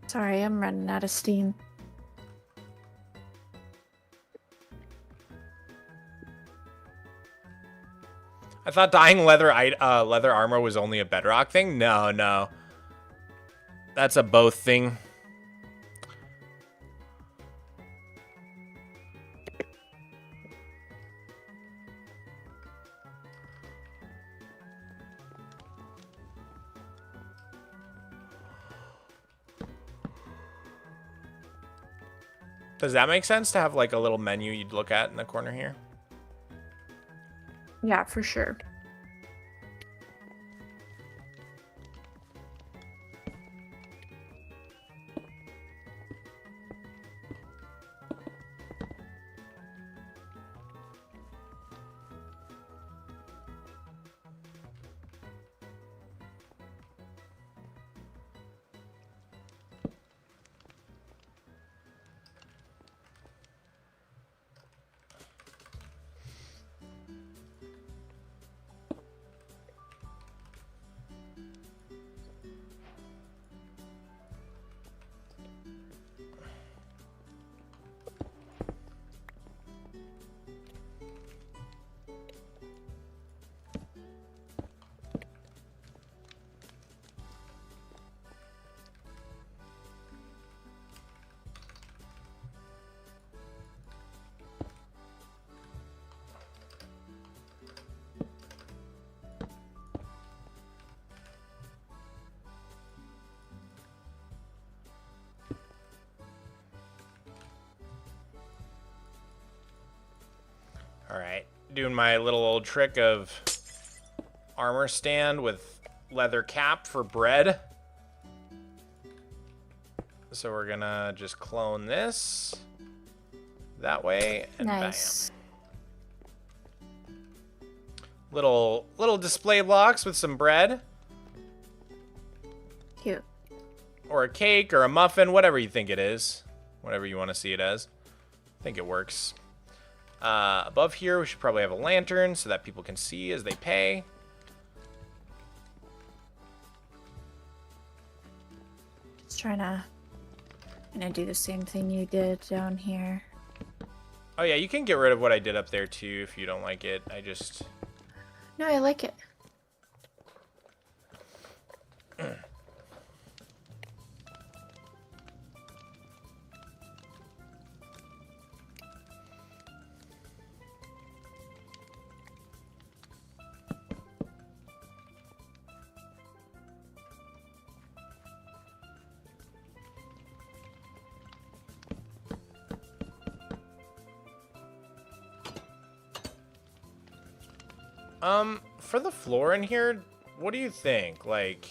Sorry, I'm running out of steam. I thought dyeing leather armor was only a Bedrock thing. No, no. That's a both thing. Does that make sense to have like a little menu you'd look at in the corner here? Yeah, for sure. doing my little old trick of armor stand with leather cap for bread. So we're gonna just clone this that way, and Nice. bam. Little display blocks with some bread. Cute. Or a cake or a muffin, whatever you think it is. Whatever you want to see it as. I think it works. Above here, we should probably have a lantern so that people can see as they pay. Just trying to do the same thing you did down here. Oh yeah, you can get rid of what I did up there too if you don't like it. No, I like it. For the floor in here, what do you think? Like,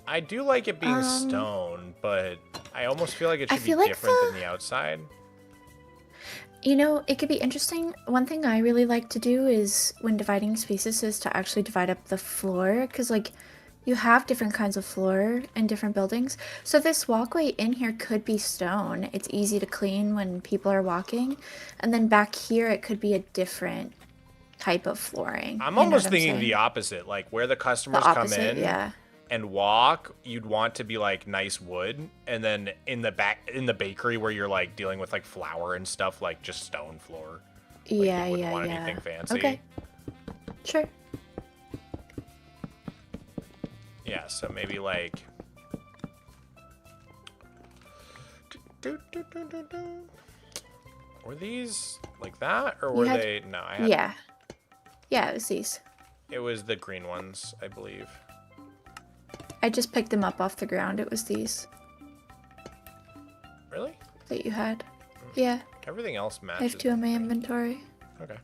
I do like it being stone, but I almost feel like it should be like different than the outside. You know, it could be interesting. One thing I really like to do is when dividing spaces is to actually divide up the floor, because like you have different kinds of floor in different buildings. So this walkway in here could be stone. It's easy to clean when people are walking. And then back here it could be a different type of flooring. I'm almost thinking the opposite, like where the customers come in and walk, you'd want to be like nice wood, and then in the bakery where you're like dealing with like flour and stuff, like just stone floor. Like, you wouldn't want anything fancy. Okay. Sure. Yeah, so maybe like were these like that, or were they? No, I had. Yeah, it was these. It was the green ones, I believe. I just picked them up off the ground. It was these. Really? That you had. Yeah. Everything else matches. I have 2 in my inventory. Okay.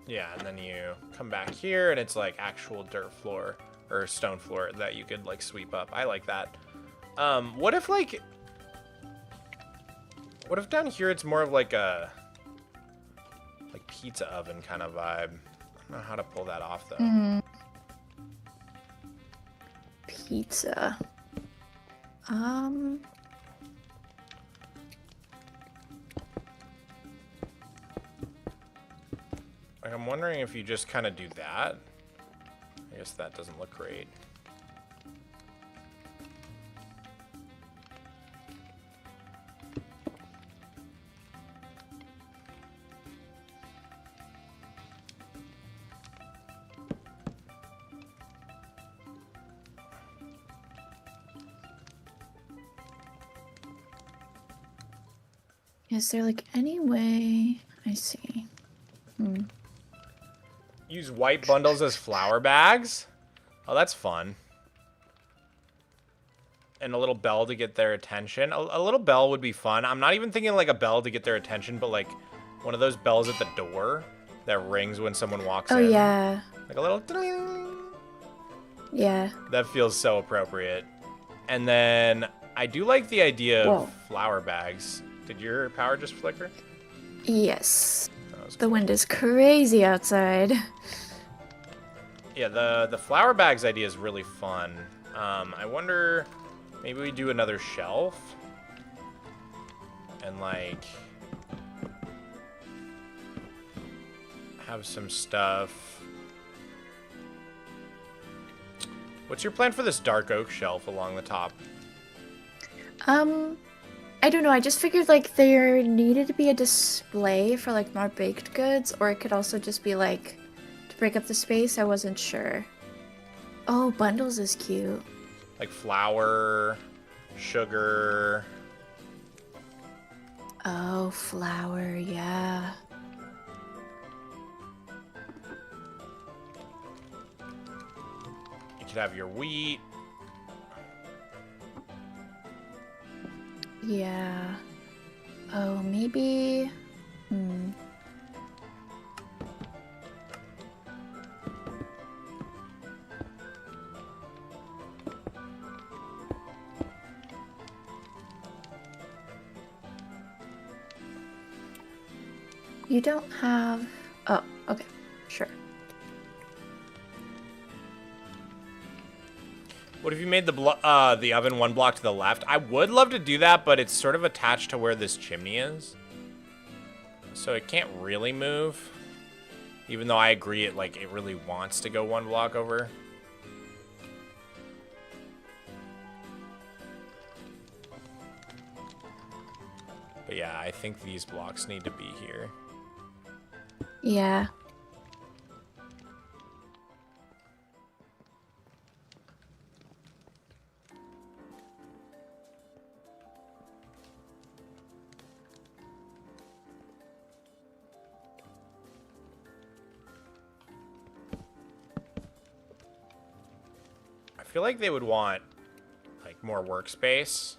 Yeah, and then you come back here and it's like actual dirt floor or stone floor that you could like sweep up. I like that. What if down here it's more of like a pizza oven kind of vibe? I don't know how to pull that off though. Pizza. Like, I'm wondering if you just kind of do that. I guess that doesn't look great. Is there like any way? I see. Use white bundles as flour bags? Oh, that's fun. And a little bell to get their attention. A little bell would be fun. I'm not even thinking like a bell to get their attention, but like one of those bells at the door that rings when someone walks in. Oh, yeah. Like a little... ding. Yeah. That feels so appropriate. And then I do like the idea of flour bags. Did your power just flicker? Yes. Cool. The wind is crazy outside. Yeah, the flour bags idea is really fun. I wonder, maybe we do another shelf and like have some stuff. What's your plan for this dark oak shelf along the top? I don't know. I just figured like there needed to be a display for like more baked goods, or it could also just be like to break up the space. I wasn't sure. Oh, bundles is cute. Like flour, sugar. Oh, flour, yeah. should have your wheat. Yeah. Oh, maybe. You don't have... Oh, okay. Sure. What if you made the oven one block to the left? I would love to do that, but it's sort of attached to where this chimney is. So it can't really move. Even though I agree it really wants to go one block over. But yeah, I think these blocks need to be here. Yeah. I feel like they would want more workspace.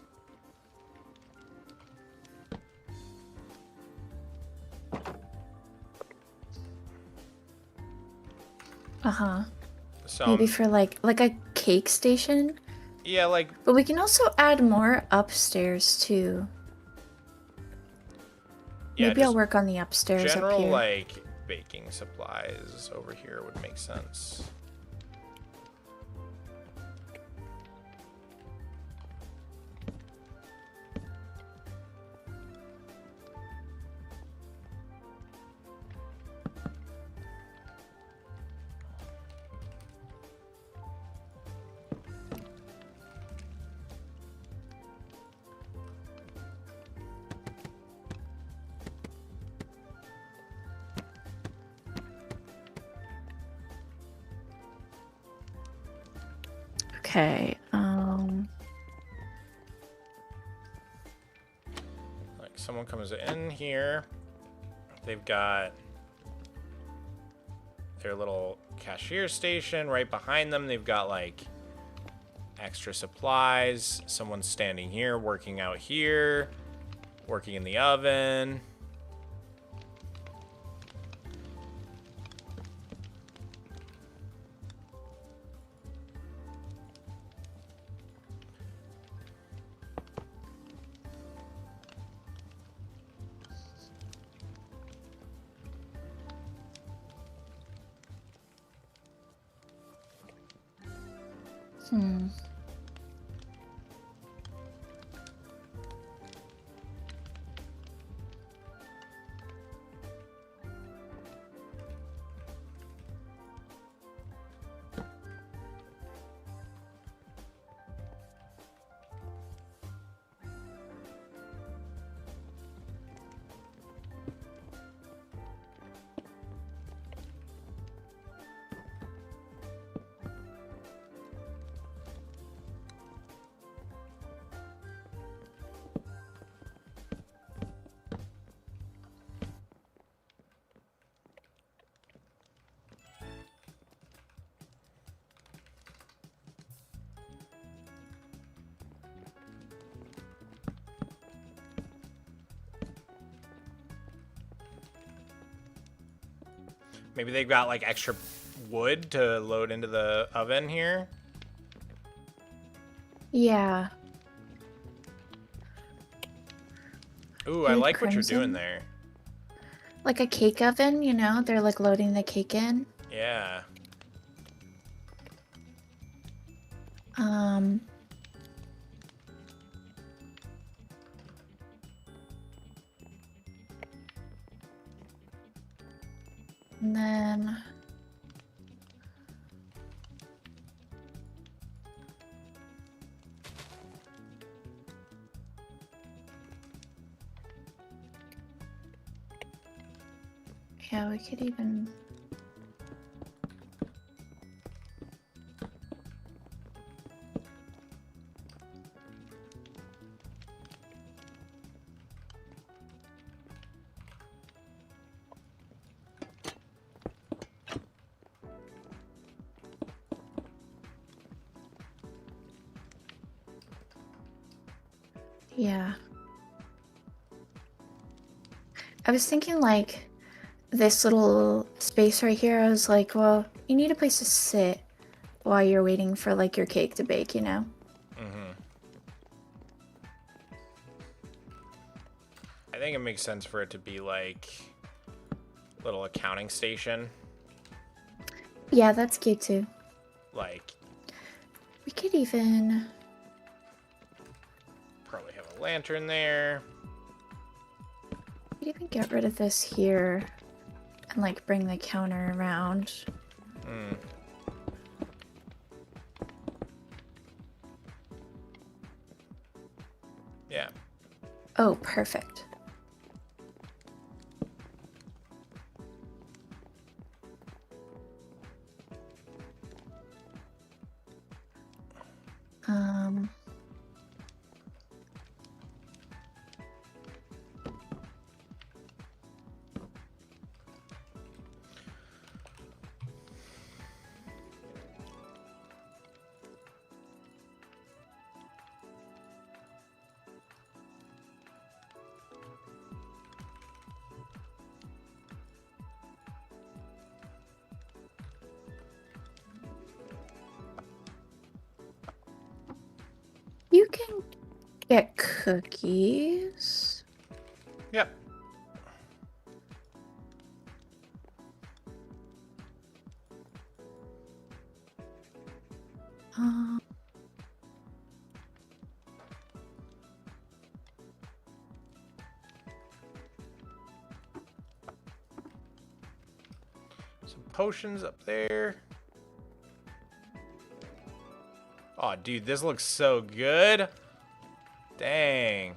Uh-huh. So Maybe for like a cake station. yeah, But we can also add more upstairs too. yeah, Maybe I'll work on the upstairs up general here. baking supplies over here would make sense. Okay. Someone comes in here. They've got their little cashier station right behind them. They've got extra supplies. Someone's standing here, working out here, working in the oven. Maybe they've got extra wood to load into the oven here. Yeah. Ooh, I like what you're doing there. Like a cake oven, you know? They're loading the cake in. Yeah. And then yeah, we could even Yeah. I was thinking like this little space right here. I was like, well, you need a place to sit while you're waiting for like your cake to bake, you know? Mm-hmm. I think it makes sense for it to be like a little accounting station. Yeah, that's cute too. Like, We could even... probably have a lantern there. We could even get rid of this here and like bring the counter around. Hmm. Yeah. Oh, perfect. Um... You can get cookies. Yep. Um, Some potions up there. Oh, dude, this looks so good. Dang.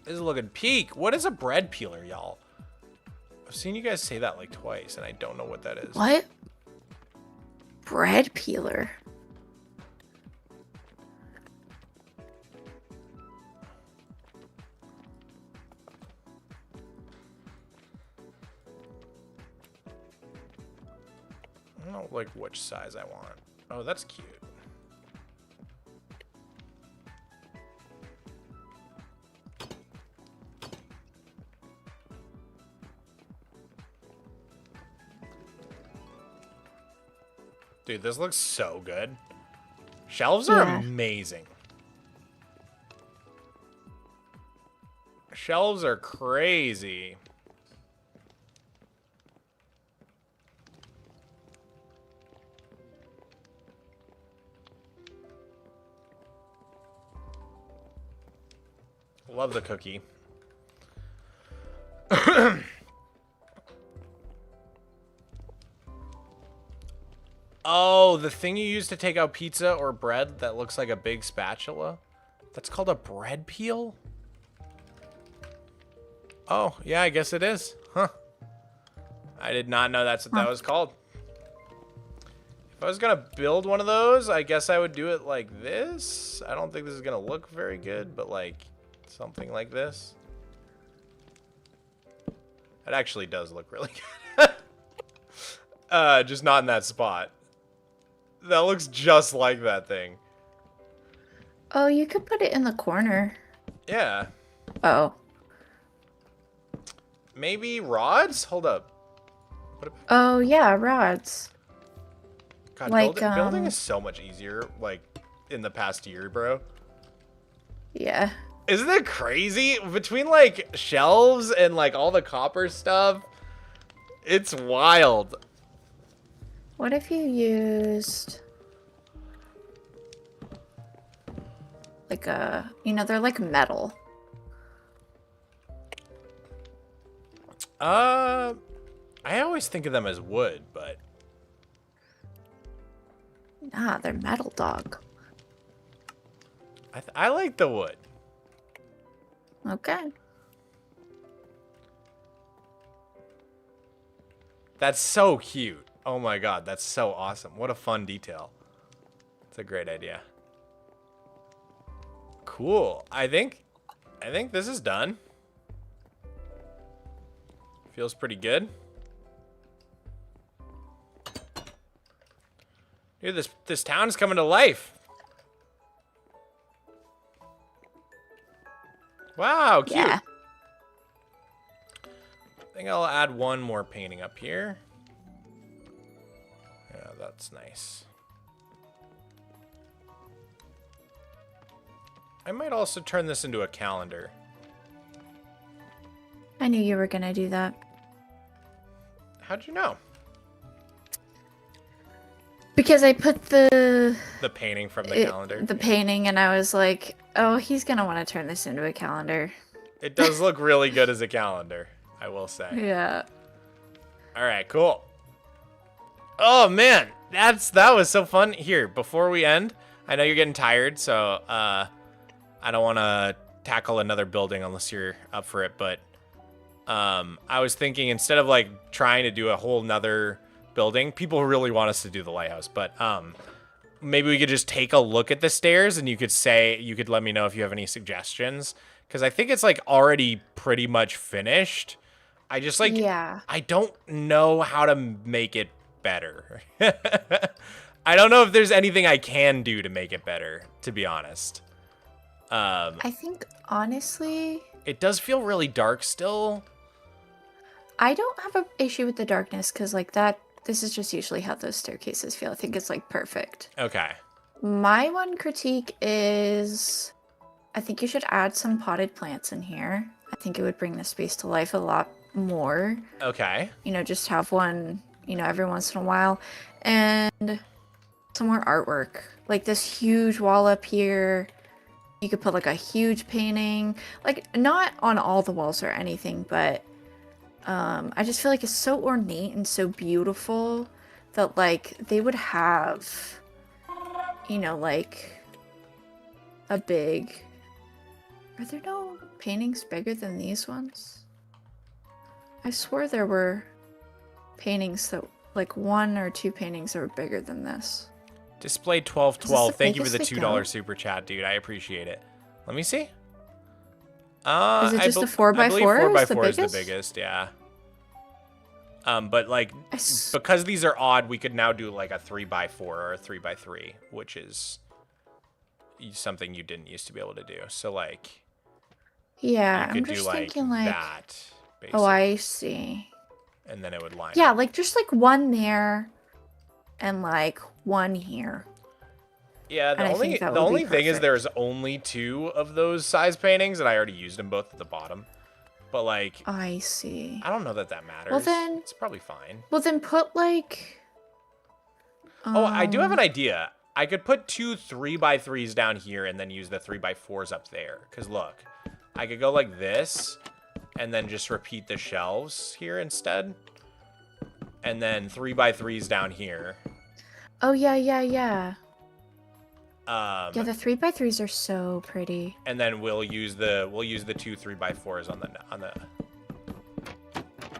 This is looking peak. What is a bread peeler, y'all? I've seen you guys say that like twice, and I don't know what that is. what? Bread peeler. I don't know, like, which size I want. Oh, that's cute. Dude, this looks so good. Shelves are Yeah. amazing. Shelves are crazy. Love the cookie. Oh, the thing you use to take out pizza or bread that looks like a big spatula? That's called a bread peel? Oh, yeah, I guess it is. Huh. I did not know that's what that was called. If I was gonna build one of those, I guess I would do it like this. I don't think this is gonna look very good, but like something like this. It actually does look really good. Just not in that spot. That looks just like that thing. Oh, you could put it in the corner. Yeah. Oh. Maybe rods? Hold up. Oh, yeah, rods. God, Like, building is so much easier, like, in the past year, bro. Yeah. Isn't that crazy? Between, like, shelves and, like, all the copper stuff, it's wild. What if you used... like a... You know, they're like metal. I always think of them as wood, but... Nah, they're metal, dog. I like the wood. Okay. That's so cute. Oh my god, that's so awesome. What a fun detail. It's a great idea. Cool. I think this is done. Feels pretty good. Dude, this town's coming to life. Wow, cute. Yeah. I think I'll add one more painting up here. Yeah, that's nice. I might also turn this into a calendar. I knew you were gonna do that. How'd you know? Because I put the painting from the calendar. The painting, and I was like, oh, he's gonna want to turn this into a calendar. It does look really good as a calendar, I will say. Yeah. All right, cool. Oh man, that was so fun. Here, before we end, I know you're getting tired, so I don't want to tackle another building unless you're up for it, but I was thinking instead of like trying to do a whole nother building, people really want us to do the lighthouse, but maybe we could just take a look at the stairs and you could let me know if you have any suggestions, because I think it's like already pretty much finished. I just like, yeah. I don't know how to make it better. I don't know if there's anything I can do to make it better, to be honest. I think, honestly, it does feel really dark still. I don't have an issue with the darkness, because, like, this is just usually how those staircases feel. I think it's, like, perfect. Okay. My one critique is, I think you should add some potted plants in here. I think it would bring the space to life a lot more. Okay. You know, just have one, you know, every once in a while. And some more artwork. Like, this huge wall up here. You could put like a huge painting, like not on all the walls or anything, but I just feel like it's so ornate and so beautiful that like they would have, you know, like a big, are there no paintings bigger than these ones? I swore there were paintings that, like 1 or 2 paintings that were bigger than this. Display 1212. Thank you for the biggest they $2 go? super chat, dude. I appreciate it. Let me see. Is it just a 4x4? I believe 4x4 is the biggest? biggest, yeah. But like, I s- because these are odd, we could now do like a 3x4 or a 3x3, which is something you didn't used to be able to do. So like, Yeah, you I'm could do just like thinking like, that, basically, oh, I see. and then it would line Yeah, up. like just like one there, and like one here. Yeah, And I think that would be only thing is perfect. there's only 2 of those size paintings, and I already used them both at the bottom. But like, I see. I don't know that matters. Well, then- it's probably fine. Well, then put like. Oh, I do have an idea. I could put 2 3x3s down here and then use the 3x4s up there. Cause look, I could go like this, and then just repeat the shelves here instead, and then 3x3s down here. Oh yeah, yeah, yeah. Yeah, Yeah, the 3x3s are so pretty. and then we'll use the 2 3x4s on the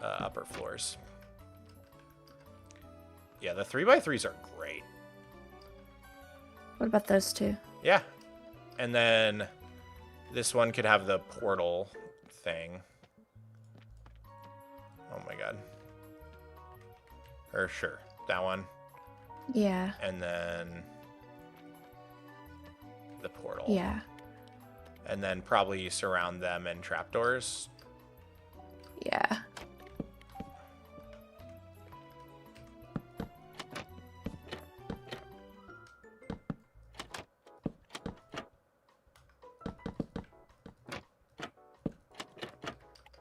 upper floors. Yeah, the 3x3s are great. What about those two? Yeah, and then this one could have the portal thing. Oh my god. Or sure, that one, Yeah. and then the portal. Yeah. And then probably surround them in trapdoors. Yeah.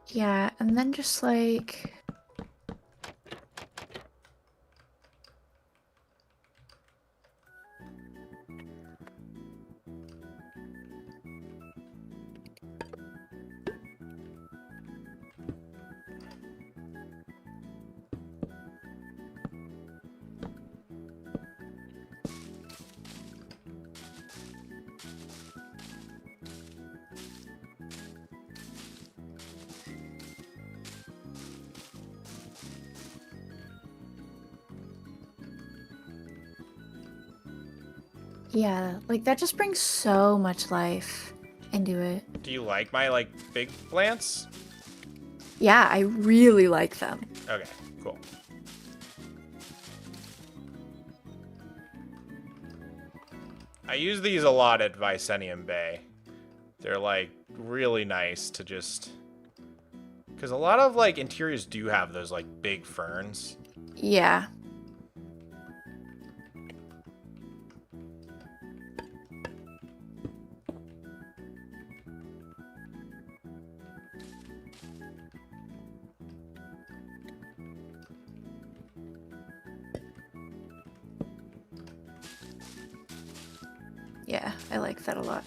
Yeah, and then just like. Yeah, like that just brings so much life into it. Do you like my like big plants? Yeah, I really like them. Okay, cool. I use these a lot at Vicenium Bay. They're like really nice to just, because a lot of like interiors do have those like big ferns. Yeah. Yeah, I like that a lot.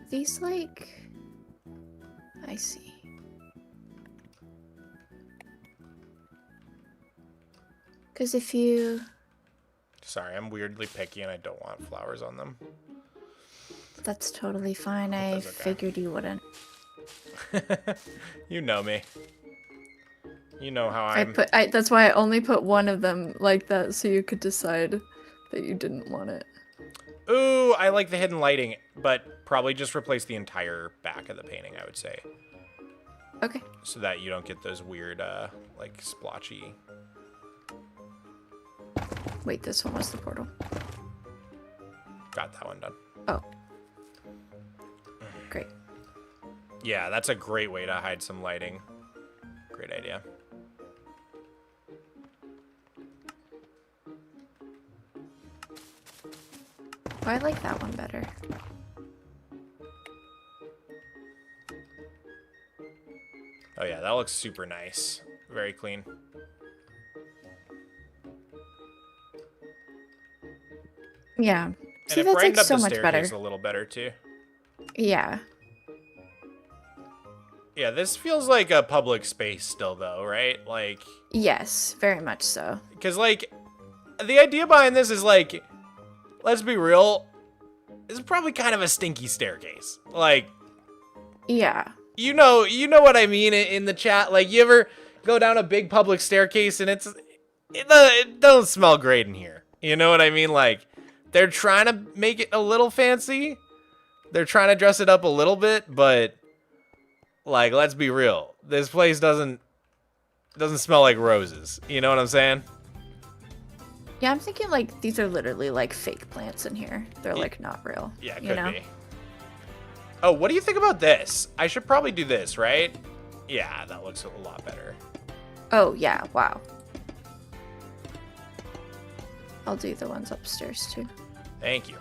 These like, I see. Because if you... Sorry, I'm weirdly picky and I don't want flowers on them. That's totally fine. I figured you wouldn't. You know me. You know how I'm... That's why I only put one of them like that, so you could decide that you didn't want it. Ooh, I like the hidden lighting, but probably just replace the entire back of the painting, I would say. Okay. So that you don't get those weird, like, splotchy... Wait, this one was the portal. Got that one done. Oh. Great. Yeah, that's a great way to hide some lighting. Great idea. Oh, I like that one better. Oh yeah, that looks super nice. Very clean. Yeah. And See, it that's like brightened up so the much better. staircase a little better too. Yeah. Yeah, this feels like a public space still though, right? Like... Yes, very much so. Because like, the idea behind this is like, let's be real, this is probably kind of a stinky staircase. Like... Yeah. You know what I mean in the chat. Like, you ever go down a big public staircase and it doesn't smell great in here. You know what I mean? Like, they're trying to make it a little fancy. They're trying to dress it up a little bit, but like, let's be real. This place doesn't smell like roses. You know what I'm saying? Yeah, I'm thinking like these are literally like fake plants in here. They're like not real. Yeah, it could be. Oh, what do you think about this? I should probably do this, right? Yeah, that looks a lot better. Oh, yeah, wow. I'll do the ones upstairs, too. Thank you.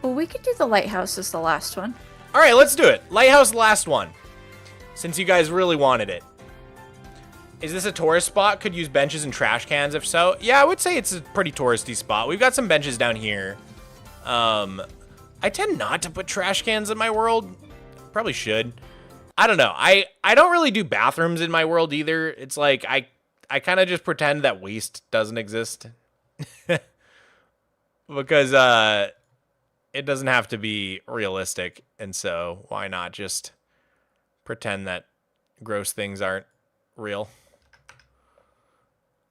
Well, we could do the lighthouse as the last one. All right, let's do it. Lighthouse, last one. Since you guys really wanted it. Is this a tourist spot? Could use benches and trash cans if so. Yeah, I would say it's a pretty touristy spot. We've got some benches down here. I tend not to put trash cans in my world. Probably should. I don't know. I don't really do bathrooms in my world either. It's like I kind of just pretend that waste doesn't exist. Because it doesn't have to be realistic. And so why not just pretend that gross things aren't real?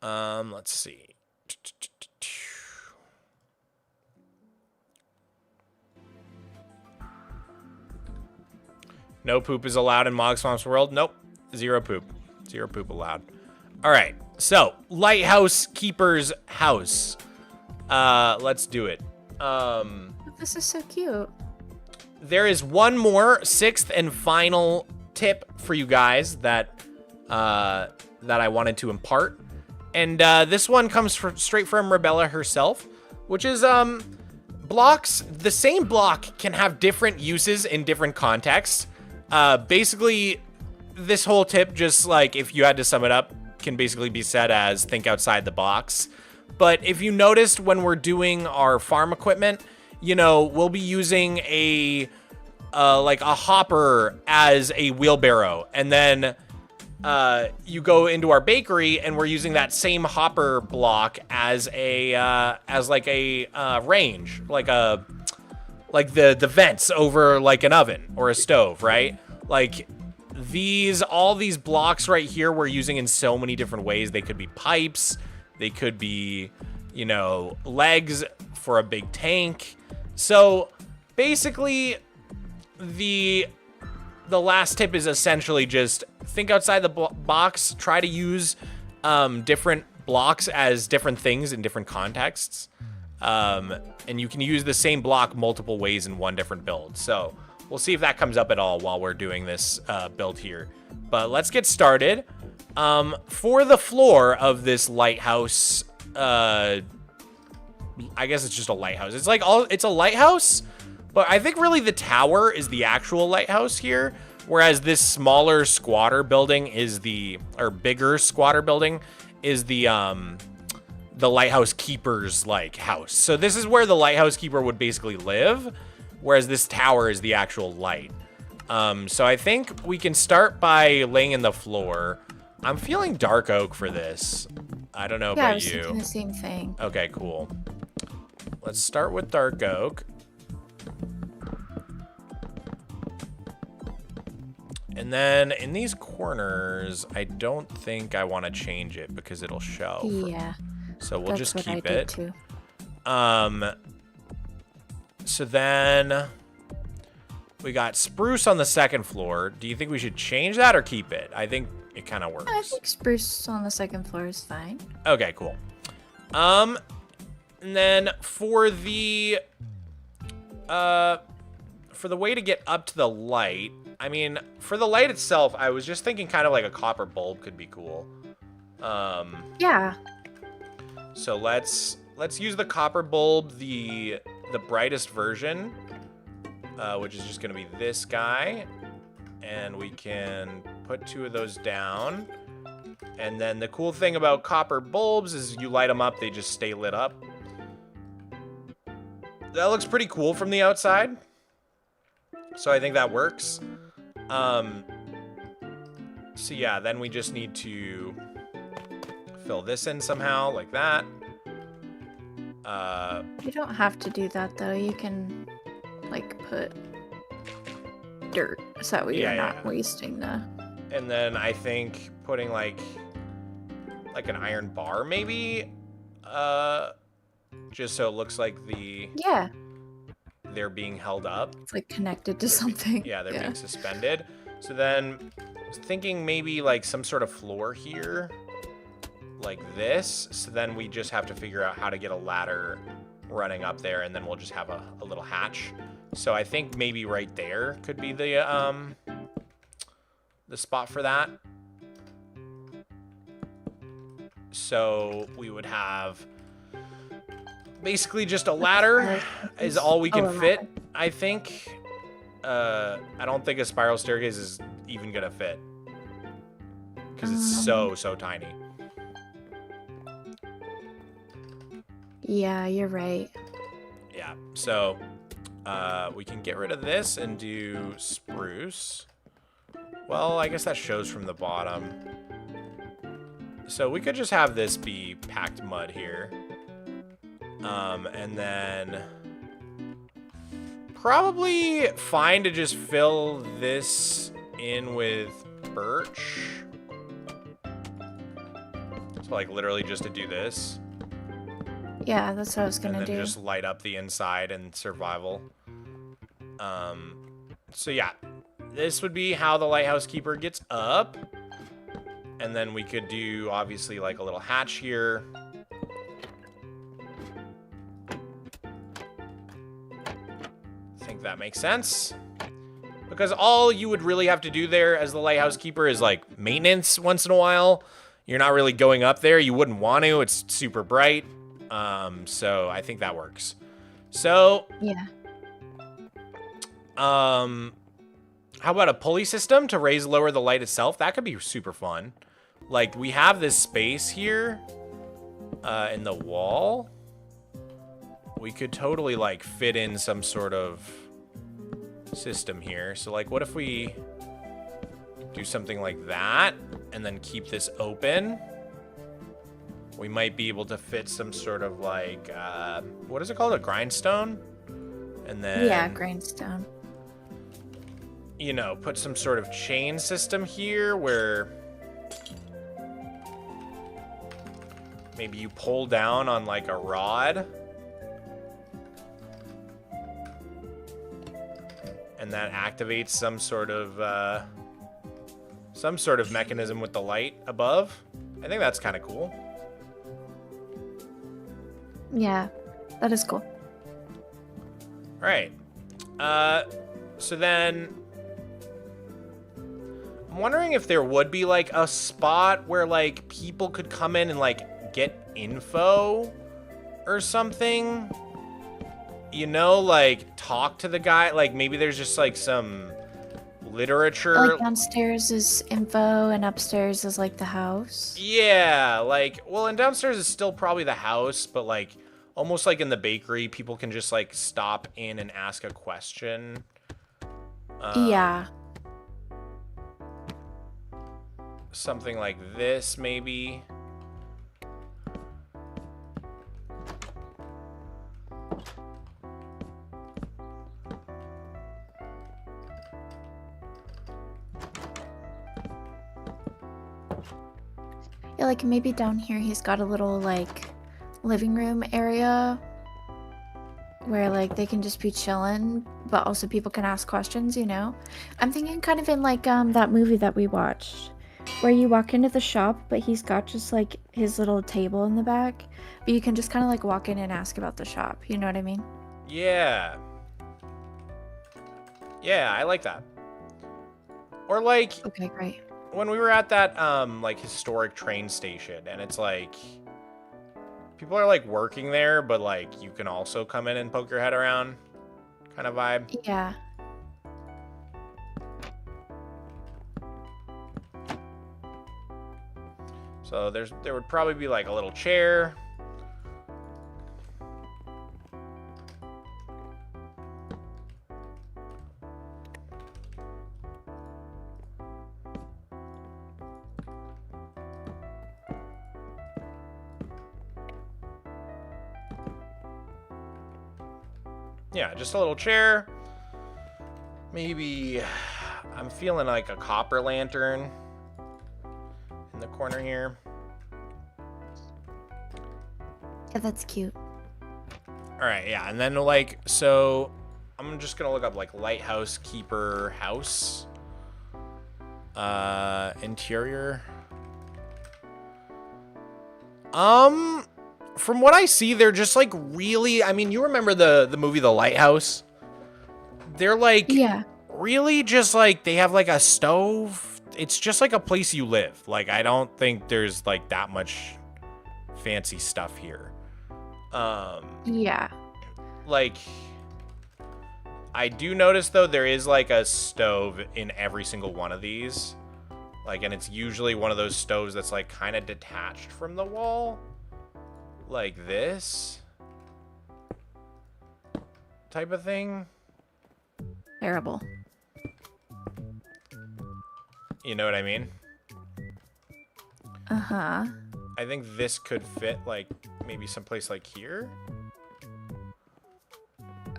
Let's see. No poop is allowed in Mogswamp's world. Nope. Zero poop. Zero poop allowed. All right. So, Lighthouse Keeper's house. Let's do it. This is so cute. There is one more, sixth and final tip for you guys that I wanted to impart. And this one comes straight from Robella herself, which is blocks. The same block can have different uses in different contexts. Basically, this whole tip, just like if you had to sum it up, can basically be said as think outside the box. But if you noticed when we're doing our farm equipment, you know, we'll be using a like a hopper as a wheelbarrow, and then you go into our bakery and we're using that same hopper block as a like a range, like the vents over like an oven or a stove, right? Like all these blocks right here we're using in so many different ways. They could be pipes, they could be, you know, legs for a big tank. So basically the last tip is essentially just think outside the box, try to use different blocks as different things in different contexts. And you can use the same block multiple ways in one different build. So we'll see if that comes up at all while we're doing this build here. But let's get started. For the floor of this lighthouse, I guess it's just a lighthouse. It's like it's a lighthouse, but I think really the tower is the actual lighthouse here. Whereas this smaller squatter building is or bigger squatter building is the lighthouse keeper's like house. So this is where the lighthouse keeper would basically live, whereas this tower is the actual light. So I think we can start by laying in the floor. I'm feeling dark oak for this. I don't know Yeah, I about was you. thinking the same thing. Okay, cool. Let's start with dark oak. And then in these corners, I don't think I want to change it because it'll show. Yeah. So we'll That's just what keep I did it. too. So then we got spruce on the second floor. Do you think we should change that or keep it? I think it kind of works. I think spruce on the second floor is fine. Okay, cool. And then for the way to get up to the light, I mean, for the light itself, I was just thinking kind of like a copper bulb could be cool. Yeah. So let's use the copper bulb, the brightest version, which is just gonna be this guy, and we can put 2 of those down. And then the cool thing about copper bulbs is you light them up, they just stay lit up. That looks pretty cool from the outside. So I think that works. So yeah, then we just need to fill this in somehow, like that. You don't have to do that though. You can like put dirt so you're not wasting the. And then I think putting like an iron bar maybe, just so it looks like Yeah. they're being held up. It's like connected to something. Yeah, they're being suspended. So then I was thinking maybe like some sort of floor here, like this. So then we just have to figure out how to get a ladder running up there, and then we'll just have a little hatch. So I think maybe right there could be the spot for that. So we would have basically just a ladder is all we can fit, I think. I don't think a spiral staircase is even gonna fit because it's so tiny. Yeah, you're right. Yeah, so we can get rid of this and do spruce. Well, I guess that shows from the bottom. So we could just have this be packed mud here. And then probably fine to just fill this in with birch. So like literally just to do this. Yeah, that's what I was gonna and then do. just light up the inside and survival. So yeah, this would be how the lighthouse keeper gets up. And then we could do obviously like a little hatch here. I think that makes sense. Because all you would really have to do there as the lighthouse keeper is like maintenance once in a while. You're not really going up there. You wouldn't want to. It's super bright. So I think that works. So Yeah. how about a pulley system to raise lower the light itself? That could be super fun. Like we have this space here in the wall, we could totally like fit in some sort of system here. So like, what if we do something like that and then keep this open? We might be able to fit some sort of like, what is it called? A grindstone? And then, yeah, grindstone. You know, put some sort of chain system here where maybe you pull down on like a rod. And that activates some sort of mechanism with the light above. I think that's kind of cool. Yeah, that is cool. All right. So then I'm wondering if there would be like a spot where like people could come in and like get info or something. You know, like talk to the guy. Like maybe there's just like some literature. Like downstairs is info and upstairs is like the house. Yeah, like, well, and downstairs is still probably the house, but like almost like in the bakery, people can just like stop in and ask a question. Yeah. Something like this, maybe. Yeah, like maybe down here he's got a little like living room area where like they can just be chilling, but also people can ask questions, you know? I'm thinking kind of in like that movie that we watched where you walk into the shop, but he's got just like his little table in the back, but you can just kind of like walk in and ask about the shop, you know what I mean? Yeah. Yeah, I like that. Or like, Okay, great. when we were at that like historic train station, and it's like people are like working there, but like you can also come in and poke your head around kind of vibe. Yeah. So there would probably be like a little chair. Yeah, just a little chair. Maybe I'm feeling like a copper lantern in the corner here. Yeah, that's cute. All right, yeah, and then like, so I'm just gonna look up like lighthouse keeper house interior. From what I see, they're just like really, I mean, you remember the movie The Lighthouse? They're like, Yeah. really just like, they have like a stove. It's just like a place you live. Like, I don't think there's like that much fancy stuff here. Yeah. Like, I do notice though, there is like a stove in every single one of these. Like, and it's usually one of those stoves that's like kind of detached from the wall. Like this type of thing. Terrible. You know what I mean? Uh-huh. I think this could fit like maybe someplace like here.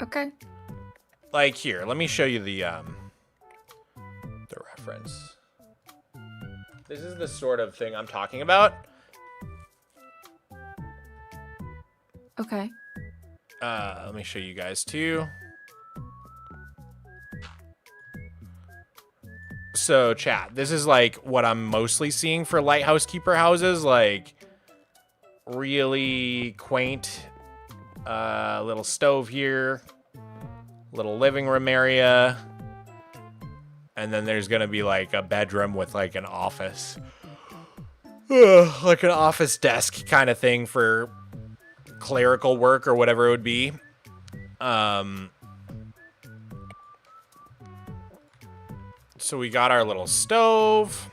Okay. Like here, let me show you the reference. This is the sort of thing I'm talking about. Okay. Let me show you guys too. So chat, this is like what I'm mostly seeing for lighthouse keeper houses, like really quaint little stove here, little living room area, and then there's gonna be like a bedroom with like an office, like an office desk kind of thing for clerical work or whatever it would be. So we got our little stove.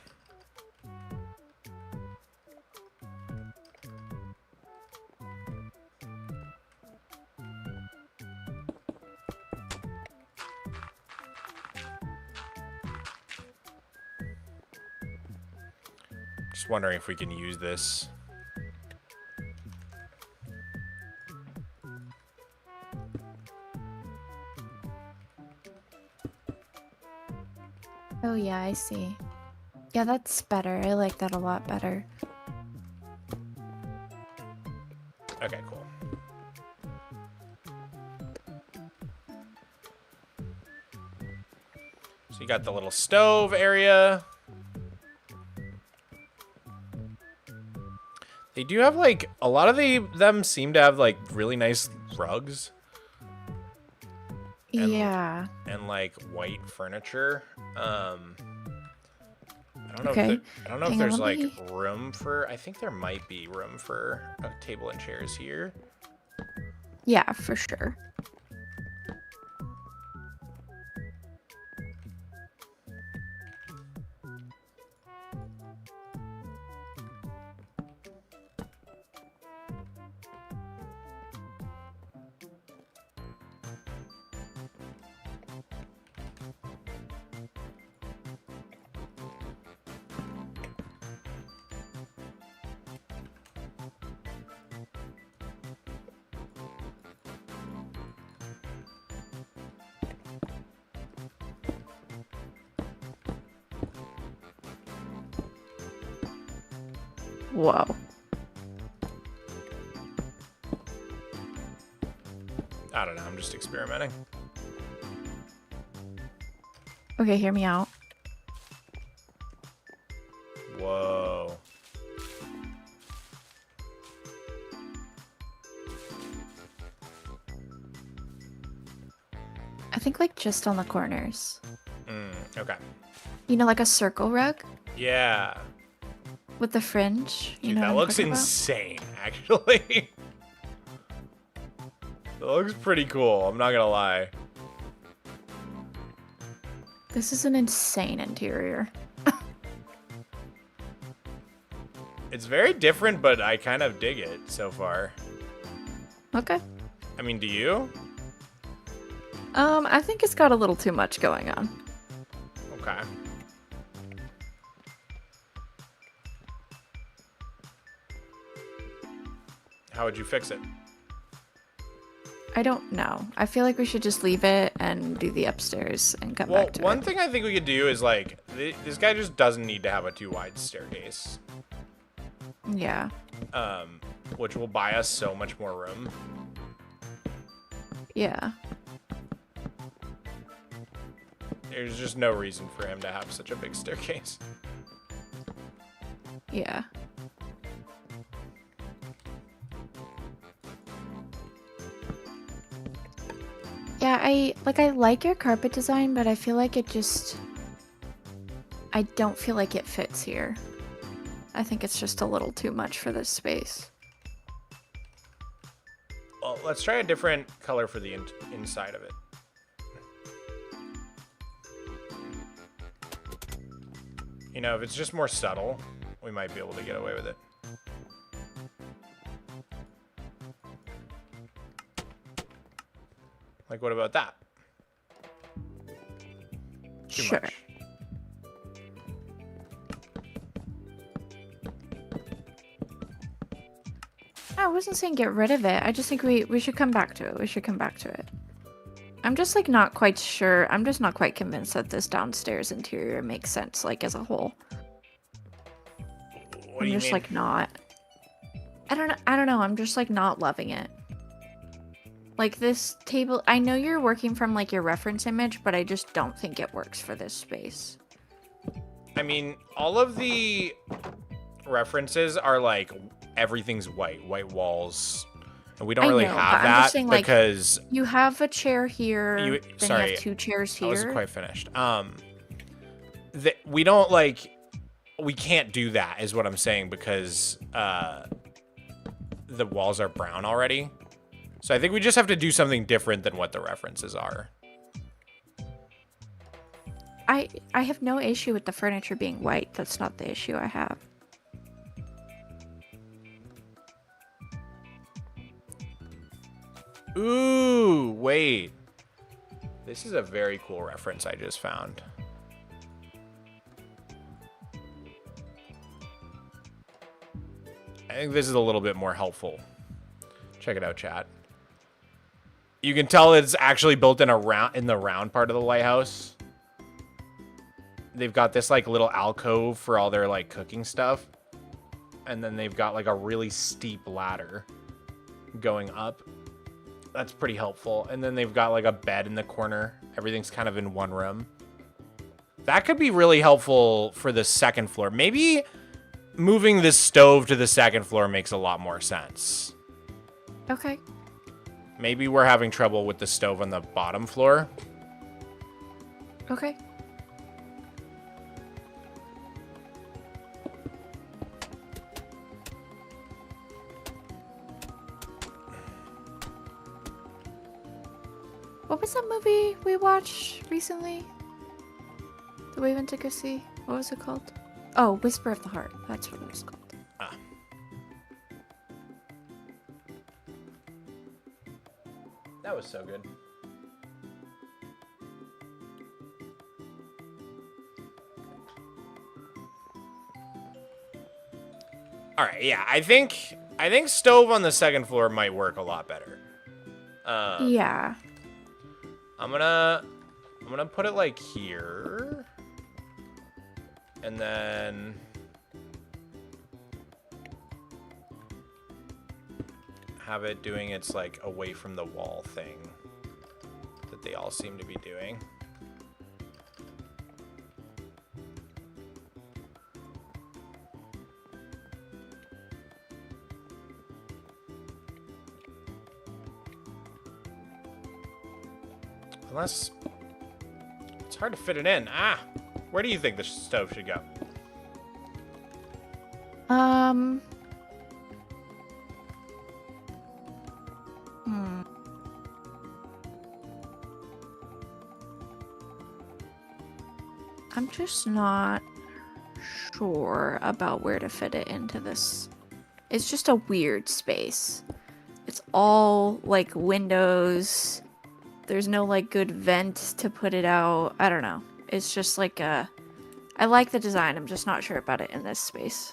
Just wondering if we can use this. Oh yeah, I see. Yeah, that's better. I like that a lot better. Okay, cool. So you got the little stove area. They do have like a lot of them seem to have like really nice rugs. Yeah. And like white furniture. I don't know. Okay. I don't know if there's like room for. I think there might be room for a table and chairs here. Yeah, for sure. Whoa. I don't know. I'm just experimenting. Okay, hear me out. Whoa. I think like just on the corners. Okay. You know, like a circle rug Yeah. with the fringe. You Dude, know that what I'm looks talking about? insane, actually. That looks pretty cool. I'm not gonna lie. This is an insane interior. It's very different, but I kind of dig it so far. Okay. I mean, do you? I think it's got a little too much going on. Okay. How would you fix it? I don't know. I feel like we should just leave it and do the upstairs and come Well, back to one it. thing I think we could do is like, this guy just doesn't need to have a too wide staircase. Yeah. Which will buy us so much more room. Yeah. There's just no reason for him to have such a big staircase. Yeah. Yeah, I like your carpet design, but I feel like I don't feel like it fits here. I think it's just a little too much for this space. Well, let's try a different color for the inside of it. You know, if it's just more subtle, we might be able to get away with it. Like, what about that? Too Sure. much. I wasn't saying get rid of it. I just think we should come back to it. We should come back to it. I'm just like not quite sure. I'm just not quite convinced that this downstairs interior makes sense like as a whole. What do you I'm just mean? like not. I don't know. I'm just like not loving it. Like this table, I know you're working from like your reference image, but I just don't think it works for this space. I mean, all of the references are like everything's white walls, and we don't really know, but have I'm that just saying, like, because You have a chair here, then you sorry, have two chairs I wasn't here. quite finished. We don't like, we can't do that, is what I'm saying, because the walls are brown already. So I think we just have to do something different than what the references are. I have no issue with the furniture being white. That's not the issue I have. Ooh, wait. This is a very cool reference I just found. think this is a little bit more helpful. Check it out, chat. You can tell it's actually built in the round part of the lighthouse. They've got this like little alcove for all their like cooking stuff. And then they've got like a really steep ladder going up. That's pretty helpful. And then they've got like a bed in the corner. Everything's kind of in one room. That could be really helpful for the second floor. Maybe moving this stove to the second floor makes a lot more sense. Okay. Maybe we're having trouble with the stove on the bottom floor. Okay. What was that movie we watched recently? That we went to go see? What was it called? Oh, Whisper of the Heart. That's what it was called. Ah. That was so good. All right, yeah, I think stove on the second floor might work a lot better. Yeah. I'm gonna put it like here, and then have it doing its like away from the wall thing that they all seem to be doing. Unless it's hard to fit it in. Ah, where do you think the stove should go? I'm just not sure about where to fit it into this. It's just a weird space. It's all like windows. There's no like good vent to put it out. I don't know. It's just like I like the design. I'm just not sure about it in this space.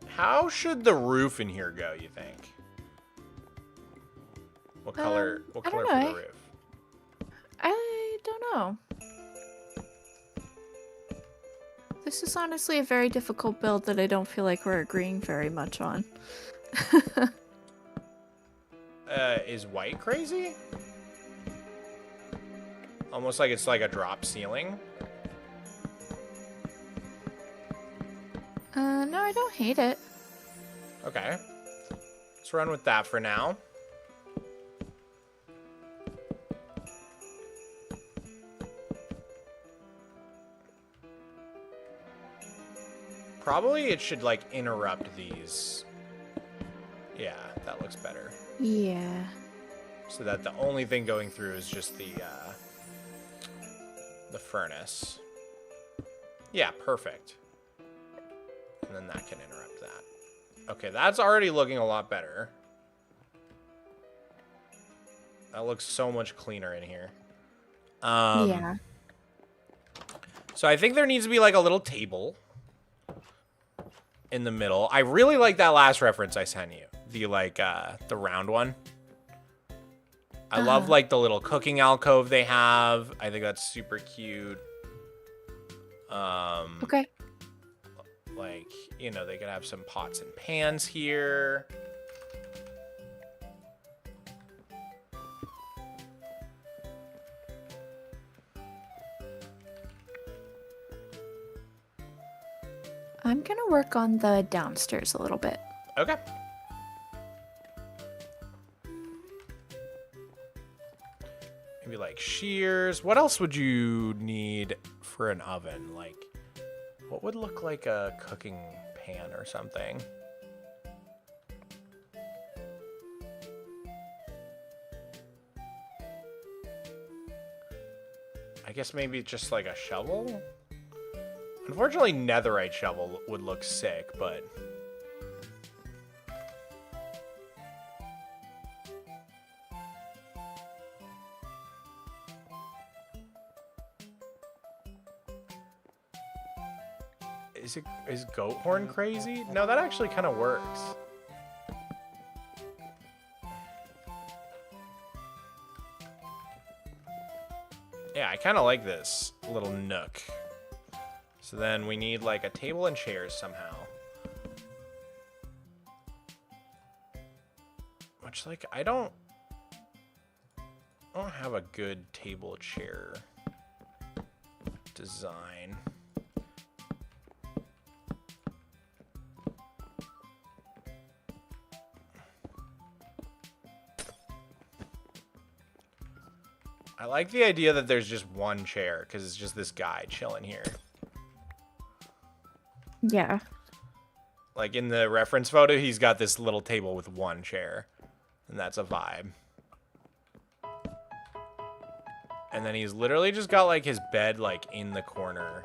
How should the roof in here go, you think? What color for the roof? I don't know. This is honestly a very difficult build that I don't feel like we're agreeing very much on. Is white crazy? Almost like it's like a drop ceiling. No, I don't hate it. Okay. Let's run with that for now. Probably it should like interrupt these. Yeah, that looks better. Yeah. So that the only thing going through is just the furnace. Yeah, perfect. And then that can interrupt that. Okay, that's already looking a lot better. That looks so much cleaner in here. Yeah. So I think there needs to be like a little table in the middle. I really like that last reference I sent you. The like the round one. I love like the little cooking alcove they have. I think that's super cute. Okay. Like, you know, they could have some pots and pans here. I'm gonna work on the downstairs a little bit. Okay. Maybe like shears. What else would you need for an oven? Like, what would look like a cooking pan or something? I guess maybe just like a shovel? Unfortunately, netherite shovel would look sick, but Is goat horn crazy? No, that actually kind of works. Yeah, I kind of like this little nook. So then we need like a table and chairs somehow. Which like I don't have a good table chair design. I like the idea that there's just one chair because it's just this guy chilling here. Yeah. Like in the reference photo, he's got this little table with one chair, and that's a vibe. And then he's literally just got like his bed like in the corner.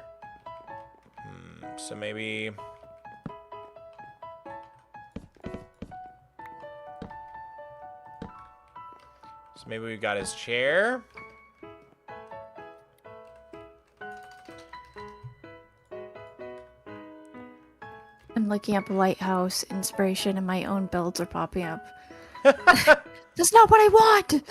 So maybe... So maybe we've got his chair. I'm looking up lighthouse inspiration and my own builds are popping up. That's not what I want!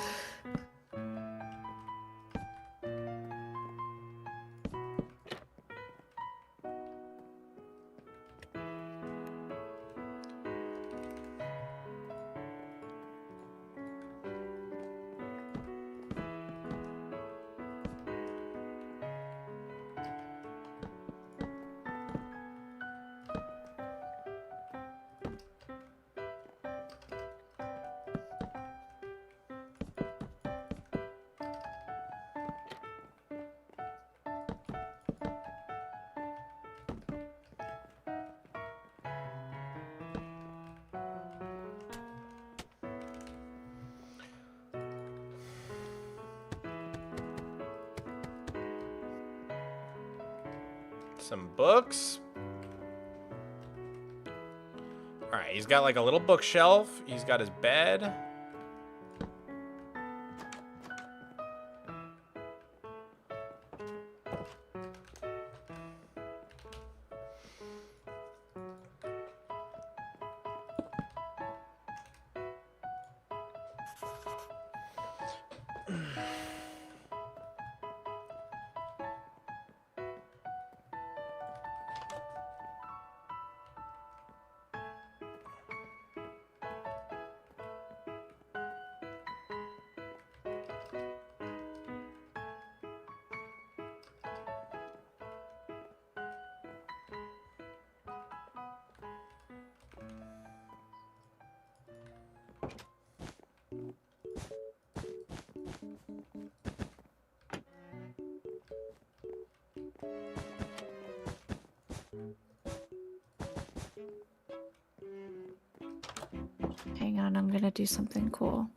Some books. All right, he's got like a little bookshelf. He's got his bed. Hang on, I'm gonna do something cool.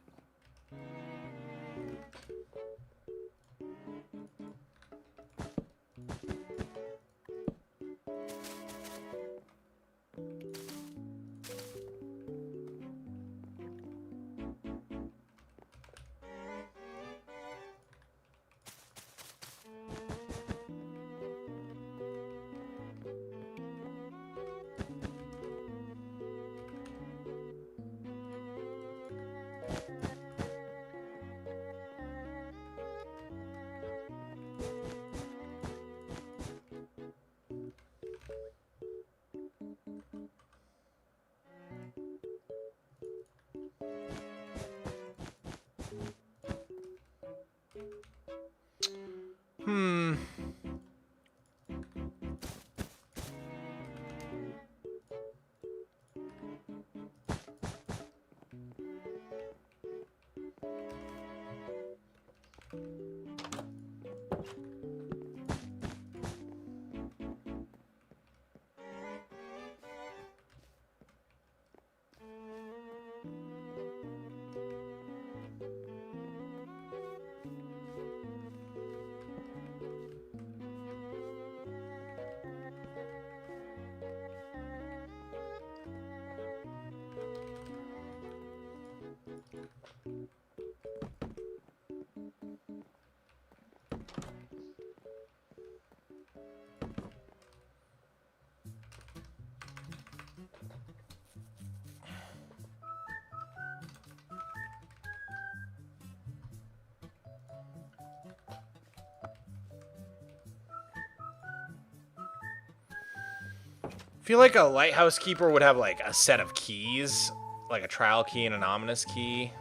I feel like a lighthouse keeper would have like a set of keys, like a trial key and an ominous key.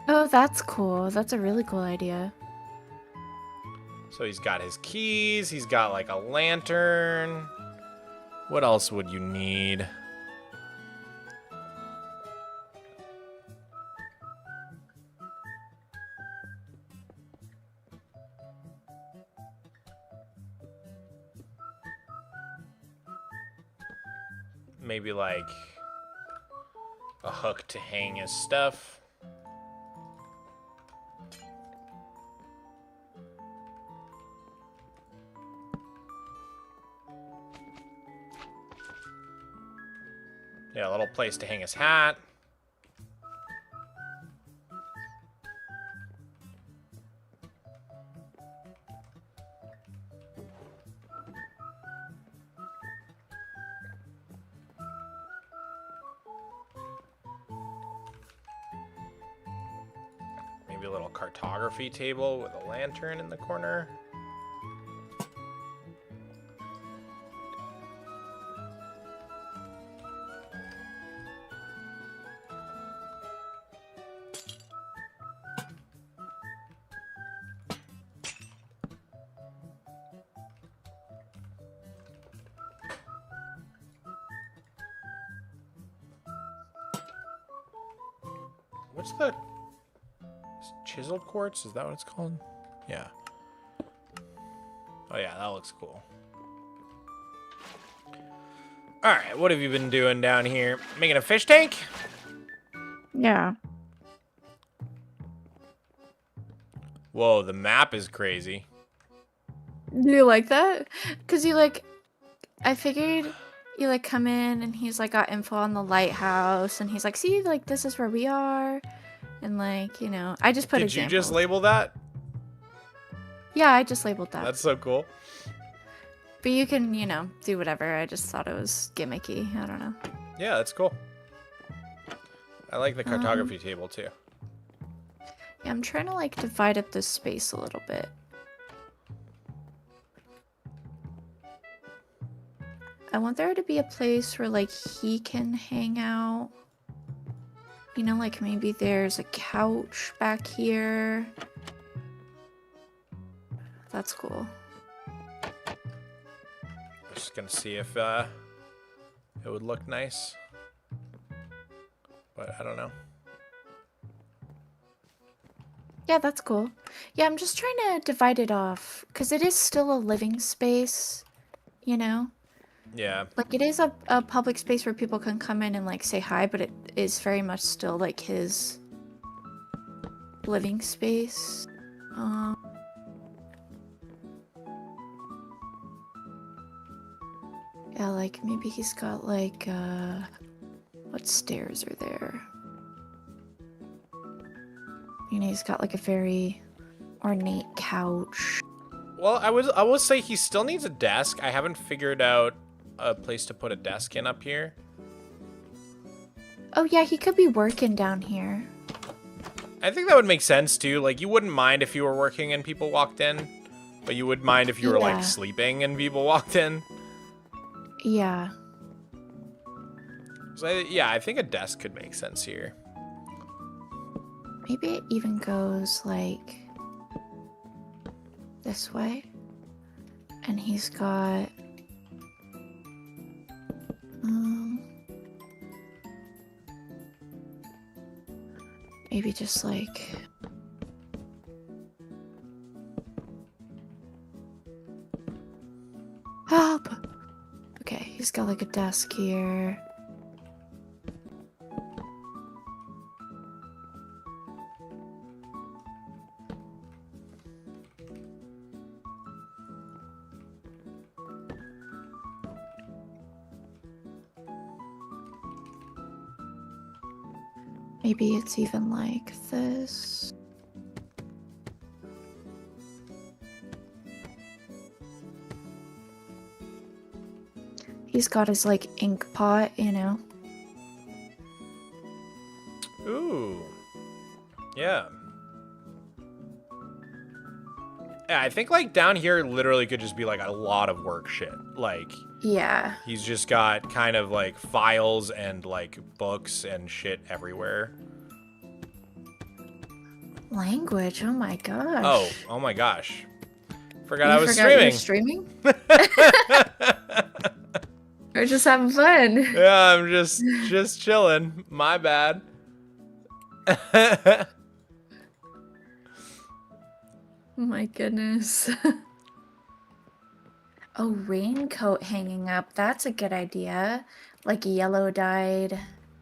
Oh, that's cool. That's a really cool idea. So he's got his keys, he's got like a lantern. What else would you need? Maybe like a hook to hang his stuff. Yeah, a little place to hang his hat. Maybe a little cartography table with a lantern in the corner. What's the chiseled quartz? Is that what it's called? Yeah. Oh yeah, that looks cool. All right, what have you been doing down here? Making a fish tank? Yeah. Whoa, the map is crazy. Do you like that? Cause you like, I figured you like come in and he's like got info on the lighthouse and he's like, see, like this is where we are, and like, you know, I just put Did examples. you just label that? Yeah, I just labeled that. That's so cool. But you can, you know, do whatever. I just thought it was gimmicky. I don't know. Yeah, that's cool. I like the cartography table too. Yeah, I'm trying to like divide up this space a little bit. I want there to be a place where like he can hang out. You know, like maybe there's a couch back here. That's cool. Just gonna see if it would look nice. But I don't know. Yeah, that's cool. Yeah, I'm just trying to divide it off because it is still a living space, you know? Yeah. Like, it is a public space where people can come in and, like, say hi, but it is very much still, like, his living space. Yeah, like, maybe he's got, like, what stairs are there? You know, he's got, like, a very ornate couch. Well, I will say he still needs a desk. I haven't figured out a place to put a desk in up here. Oh yeah, he could be working down here. I think that would make sense too. Like, you wouldn't mind if you were working and people walked in, but you would mind if you were like sleeping and people walked in. Yeah. So I think a desk could make sense here. Maybe it even goes like this way. And he's got maybe just like help. Okay, he's got like a desk here. Maybe it's even like this. He's got his like ink pot, you know. Ooh. Yeah. Yeah, I think like down here literally could just be like a lot of work shit. Like, Yeah. He's just got kind of like files and like books and shit everywhere. Language. Oh my gosh. Oh my gosh. Forgot You I was forgot you were streaming. We're just having fun. Yeah, I'm just chilling. My bad. Oh my goodness. Oh, raincoat hanging up. That's a good idea. Like yellow dyed.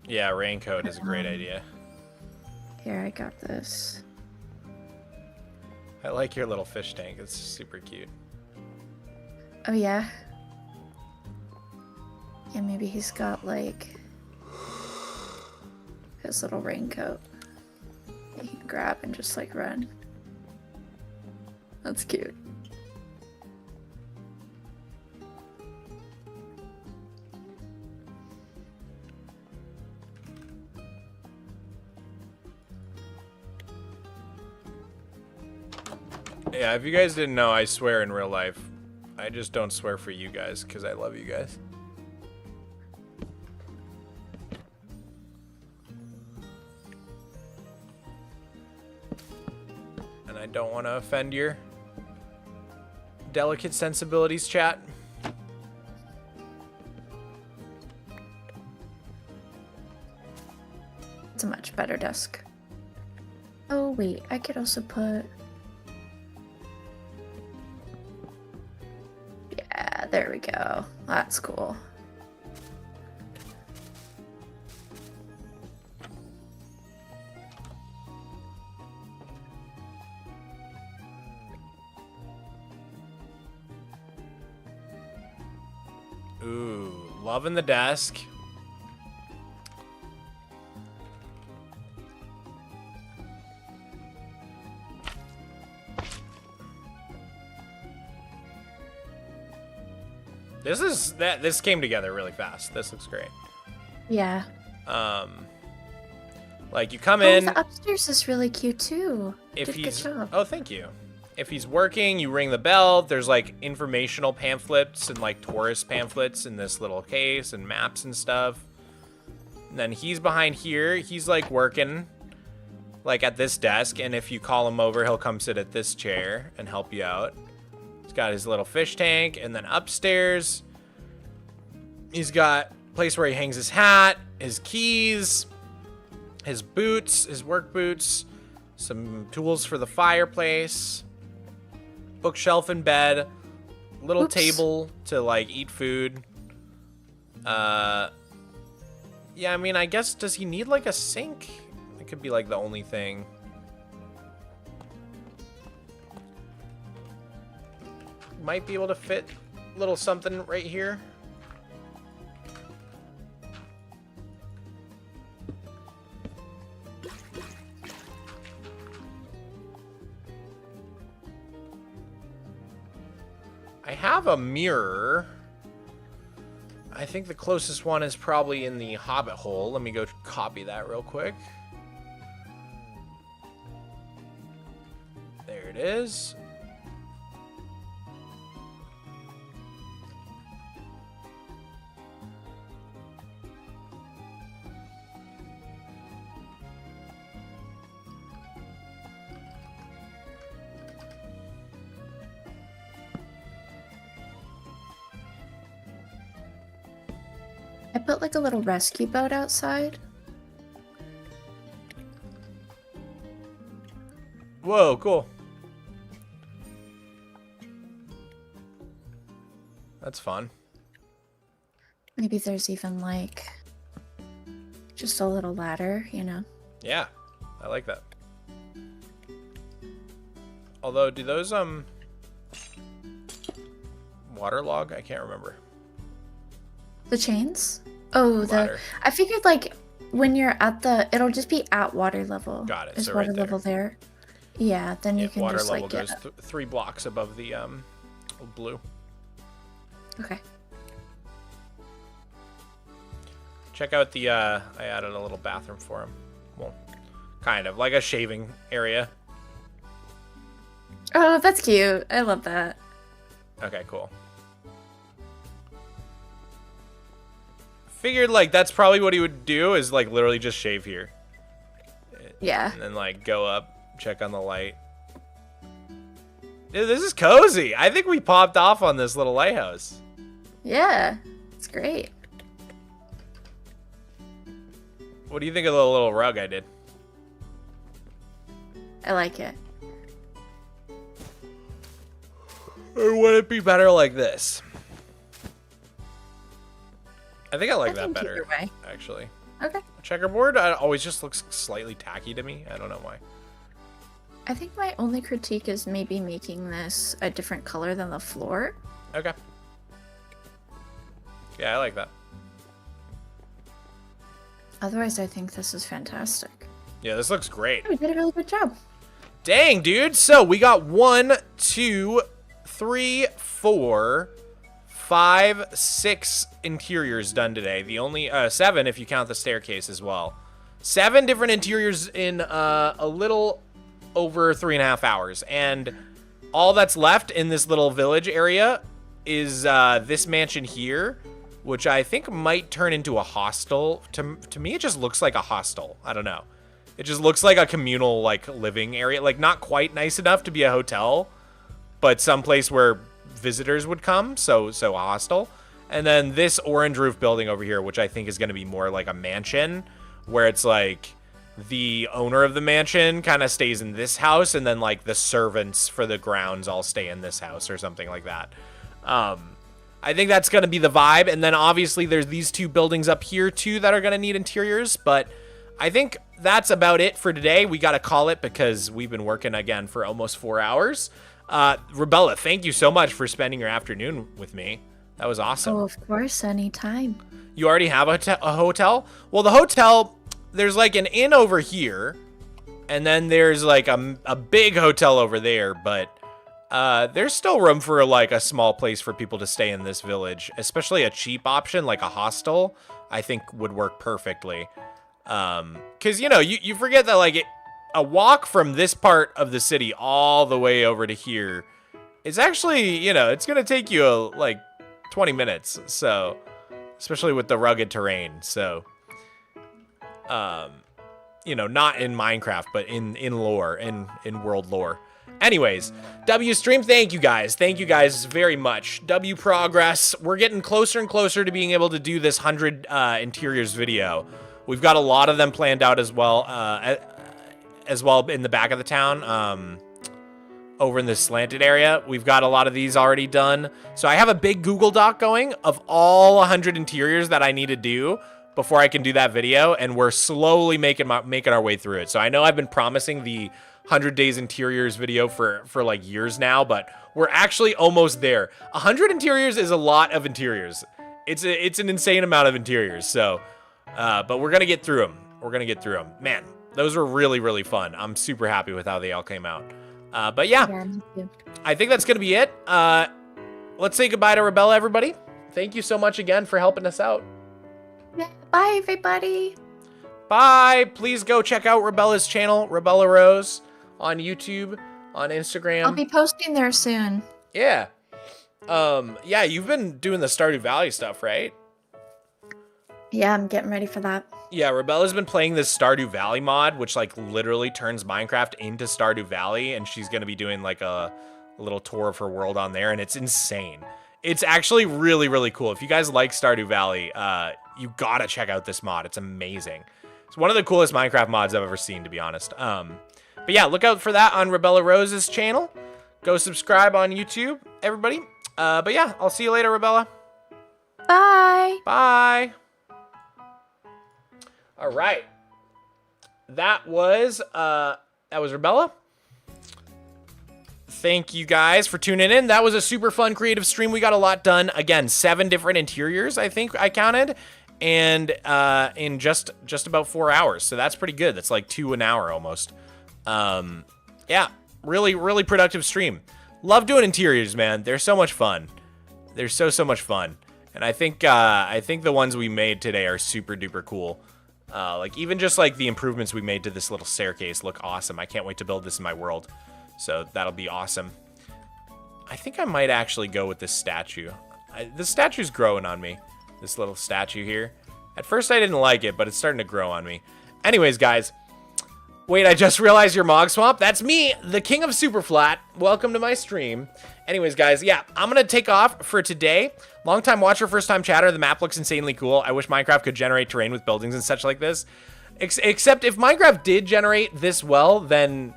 Yeah, raincoat is a great idea. Here, I got this. I like your little fish tank. It's super cute. Oh, yeah? Yeah, maybe he's got, like, his little raincoat. He can grab and just, like, run. That's cute. Yeah, if you guys didn't know, I swear in real life. I just don't swear for you guys because I love you guys. And I don't want to offend your delicate sensibilities, chat. It's a much better desk. Oh, wait, I could also put... Yeah, there we go. That's cool. Ooh, loving the desk. This came together really fast. This looks great. Yeah. Like you come Oh, in. the upstairs is really cute too. If Did a he's good job. oh, thank you. If he's working, you ring the bell. There's like informational pamphlets and like tourist pamphlets in this little case and maps and stuff. And then he's behind here. He's like working like at this desk, and if you call him over, he'll come sit at this chair and help you out. He's got his little fish tank, and then upstairs he's got a place where he hangs his hat, his keys, his boots, his work boots, some tools for the fireplace, bookshelf in bed, little Oops. table to like eat food. Yeah, I mean, I guess, does he need like a sink? It could be like the only thing. Might be able to fit a little something right here. I have a mirror. I think the closest one is probably in the hobbit hole. Let me go copy that real quick. There it is. I put like a little rescue boat outside. Whoa, cool. That's fun. Maybe there's even like just a little ladder, you know? Yeah, I like that. Although, do those waterlog? I can't remember. The chains? Oh, Ladder. I figured like when you're at the, it'll just be at water level. Got it, Is so water right there. level there? Yeah, then you Yeah, can water just level like get goes 3 blocks above the blue. Okay. Check out the I added a little bathroom for him. Well, kind of like a shaving area. Oh, that's cute. I love that. Okay, cool. figured like that's probably what he would do is like literally just shave here. Yeah. And then like go up, check on the light. Dude, this is cozy. I think we popped off on this little lighthouse. Yeah, it's great. What do you think of the little rug I did? I like it. Or would it be better like this? I think I like that better, either way. actually. Okay. Checkerboard always just looks slightly tacky to me. I don't know why. I think my only critique is maybe making this a different color than the floor. Okay. Yeah, I like that. Otherwise, I think this is fantastic. Yeah, this looks great. We did a really good job. Dang, dude. So we got 1, 2, 3, 4, 5, 6 interiors done today. The only 7 if you count the staircase as well. 7 different interiors in a little over 3.5 hours, and all that's left in this little village area is this mansion here, which I think might turn into a hostel. To me, it just looks like a hostel. I don't know. It just looks like a communal like living area, like not quite nice enough to be a hotel, but someplace where visitors would come, so a hostel. And then this orange roof building over here, which I think is going to be more like a mansion, where it's like the owner of the mansion kind of stays in this house, and then like the servants for the grounds all stay in this house or something like that. I think that's going to be the vibe. And then obviously there's these 2 buildings up here too that are going to need interiors, but I think that's about it for today. We got to call it because we've been working again for almost 4 hours. Robella, thank you so much for spending your afternoon with me. That was awesome. Oh, of course, anytime. You already have a hotel? Well, the hotel, there's like an inn over here, and then there's like a big hotel over there, but there's still room for like a small place for people to stay in this village, especially a cheap option like a hostel, I think would work perfectly. Because, you know, you forget that like a walk from this part of the city all the way over to here is actually, you know, it's going to take you like 20 minutes. So, especially with the rugged terrain. So, you know, not in Minecraft, but in lore, in world lore. Anyways, W stream, thank you guys. Thank you guys very much. W progress. We're getting closer and closer to being able to do this 100 interiors video. We've got a lot of them planned out as well in the back of the town, over in this slanted area. We've got a lot of these already done. So I have a big Google Doc going of all 100 interiors that I need to do before I can do that video, and we're slowly making our way through it. So I know I've been promising the 100 days interiors video for like years now, but we're actually almost there. 100 interiors is a lot of interiors. It's an insane amount of interiors. So, but we're gonna get through them. We're gonna get through them. Man, those were really, really fun. I'm super happy with how they all came out. But yeah, I think that's gonna be it. Let's say goodbye to Robella, everybody. Thank you so much again for helping us out. Yeah, bye, everybody. Bye. Please go check out Robella's channel, RobellaRose, on YouTube, on Instagram. I'll be posting there soon. Yeah. Yeah, you've been doing the Stardew Valley stuff, right? Yeah, I'm getting ready for that. Yeah, Robella's been playing this Stardew Valley mod, which like literally turns Minecraft into Stardew Valley, and she's gonna be doing like a little tour of her world on there, and it's insane. It's actually really, really cool. If you guys like Stardew Valley, you gotta check out this mod. It's amazing. It's one of the coolest Minecraft mods I've ever seen, to be honest. But yeah, look out for that on RobellaRose's channel. Go subscribe on YouTube, everybody. But yeah, I'll see you later, Robella. Bye. Bye. All right. That was Robella. Thank you guys for tuning in. That was a super fun creative stream. We got a lot done. Again, 7 different interiors, I think I counted, and in just about 4 hours. So that's pretty good. That's like 2 an hour almost. Yeah, really, really productive stream. Love doing interiors, man. They're so much fun. They're so much fun. And I think the ones we made today are super duper cool. Like even just like the improvements we made to this little staircase look awesome. I can't wait to build this in my world. So that'll be awesome. I think I might actually go with this statue. This statue's growing on me. This little statue here. At first I didn't like it, but it's starting to grow on me. Anyways, guys. Wait, I just realized you're Mogswamp. That's me, the king of Superflat. Welcome to my stream. Anyways, guys, yeah, I'm going to take off for today. Long-time watcher, first-time chatter. The map looks insanely cool. I wish Minecraft could generate terrain with buildings and such like this. Except if Minecraft did generate this well, then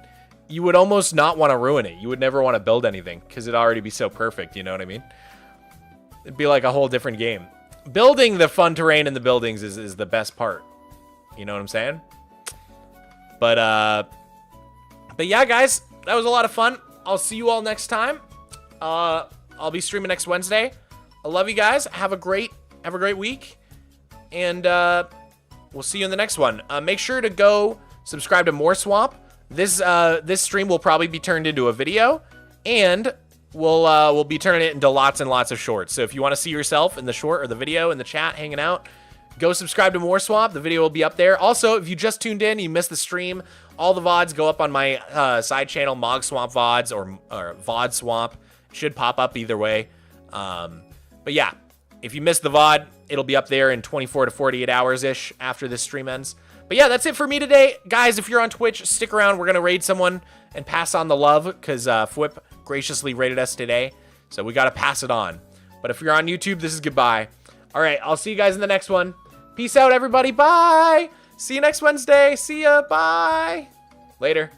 you would almost not want to ruin it. You would never want to build anything because it'd already be so perfect, you know what I mean? It'd be like a whole different game. Building the fun terrain in the buildings is the best part. You know what I'm saying? But yeah, guys, that was a lot of fun. I'll see you all next time. I'll be streaming next Wednesday. I love you guys. Have a great week. And we'll see you in the next one. Make sure to go subscribe to Mogswamp. This stream will probably be turned into a video, and we'll be turning it into lots and lots of shorts. So if you want to see yourself in the short or the video in the chat hanging out, go subscribe to Mogswamp. The video will be up there. Also, if you just tuned in, you missed the stream, all the VODs go up on my side channel, Mogswamp VODs or VODswamp. Should pop up either way. But yeah, if you missed the VOD, it'll be up there in 24 to 48 hours-ish after this stream ends. But yeah, that's it for me today. Guys, if you're on Twitch, stick around. We're going to raid someone and pass on the love because Fwip graciously raided us today. So we got to pass it on. But if you're on YouTube, this is goodbye. All right, I'll see you guys in the next one. Peace out, everybody. Bye. See you next Wednesday. See ya. Bye. Later.